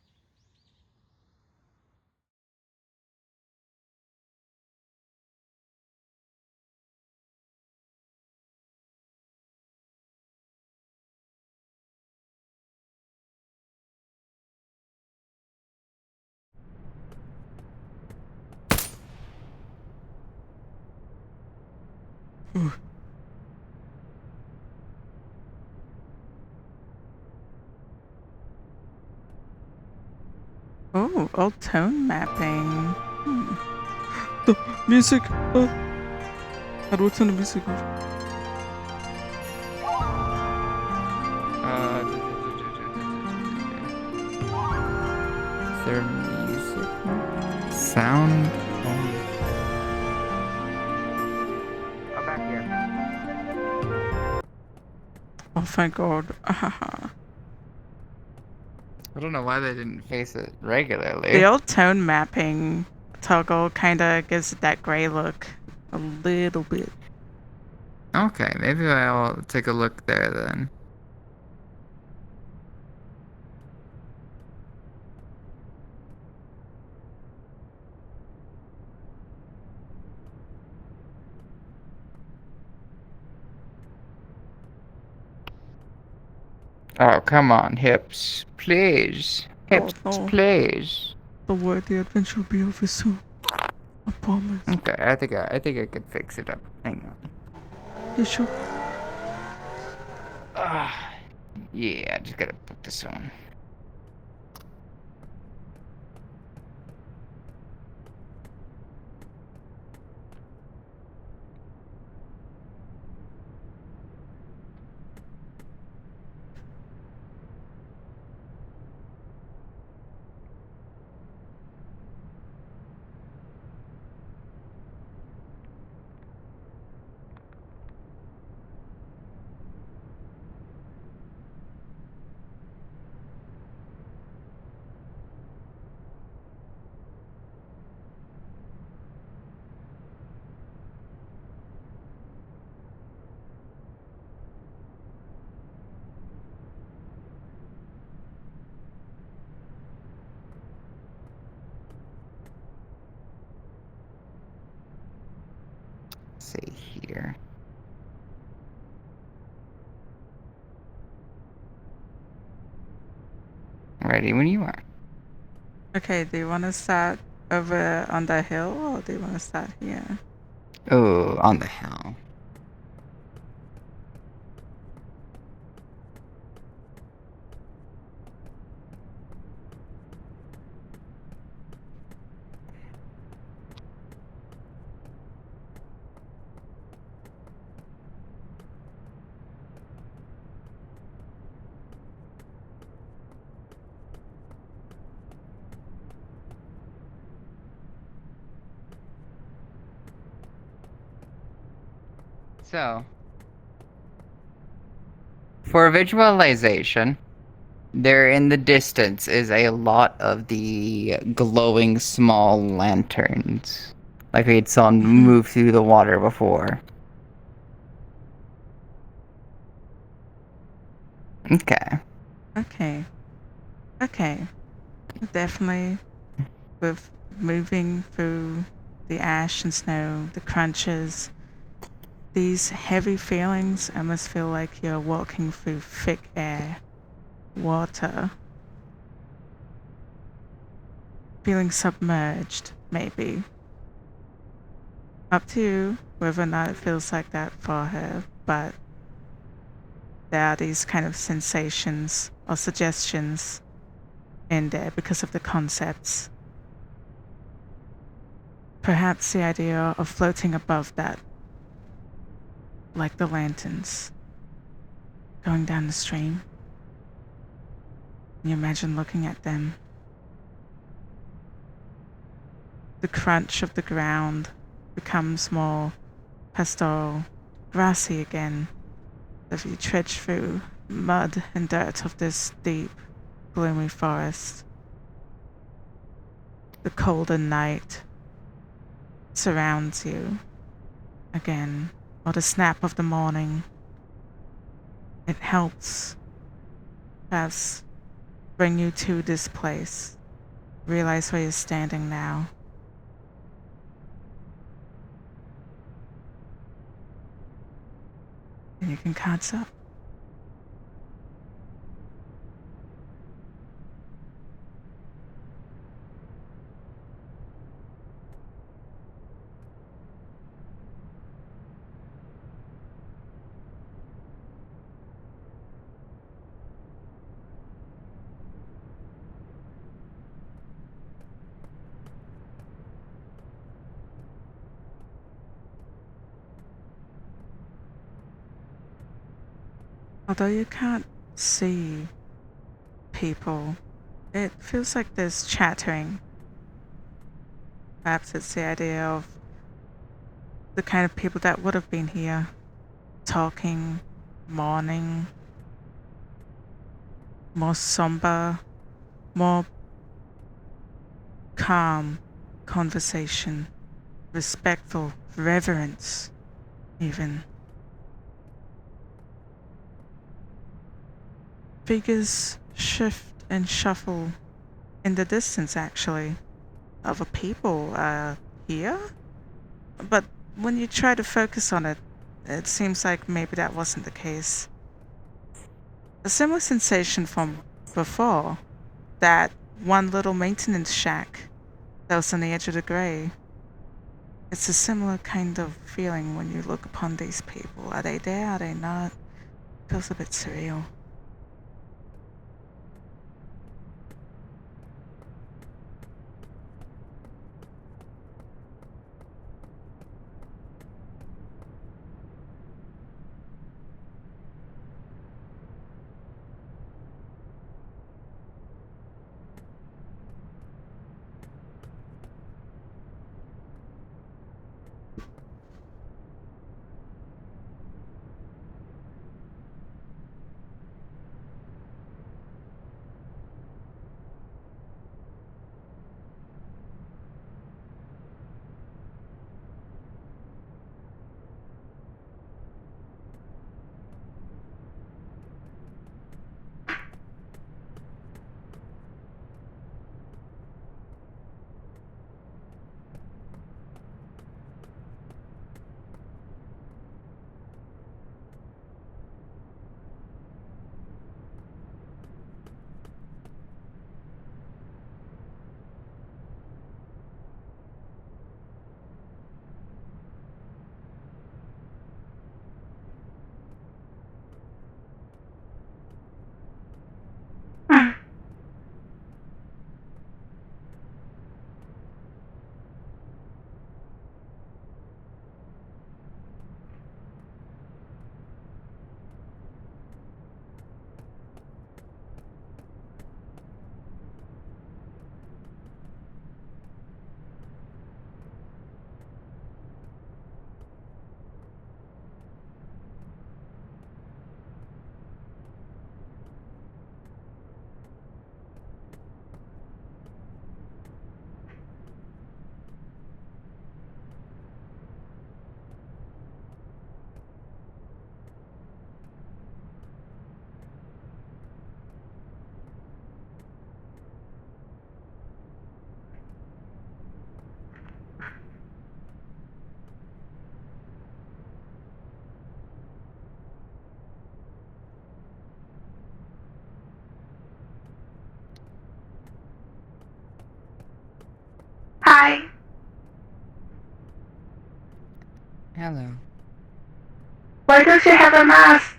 Oh, old tone mapping. The music! How do I turn the music off? Is there music? Sound only. Oh, back here. Oh, thank god. I don't know why they didn't face it regularly. The old tone mapping toggle kind of gives it that gray look. A little bit. Okay, maybe I'll take a look there then. Oh, come on, hips. Please. Hips, no. please. Don't worry, the adventure will be over soon. I promise. Okay, I think I can fix it up. Hang on. You sure? Yeah, I just gotta put this on. See here. Ready when you are. Okay, do you want to start over on the hill or do you want to start here? Oh, on the hill. So, for visualization, there in the distance is a lot of the glowing small lanterns. Like we had saw move through the water before. Okay. Okay. Definitely with moving through the ash and snow, the crunches, These heavy feelings almost feel like you're walking through thick air, water, feeling submerged, maybe. Up to you whether or not it feels like that for her, but there are these kind of sensations or suggestions in there because of the concepts. Perhaps the idea of floating above that, like the lanterns, going down the stream. You imagine looking at them. The crunch of the ground becomes more pastoral, grassy again, as you trudge through mud and dirt of this deep, gloomy forest. The colder night surrounds you again, or the snap of the morning. It helps perhaps bring you to this place. Realize where you're standing now. And you can catch up. Although you can't see people, it feels like there's chattering. Perhaps it's the idea of the kind of people that would have been here, talking, mourning, more somber, more calm conversation, respectful reverence, even. Figures shift and shuffle in the distance, actually. Other people are here? But when you try to focus on it, it seems like maybe that wasn't the case. A similar sensation from before, that one little maintenance shack that was on the edge of the grey. It's a similar kind of feeling when you look upon these people. Are they there? Are they not? Feels a bit surreal. Hi. Hello. Why don't you have a mask?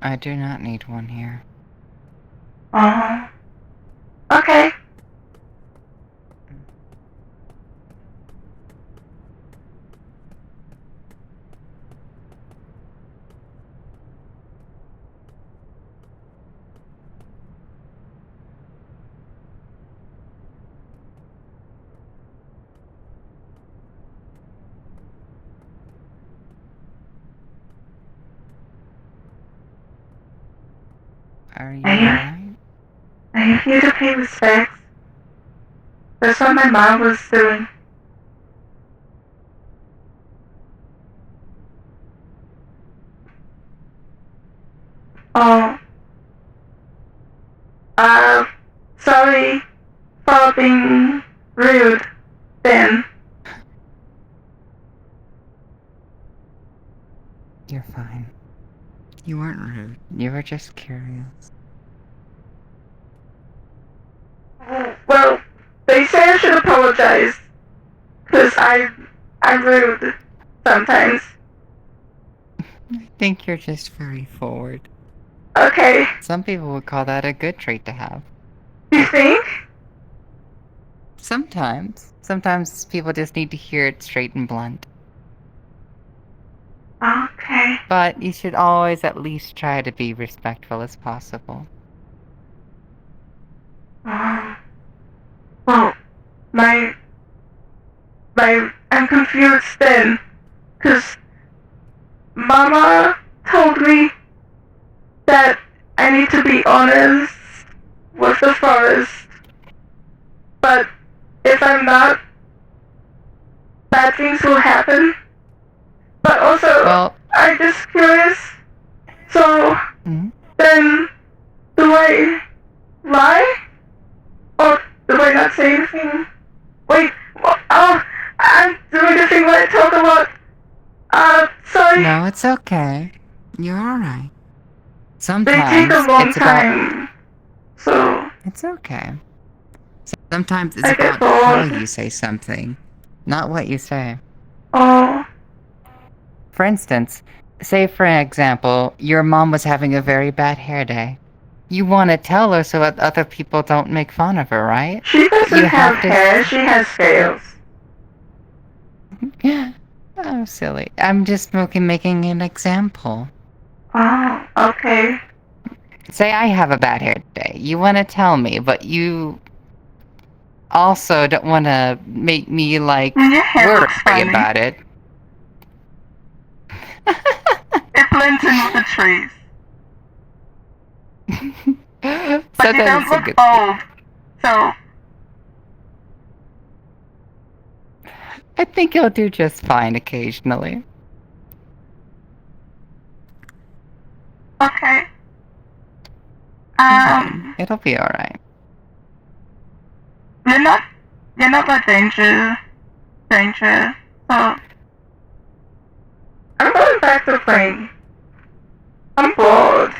I do not need one here. Oh. Okay. Are you alright? I need to pay respects. That's what my mom was doing. Oh. Uh, sorry for being rude then. You're fine. You weren't rude. You were just curious. Well, they say I should apologize. Cause I'm rude sometimes. I think you're just very forward. Okay. Some people would call that a good trait to have. You think? Sometimes. Sometimes people just need to hear it straight and blunt. Okay. But you should always at least try to be respectful as possible. Well, my, I'm confused then. Cause Mama told me that I need to be honest with the forest. But if I'm not, bad things will happen. But also, Well, I'm just curious. So, mhm. then, do I lie? Or do I not say anything? Wait, oh, I'm doing the thing where I talk a lot. Sorry. No, it's okay. You're alright. They take a Sometimes long it's about... time. So, It's okay. Sometimes it's I get about how bored. you say something, not what you say. Oh, For instance, say for example, your mom was having a very bad hair day. You want to tell her so that other people don't make fun of her, right? she doesn't You have have to... hair, she has scales. Oh, silly. I'm just making an example. Oh, okay. Say I have a bad hair day. You want to tell me, but you also don't want to make me, like, Your hair worry looks funny. about it. It blends in with the trees. But you Sometimes don't it's a look good thing. old. So, I think you'll do just fine occasionally. okay. It'll be alright. You're not a danger. So, I'm going back to playing. I'm bored.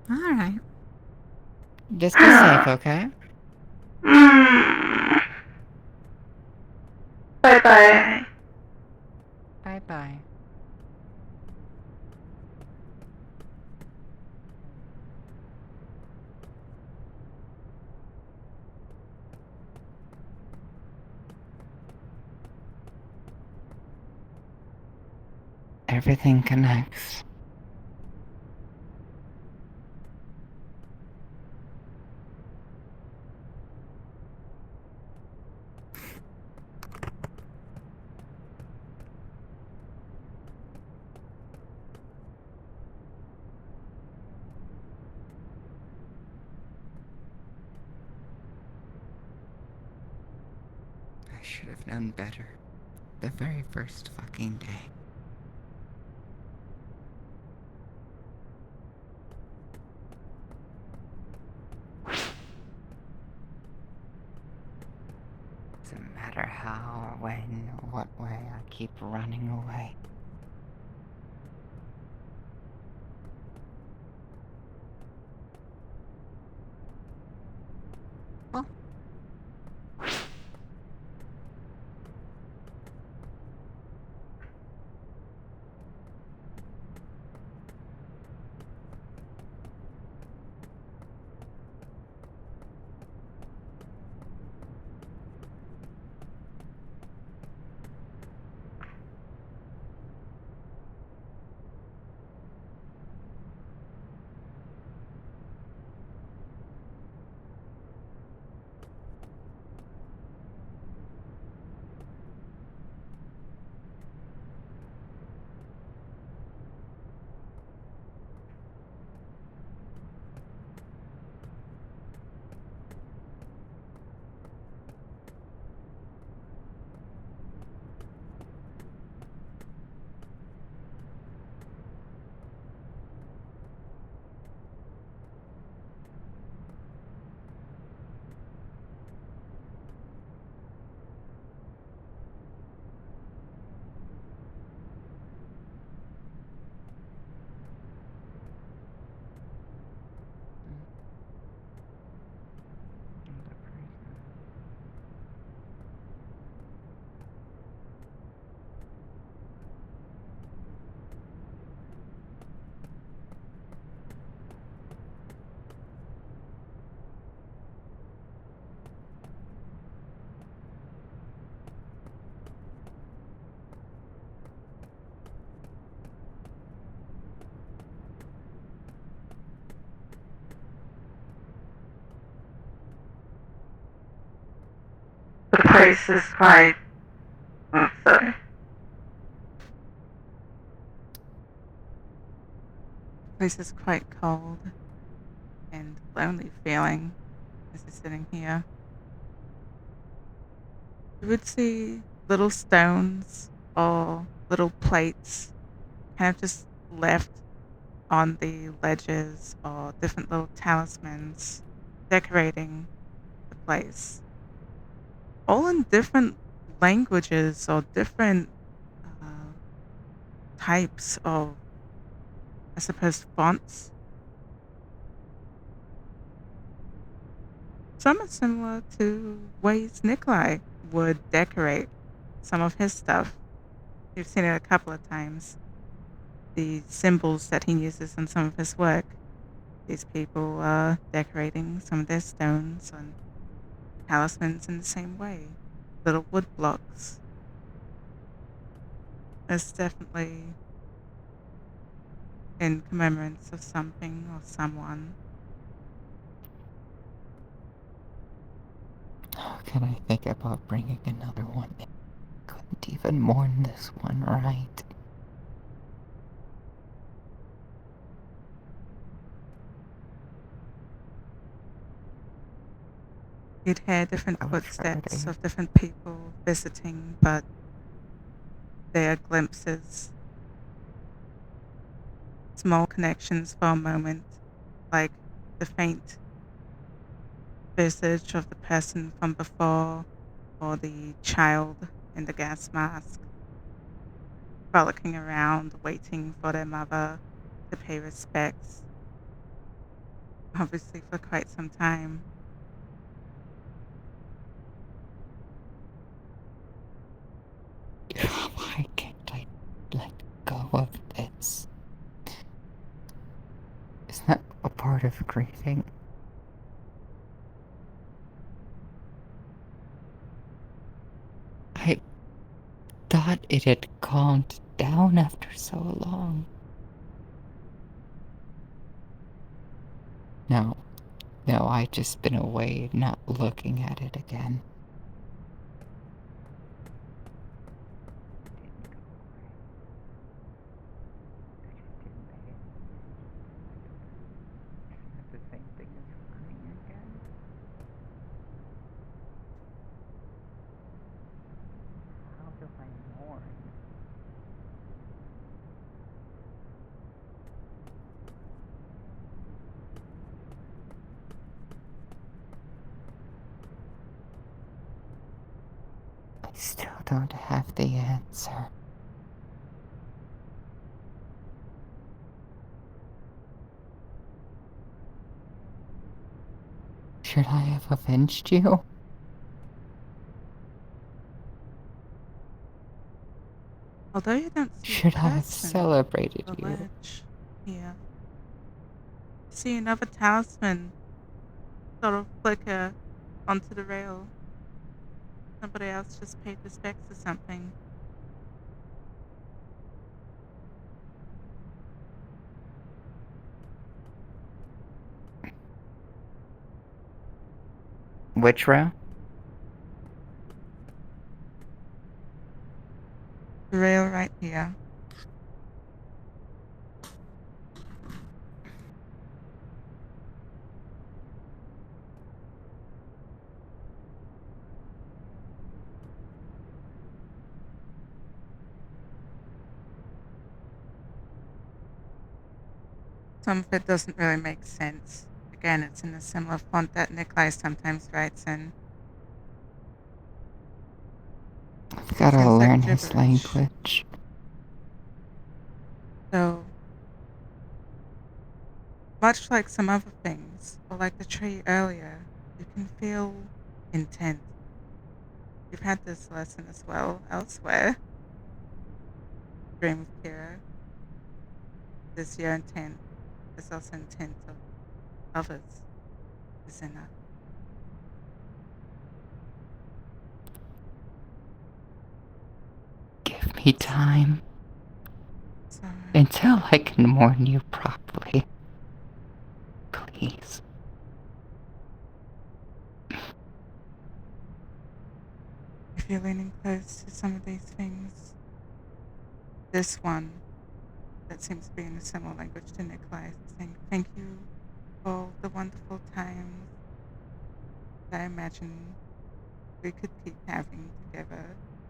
Alright. Just be safe, okay? Bye-bye. Bye-bye. Everything connects. I should have known better. The very first fucking day. Doesn't matter how or when or what way, I keep running away. place is quite... sorry. The place is quite cold and lonely feeling as he's sitting here. You would see little stones or little plates kind of just left on the ledges, or different little talismans decorating the place. All in different languages or different uh, types of, I suppose, fonts. Some are similar to ways Nikolai would decorate some of his stuff. You've seen it a couple of times. The symbols that he uses in some of his work. These people are decorating some of their stones and talismans in the same way. Little wood blocks. It's definitely in commemorance of something or someone. How can I think about bringing another one in? Couldn't even mourn this one, right? You'd hear different I was footsteps Friday. of different people visiting, but they are glimpses. Small connections for a moment, like the faint visage of the person from before, or the child in the gas mask, frolicking around, waiting for their mother to pay respects, obviously for quite some time. Why can't I let go of this? Isn't that a part of grieving? I thought it had calmed down after so long. No, I just been away, not looking at it again. The same thing as running again? How do I mourn? I still don't have the answer. Should I have avenged you? Although you don't see Should a I have person celebrated on the you? ledge here, you see another talisman sort of flicker onto the rail. Somebody else just paid respects to something. Which row? The rail right here. Some of it doesn't really make sense. Again, it's in a similar font that Nikolai sometimes writes in. I've gotta Sounds like learn his gibberish. language. So, much like some other things, or like the tree earlier, you can feel intent. You've had this lesson as well elsewhere. Dream of Kira. This your intent is also intent of others, is enough. Give me time So, until I can mourn you properly. Please. you leaning close to some of these things. This one that seems to be in a similar language to Nikolai is saying, thank you for all the wonderful times that I imagine we could keep having together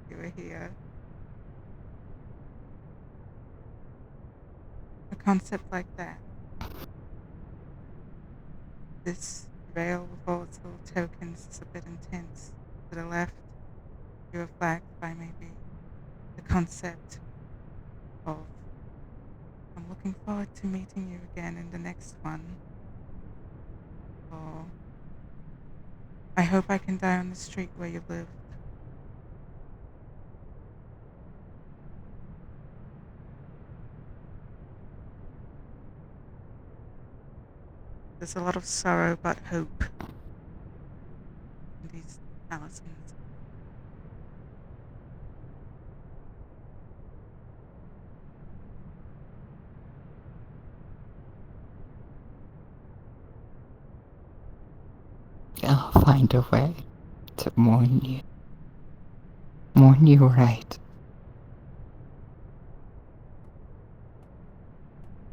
if you were here. A concept like that. This rail with all its little tokens is a bit intense. To the left, you are flanked by maybe the concept of I'm looking forward to meeting you again in the next one. Or I hope I can die on the street where you live. There's a lot of sorrow but hope in these talismans. I'll find a way to mourn you. Mourn you right.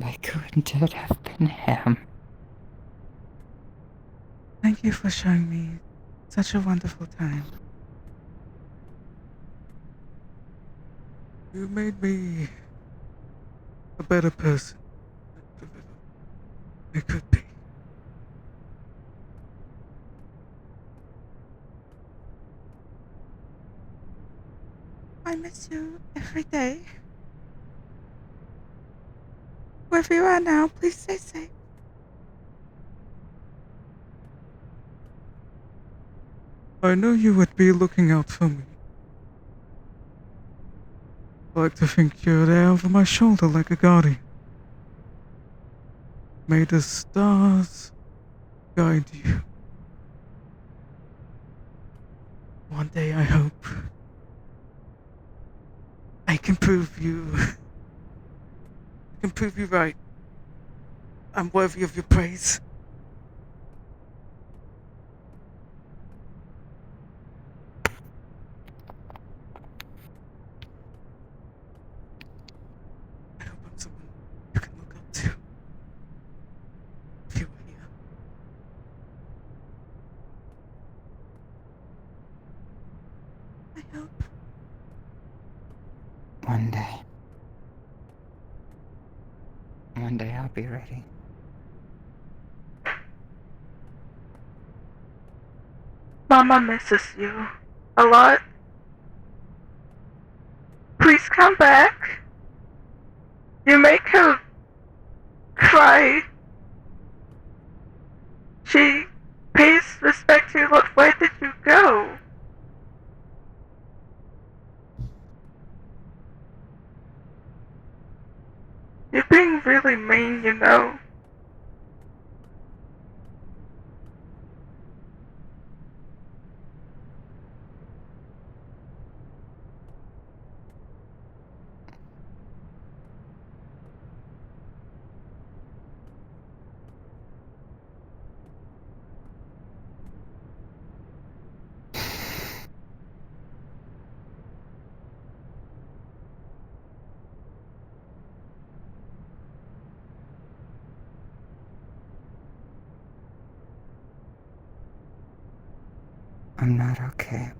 I couldn't have been him. Thank you for showing me such a wonderful time. You made me a better person than I could be. I miss you every day. Wherever you are now, please stay safe. I knew you would be looking out for me. I like to think you're there over my shoulder like a guardian. May the stars guide you. One day I hope I can prove you. I can prove you right. I'm worthy of your praise. I hope I'm someone you can look up to. If you were here. I hope. One day. One day I'll be ready. Mama misses you a lot. Please come back. You make her cry. She pays respect to you. Look, where did you go? You're being really mean, you know. I'm not okay.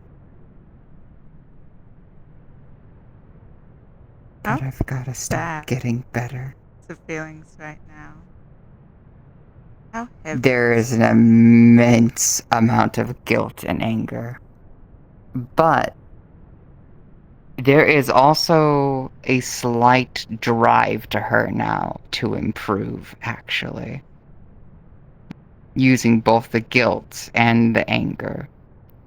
But I've gotta start Bad. getting better. The feelings right now. How heavy? There is an immense amount of guilt and anger. But there is also a slight drive to her now to improve, actually. Using both the guilt and the anger,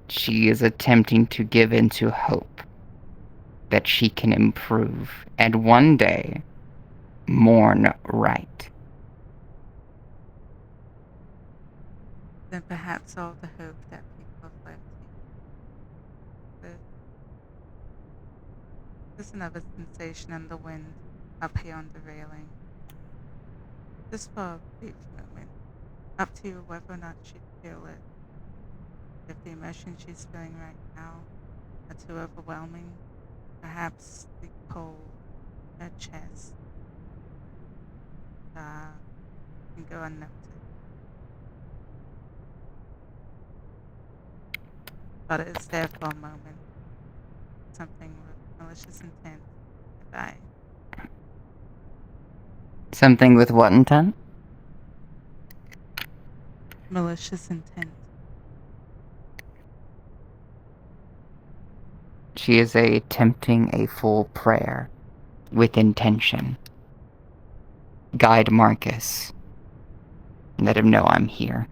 she is attempting to give into hope that she can improve and one day mourn right. Then perhaps all the hope that people have left you with. There's another sensation in the wind up here on the railing. Just for a brief moment. Up to you whether or not she'd feel it. If the emotion she's feeling right now are too overwhelming. Perhaps the cold, her chest, can go unnoticed. But it's there for a moment. Something with malicious intent. Goodbye. Something with what intent? Malicious intent. She is attempting a full prayer with intention. Guide Markus. Let him know I'm here.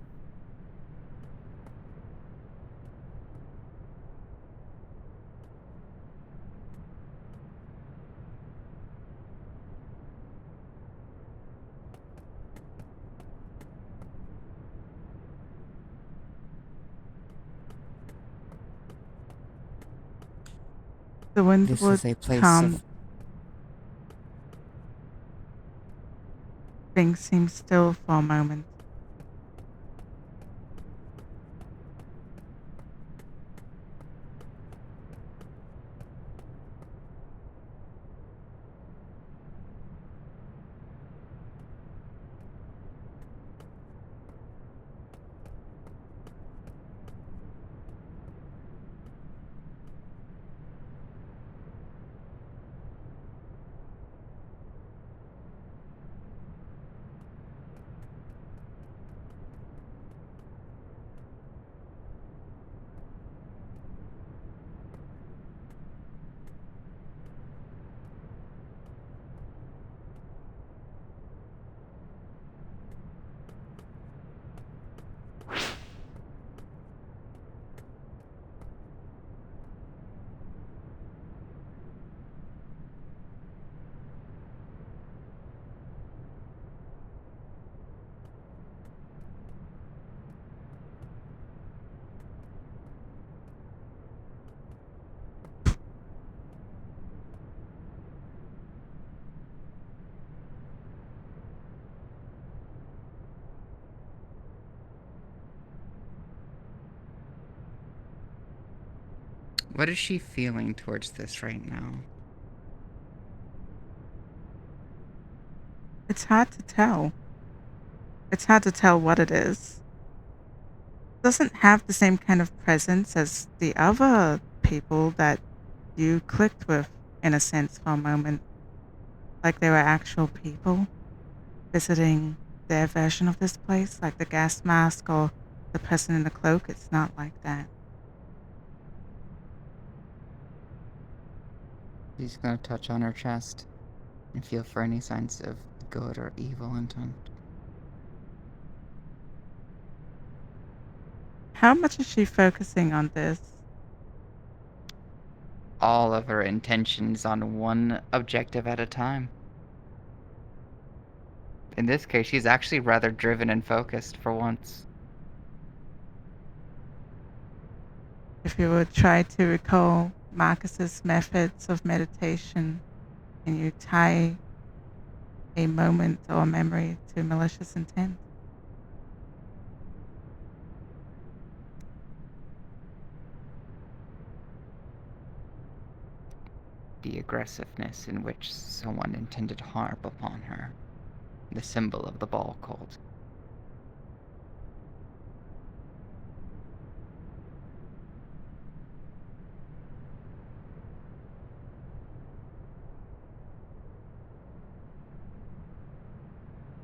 The wind This would is a place calm. of... Things seem still for a moment. What is she feeling towards this right now? It's hard to tell. It's hard to tell what it is. It doesn't have the same kind of presence as the other people that you clicked with, in a sense, for a moment. Like they were actual people visiting their version of this place, like the gas mask or the person in the cloak. It's not like that. She's gonna touch on her chest and feel for any signs of good or evil intent. How much is she focusing on this? All of her intentions on one objective at a time. In this case, she's actually rather driven and focused for once. If you would try to recall Marcus's methods of meditation and you tie a moment or memory to malicious intent. The aggressiveness in which someone intended harm upon her. The symbol of the ball cult.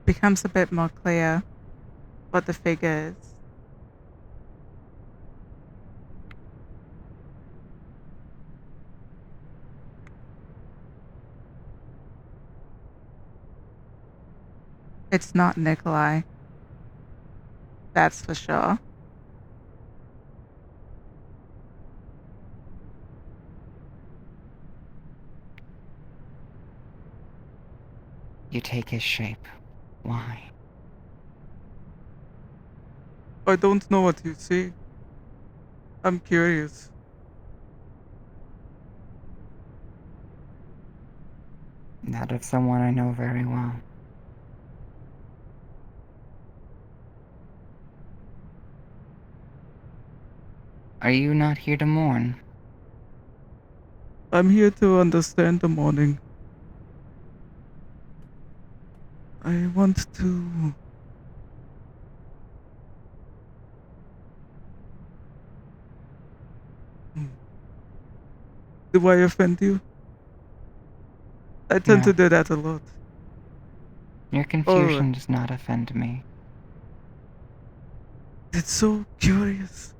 Becomes a bit more clear what the figure is. It's not Nikolai. That's for sure. You take his shape. Why? I don't know what you see. I'm curious. That of someone I know very well. Are you not here to mourn? I'm here to understand the morning. I want to... Hmm. Do I offend you? I tend No. to do that a lot. Your confusion does not offend me. It's so curious.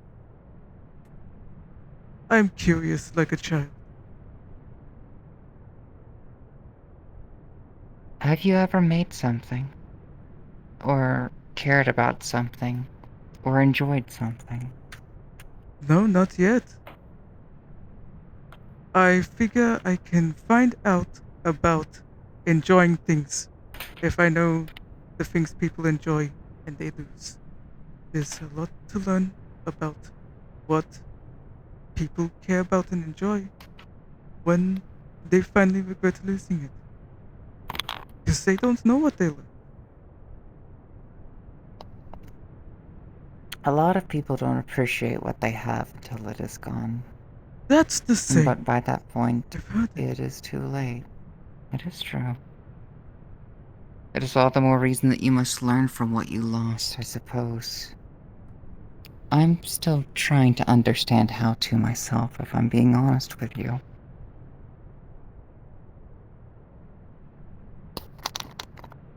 I'm curious like a child. Have you ever made something? Or cared about something? Or enjoyed something? No, not yet. I figure I can find out about enjoying things if I know the things people enjoy and they lose. There's a lot to learn about what people care about and enjoy when they finally regret losing it. Because they don't know what they like. A lot of people don't appreciate what they have until it is gone. That's the same. But by that point, I've heard it. it is too late. It is true. It is all the more reason that you must learn from what you lost, I suppose. I'm still trying to understand how to myself, if I'm being honest with you.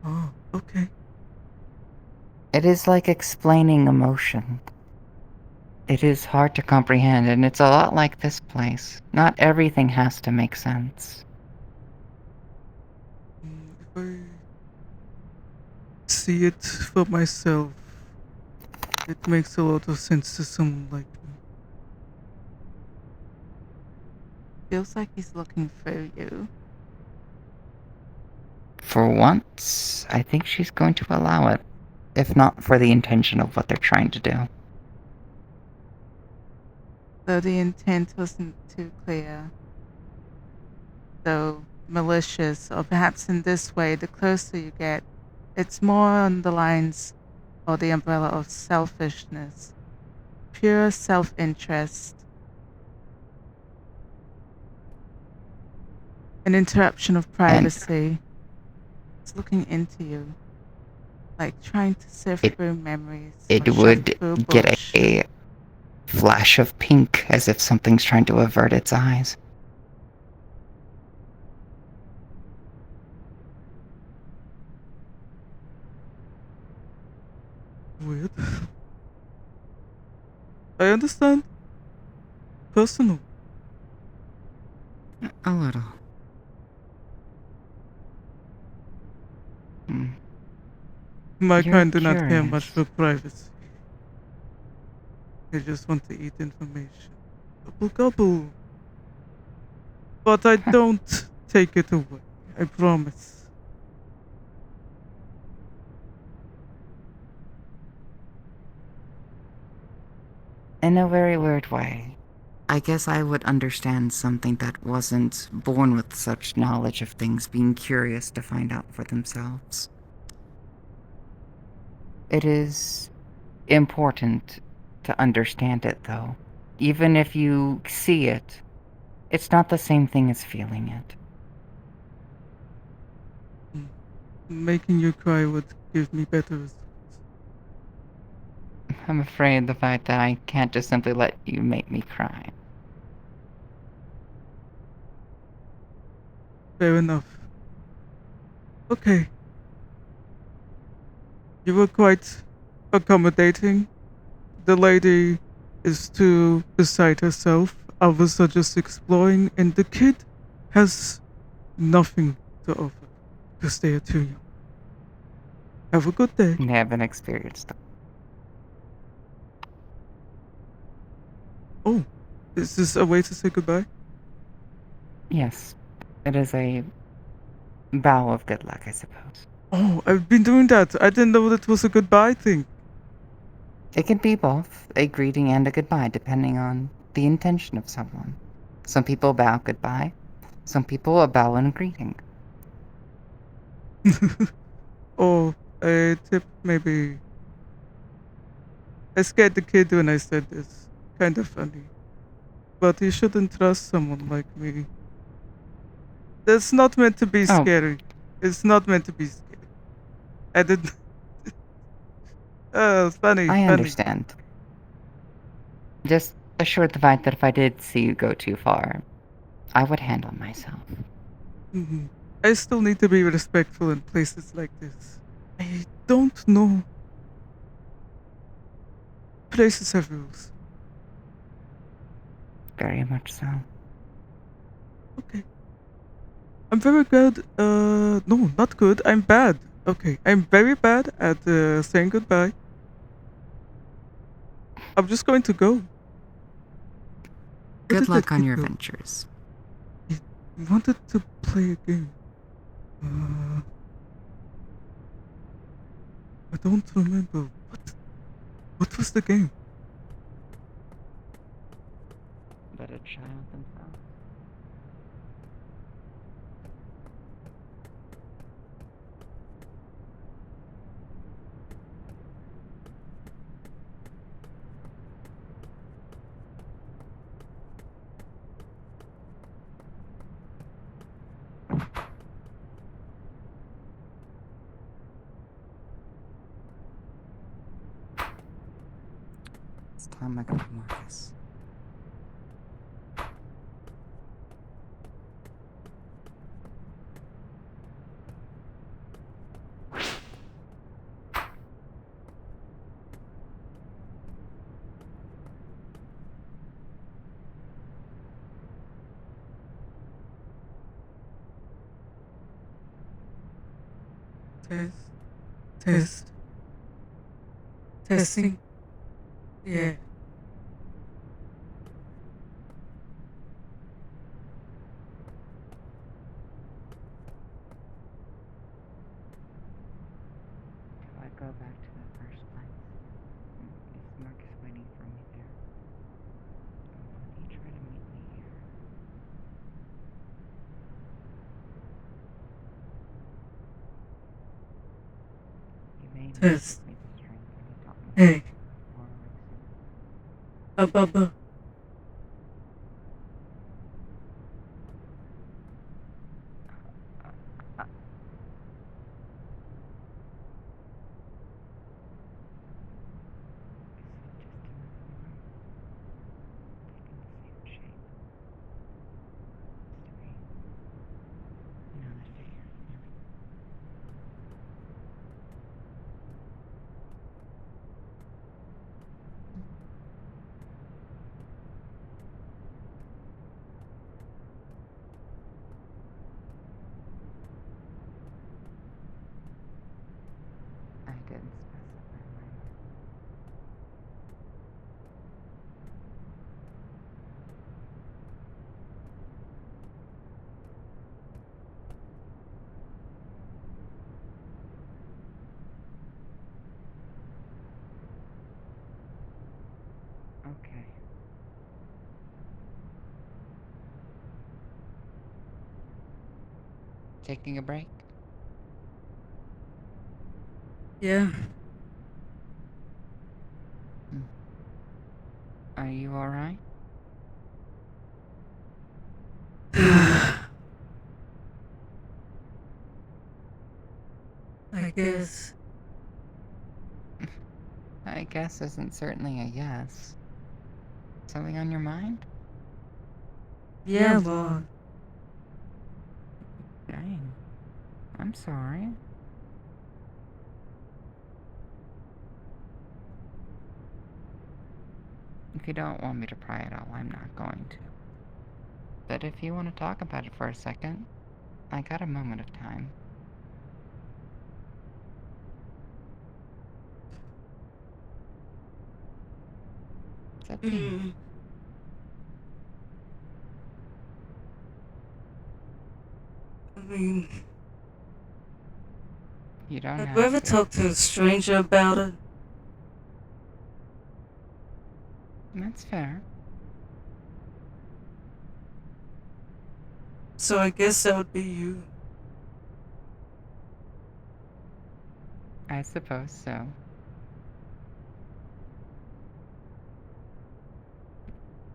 Oh, okay. It is like explaining emotion. It is hard to comprehend, and it's a lot like this place. Not everything has to make sense. If I see it for myself, it makes a lot of sense to someone like me. Feels like he's looking through you. For once, I think she's going to allow it, if not for the intention of what they're trying to do. Though the intent wasn't too clear, though malicious, or perhaps in this way, the closer you get, it's more on the lines or the umbrella of selfishness, pure self interest, an interruption of privacy. It's looking into you, like trying to sift It- through memories or It shuffle would through get bullshit. a flash of pink as if something's trying to avert its eyes. Weird. I understand. Personal. A little. Hmm. My You're kind do not care much curious. for privacy. They just want to eat information. Gobble gobble. But I don't take it away. I promise. In a very weird way. I guess I would understand something that wasn't born with such knowledge of things being curious to find out for themselves. It is important to understand it, though. Even if you see it, it's not the same thing as feeling it. Making you cry would give me better results. I'm afraid the fact that I can't just simply let you make me cry. Fair enough. Okay. You were quite accommodating. The lady is too beside herself. Others are just exploring, and the kid has nothing to offer because they are too young. Have a good day. They haven't experienced it. Oh, is this a way to say goodbye? Yes, it is a bow of good luck, I suppose. Oh, I've been doing that. I didn't know that was a goodbye thing. It can be both a greeting and a goodbye, depending on the intention of someone. Some people bow goodbye, some people a bow and a greeting. Oh, a tip maybe. I scared the kid when I said this. Kind of funny. But you shouldn't trust someone like me. That's not meant to be Oh. scary. It's not meant to be scary. I didn't. Oh, funny, I funny. understand. Just assure the fact that if I did see you go too far, I would handle myself. Mhm. I still need to be respectful in places like this. I don't know. Places have rules. Very much so. Okay. I'm very good. No, not good. I'm bad. Okay. I'm very bad at saying goodbye. I'm just going to go. Where Good did that luck on kid your go? ventures. He wanted to play a game. Uh, I don't remember. What was the game? But a child himself. It's time I go to Markus. Test. Test. Testing. Yeah. Do I go back to the first place? Is Markus waiting for me there? Or would he try to meet me here? You may need to Test. give me the strength I need to unlock Hey. for a reason. Ababa. Uh, uh, is it just another one? Taking the same shape? Has to be. You know that figure from everything. I didn't specify minor. Okay. Taking a break? Yeah. Hmm. Are you alright? I guess. I guess isn't certainly a yes. Something on your mind? Yeah, Lord. Dang. I'm sorry. If you don't want me to pry it out, I'm not going to. But if you want to talk about it for a second, I got a moment of time. It's up to you. I mean, You don't have you have ever to. talked to a stranger about it? That's fair. So I guess that would be you. I suppose so.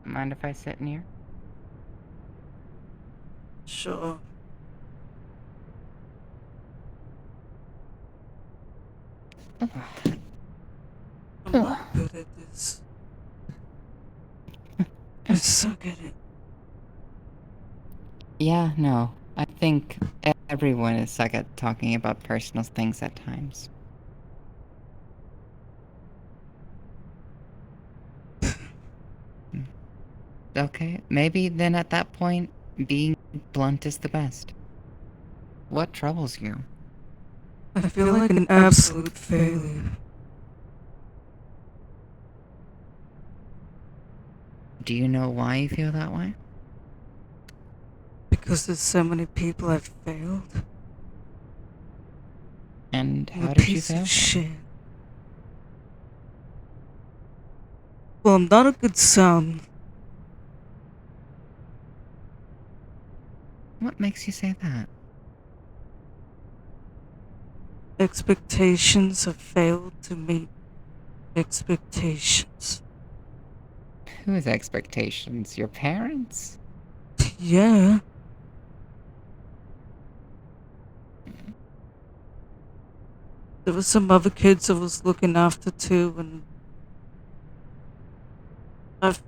Mind if I sit near? Sure. I'm not good at this. I suck at it. Yeah, no. I think everyone is suck at talking about personal things at times. Okay, maybe then at that point, being blunt is the best. What troubles you? I feel like an absolute failure. Do you know why you feel that way? Because there's so many people I've failed. And I'm how a did you piece fail of them? shit. Well, I'm not a good son. What makes you say that? Expectations have failed to meet expectations. Whose expectations? Your parents? Yeah. There were some other kids I was looking after too, and I've.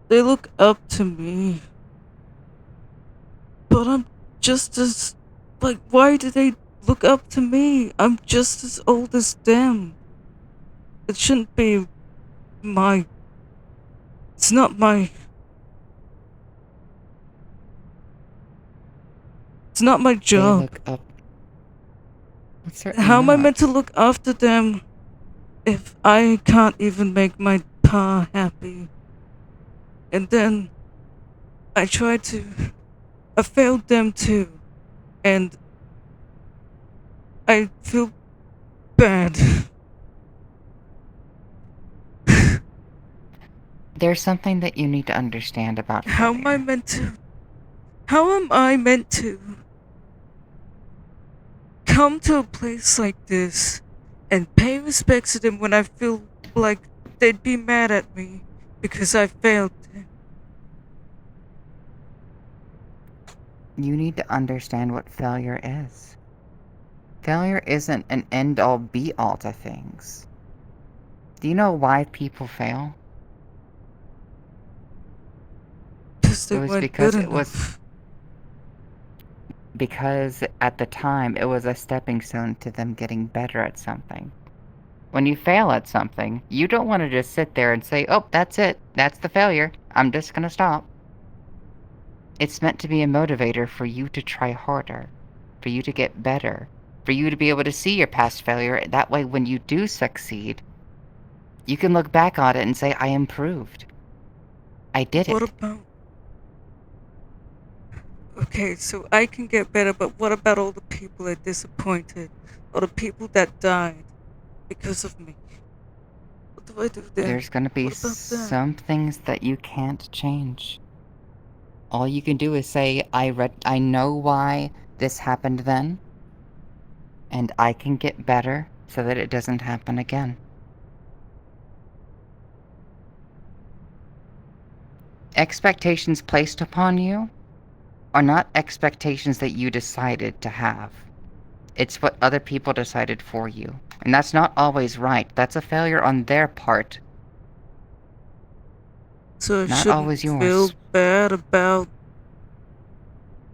They look up to me. But I'm just as. Like, why do they look up to me? I'm just as old as them. It shouldn't be my. It's not my. It's not my They job. look up. Well, certainly How am I meant not. to look after them if I can't even make my pa happy? And then I tried to. I failed them too. And I feel bad. There's something that you need to understand about How am I failure. meant to? How am I meant to come to a place like this and pay respects to them when I feel like they'd be mad at me because I failed them? You need to understand what failure is. Failure isn't an end-all be-all to things. Do you know why people fail? Because they It was weren't good because it was enough. because at the time it was a stepping stone to them getting better at something. When you fail at something, you don't want to just sit there and say, "Oh, that's it. That's the failure. I'm just going to stop." It's meant to be a motivator for you to try harder, for you to get better, for you to be able to see your past failure. That way, when you do succeed, you can look back on it and say, I improved. I did What it. about. Okay, so I can get better, but what about all the people I disappointed? Or the people that died because of me? What do I do then? There's going to be What about that? some things that you can't change. All you can do is say, I know why this happened then, and I can get better so that it doesn't happen again. Expectations placed upon you are not expectations that you decided to have. It's what other people decided for you. And that's not always right. That's a failure on their part, So I not shouldn't always feel yours. bad about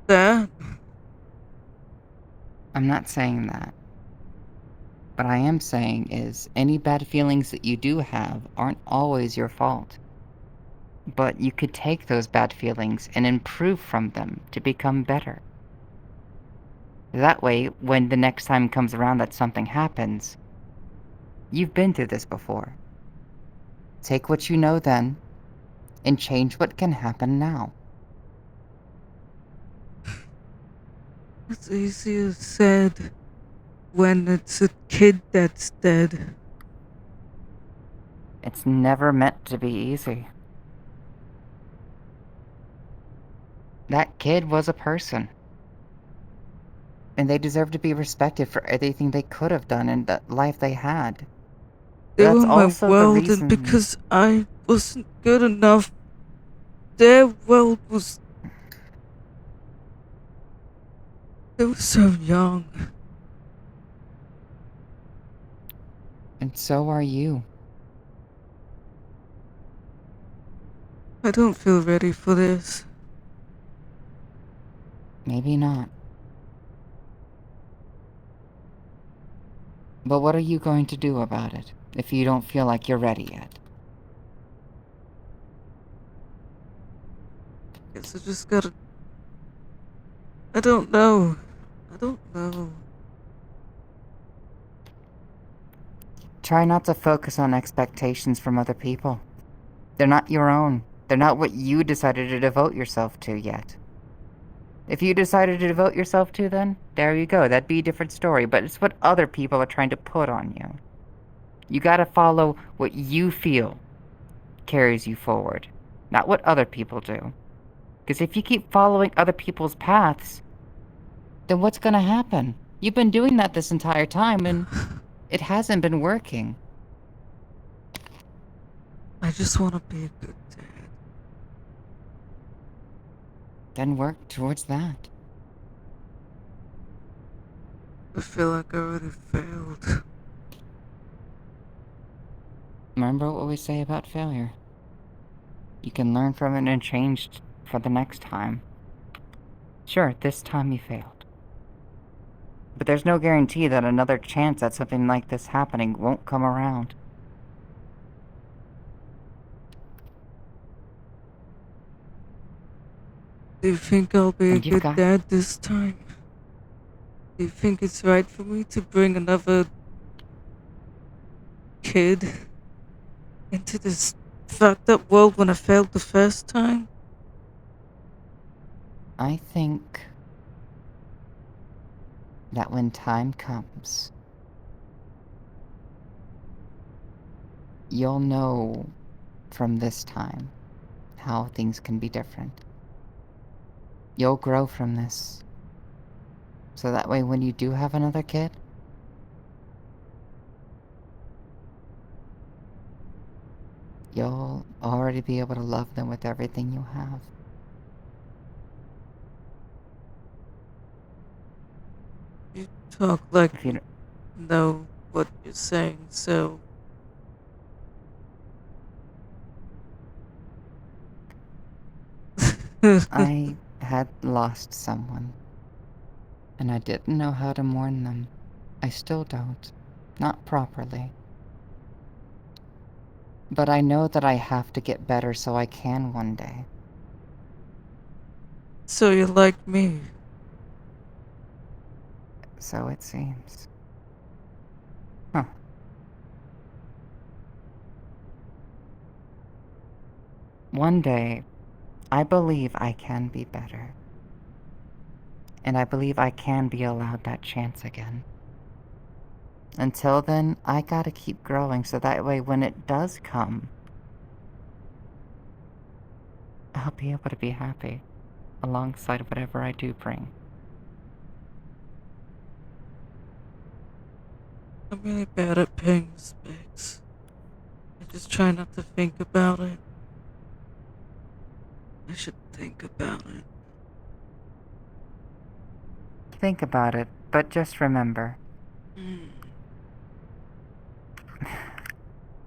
that? I'm not saying that. What I am saying is any bad feelings that you do have aren't always your fault. But you could take those bad feelings and improve from them to become better. That way, when the next time comes around that something happens, you've been through this before. Take what you know then, and change what can happen now. It's easier said when it's a kid that's dead. It's never meant to be easy. That kid was a person. And they deserve to be respected for everything they could have done in the life they had. They That's were my also the world, and reason. because I wasn't good enough, their world was. They were so young. And so are you. I don't feel ready for this. Maybe not. But what are you going to do about it if you don't feel like you're ready yet? Guess I just gotta. I don't know. I don't know. Try not to focus on expectations from other people. They're not your own. They're not what you decided to devote yourself to yet. If you decided to devote yourself to them, there you go. That'd be a different story. But it's what other people are trying to put on you. You gotta follow what you feel carries you forward, not what other people do. Because if you keep following other people's paths, then what's gonna happen? You've been doing that this entire time, and it hasn't been working. I just want to be a good dad. Then work towards that. I feel like I already failed. Remember what we say about failure. You can learn from it and change for the next time. Sure, this time you failed. But there's no guarantee that another chance at something like this happening won't come around. Do you think I'll be a And you've good got- dad this time? Do you think it's right for me to bring another kid into this fucked up world when I failed the first time? I think that when time comes, you'll know from this time how things can be different. You'll grow from this. So that way when you do have another kid, you'll already be able to love them with everything you have. You talk like If you you know what you're saying, so I had lost someone, and I didn't know how to mourn them. I still don't. Not properly. But I know that I have to get better so I can one day. So you're like me. So it seems. Huh. One day, I believe I can be better. And I believe I can be allowed that chance again. Until then, I gotta keep growing so that way when it does come, I'll be able to be happy alongside whatever I do bring. I'm really bad at paying respects. I just try not to think about it. I should think about it. Think about it, but just remember.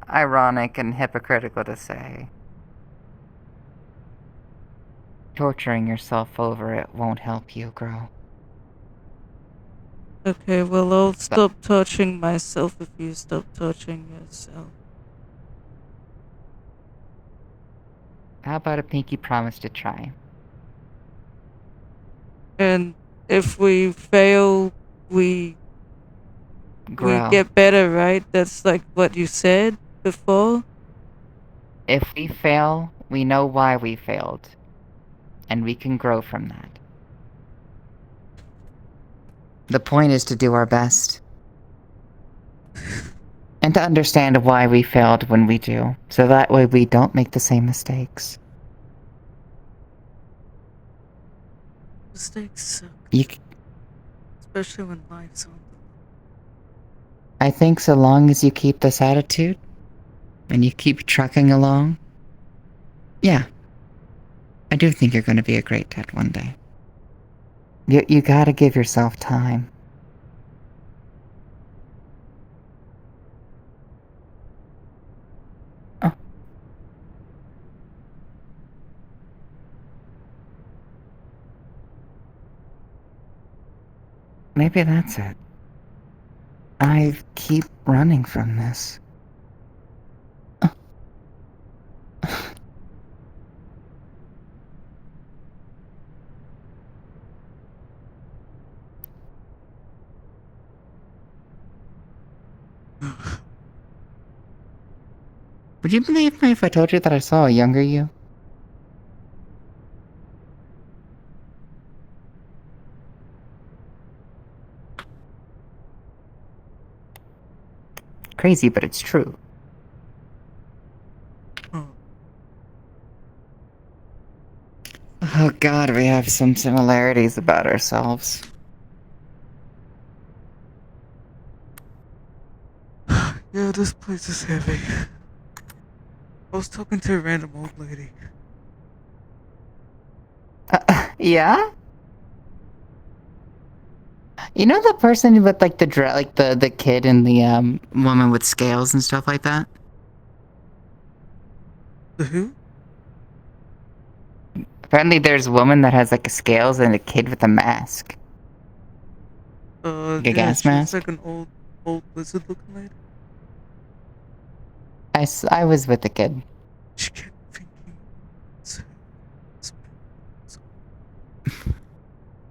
Ironic and hypocritical to say. Torturing yourself over it won't help you grow. Okay, well, I'll stop touching myself if you stop touching yourself. How about a pinky promise to try? And if we fail, we Grow. get better, right? That's like what you said before. If we fail, we know why we failed. And we can grow from that. The point is to do our best. And to understand why we failed when we do. So that way we don't make the same mistakes. Mistakes suck, You, especially when life's on. I think so long as you keep this attitude, and you keep trucking along, yeah, I do think you're going to be a great dad one day. You gotta give yourself time. Maybe that's it. I keep running from this. Would you believe me if I told you that I saw a younger you? Crazy, but it's true. Huh. Oh god, we have some similarities about ourselves. Yeah, this place is heavy. I was talking to a random old lady. Yeah? You know the person with like the kid and the woman with scales and stuff like that? The who? Apparently there's a woman that has like scales and a kid with a mask. Like a Yeah, gas she looks mask? like an old lizard looking lady. I was with the kid. She kept thinking it's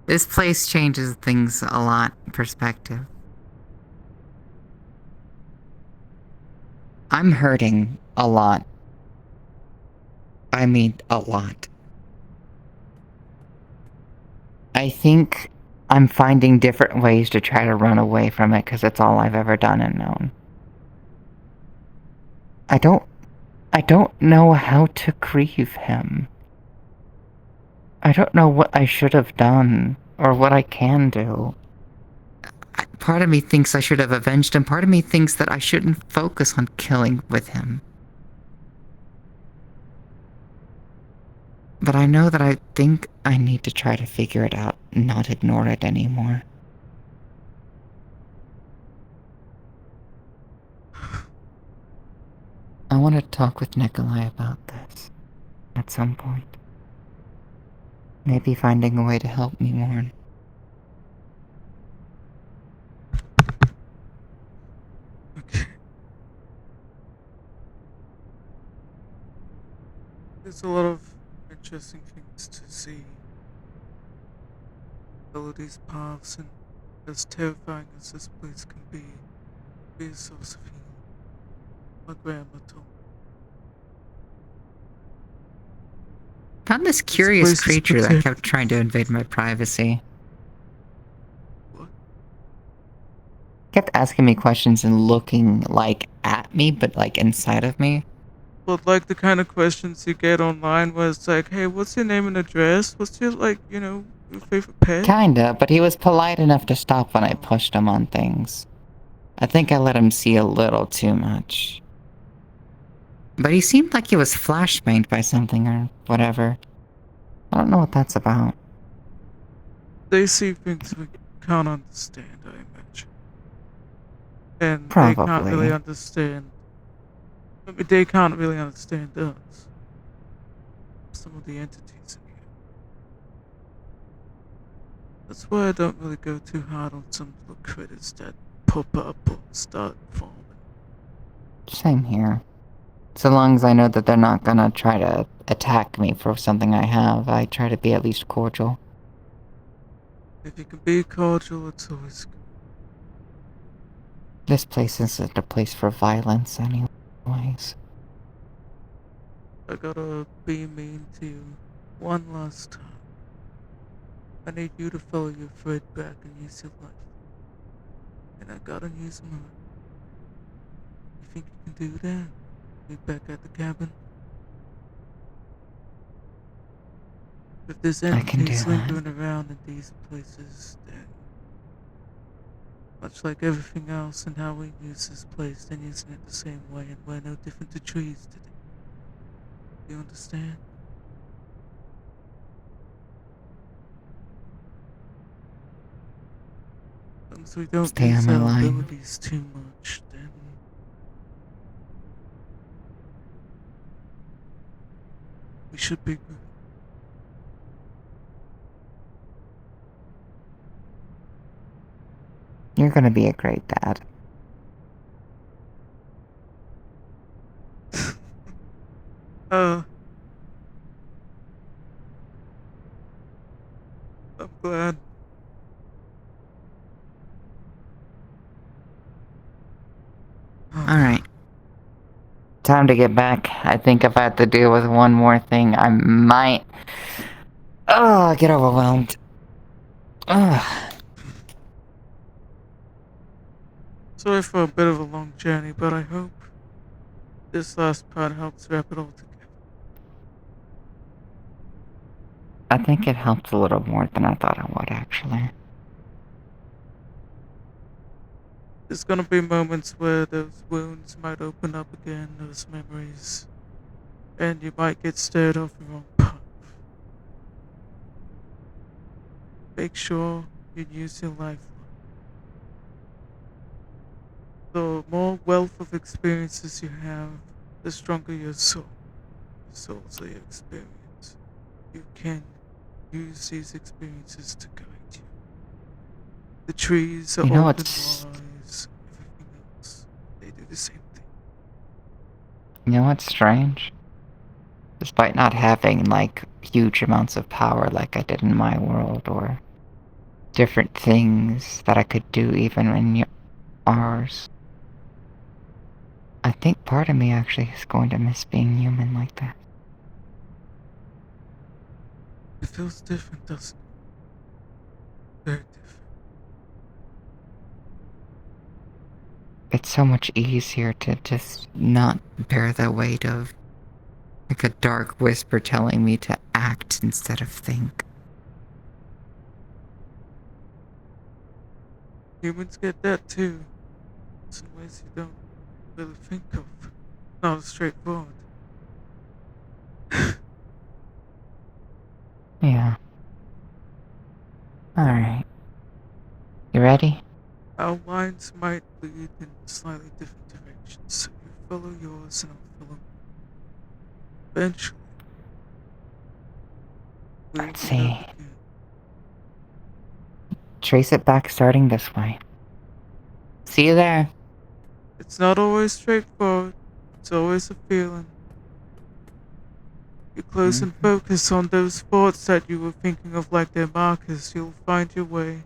This place changes things a lot, perspective. I'm hurting a lot. I mean, a lot. I think I'm finding different ways to try to run away from it because it's all I've ever done and known. I don't know how to grieve him. I don't know what I should have done or what I can do. Part of me thinks I should have avenged him. Part of me thinks that I shouldn't focus on killing with him. But I know that I think I need to try to figure it out, not ignore it anymore. I want to talk with Nikolai about this at some point. Maybe finding a way to help me mourn. okay. There's a lot of interesting things to see. Follow these paths, and as terrifying as this place can be a source of healing. My grandma told me. Found this This curious place is creature that kept protected. trying to invade my privacy. What? Kept asking me questions and looking, like, at me, but, like, inside of me. But like the kind of questions you get online where it's like, hey, what's your name and address? What's your, like, your favorite pet? Kinda, but he was polite enough to stop when I pushed him on things. I think I let him see a little too much. But he seemed like he was flashbanged by something or whatever. I don't know what that's about. They see things we can't understand, I imagine. And they can't really Probably. understand. I mean, they can't really understand us. Some of the entities in here. That's why I don't really go too hard on some little critters that pop up or start forming. Same here. So long as I know that they're not gonna try to attack me for something I have, I try to be at least cordial. If you can be cordial, it's always good. This place isn't a place for violence anyways. I gotta be mean to you one last time. I need you to follow your Fred back and use your life. And I gotta use mine. You think you can do that? Be back at the cabin? If there's I can do entities that. lingering around in these places, then much like everything else and how we use this place, then using it the same way, and we're no different to trees today. Do you understand? As long as we don't Stay on use my our line. abilities too much, then we should be good. You're gonna be a great dad. Uh, I'm glad. Alright. Time to get back. I think if I have to deal with one more thing, I might... get overwhelmed. Ugh. Sorry for a bit of a long journey, but I hope this last part helps wrap it all together. I think it helped a little more than I thought it would, actually. There's gonna be moments where those wounds might open up again, those memories, and you might get stared off the wrong path. Make sure you use your lifeline. The more wealth of experiences you have, the stronger your soul. The souls are your experience. You can use these experiences to guide you. The trees are You know old and what's... wise, everything else. They do the same thing. You know what's strange? Despite not having, like, huge amounts of power like I did in my world, or different things that I could do even in ours, I think part of me actually is going to miss being human like that. It feels different, doesn't it? Very different. It's so much easier to just not bear the weight of, like, a dark whisper telling me to act instead of think. Humans get that too. It's in ways you don't really think of. Not as straightforward. Yeah. Alright. You ready? Our lines might lead in slightly different directions, so you follow yours and I'll follow mine. Eventually, we'll Let's meet up see. again. Trace it back starting this way. See you there. It's not always straightforward. It's always a feeling. You close and focus on those spots that you were thinking of like their markers, you'll find your way.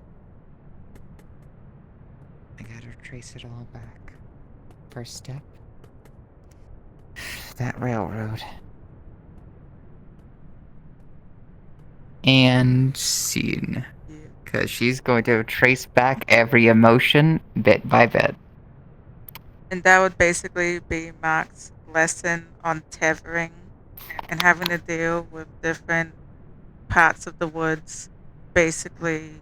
I gotta trace it all back. First step. That railroad. And scene. Yeah. Because she's going to trace back every emotion bit by bit. And that would basically be Mark's lesson on tethering and having to deal with different parts of the woods, basically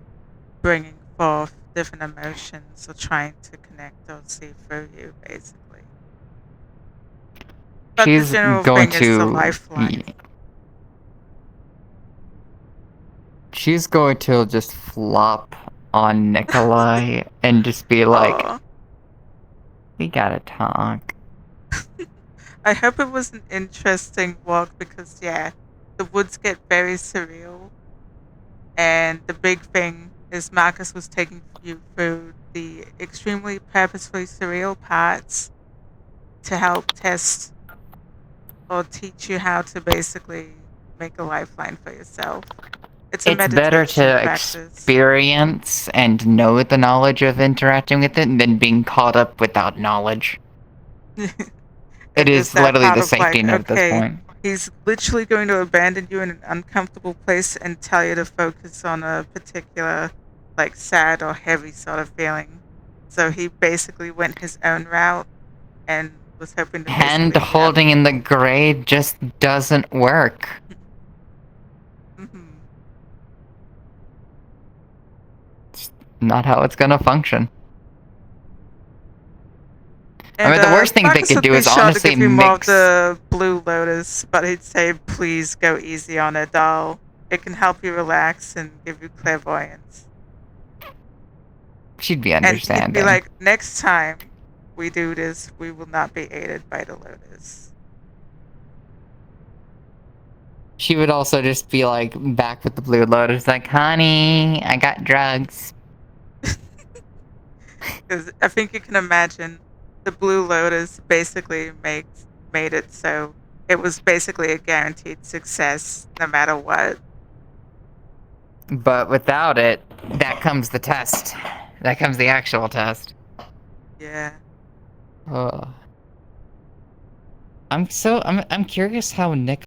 bringing forth different emotions or trying to connect or see through you, basically. But the She's general going thing is the to... lifeline. She's going to just flop on Nikolai and just be like, Aw. we gotta talk. I hope it was an interesting walk because, yeah, the woods get very surreal. And the big thing is Marcus was taking you through the extremely purposefully surreal parts to help test or teach you how to basically make a lifeline for yourself. It's a It's better meditation to practice. experience and know the knowledge of interacting with it than being caught up without knowledge. It It's is that literally part the of safety like, net at this okay, point. he's literally going to abandon you in an uncomfortable place and tell you to focus on a particular, like, sad or heavy sort of feeling. So he basically went his own route and was hoping to Hand basically, yeah. holding in the grade just doesn't work. Mhm. Not how it's gonna function. I And mean, the worst thing they Marcus could would do be is sure to honestly give you more of mix... the Blue Lotus, but he'd say, please go easy on it, doll. It can help you relax and give you clairvoyance. She'd be And he'd be understanding. like, next time we do this, we will not be aided by the Lotus. She would also just be like, back with the Blue Lotus, like, honey, I got drugs. Because I think you can imagine the Blue Lotus basically made it so it was basically a guaranteed success no matter what. But without it, that comes the test. That comes the actual test. Yeah. Ugh. I'm curious how Nick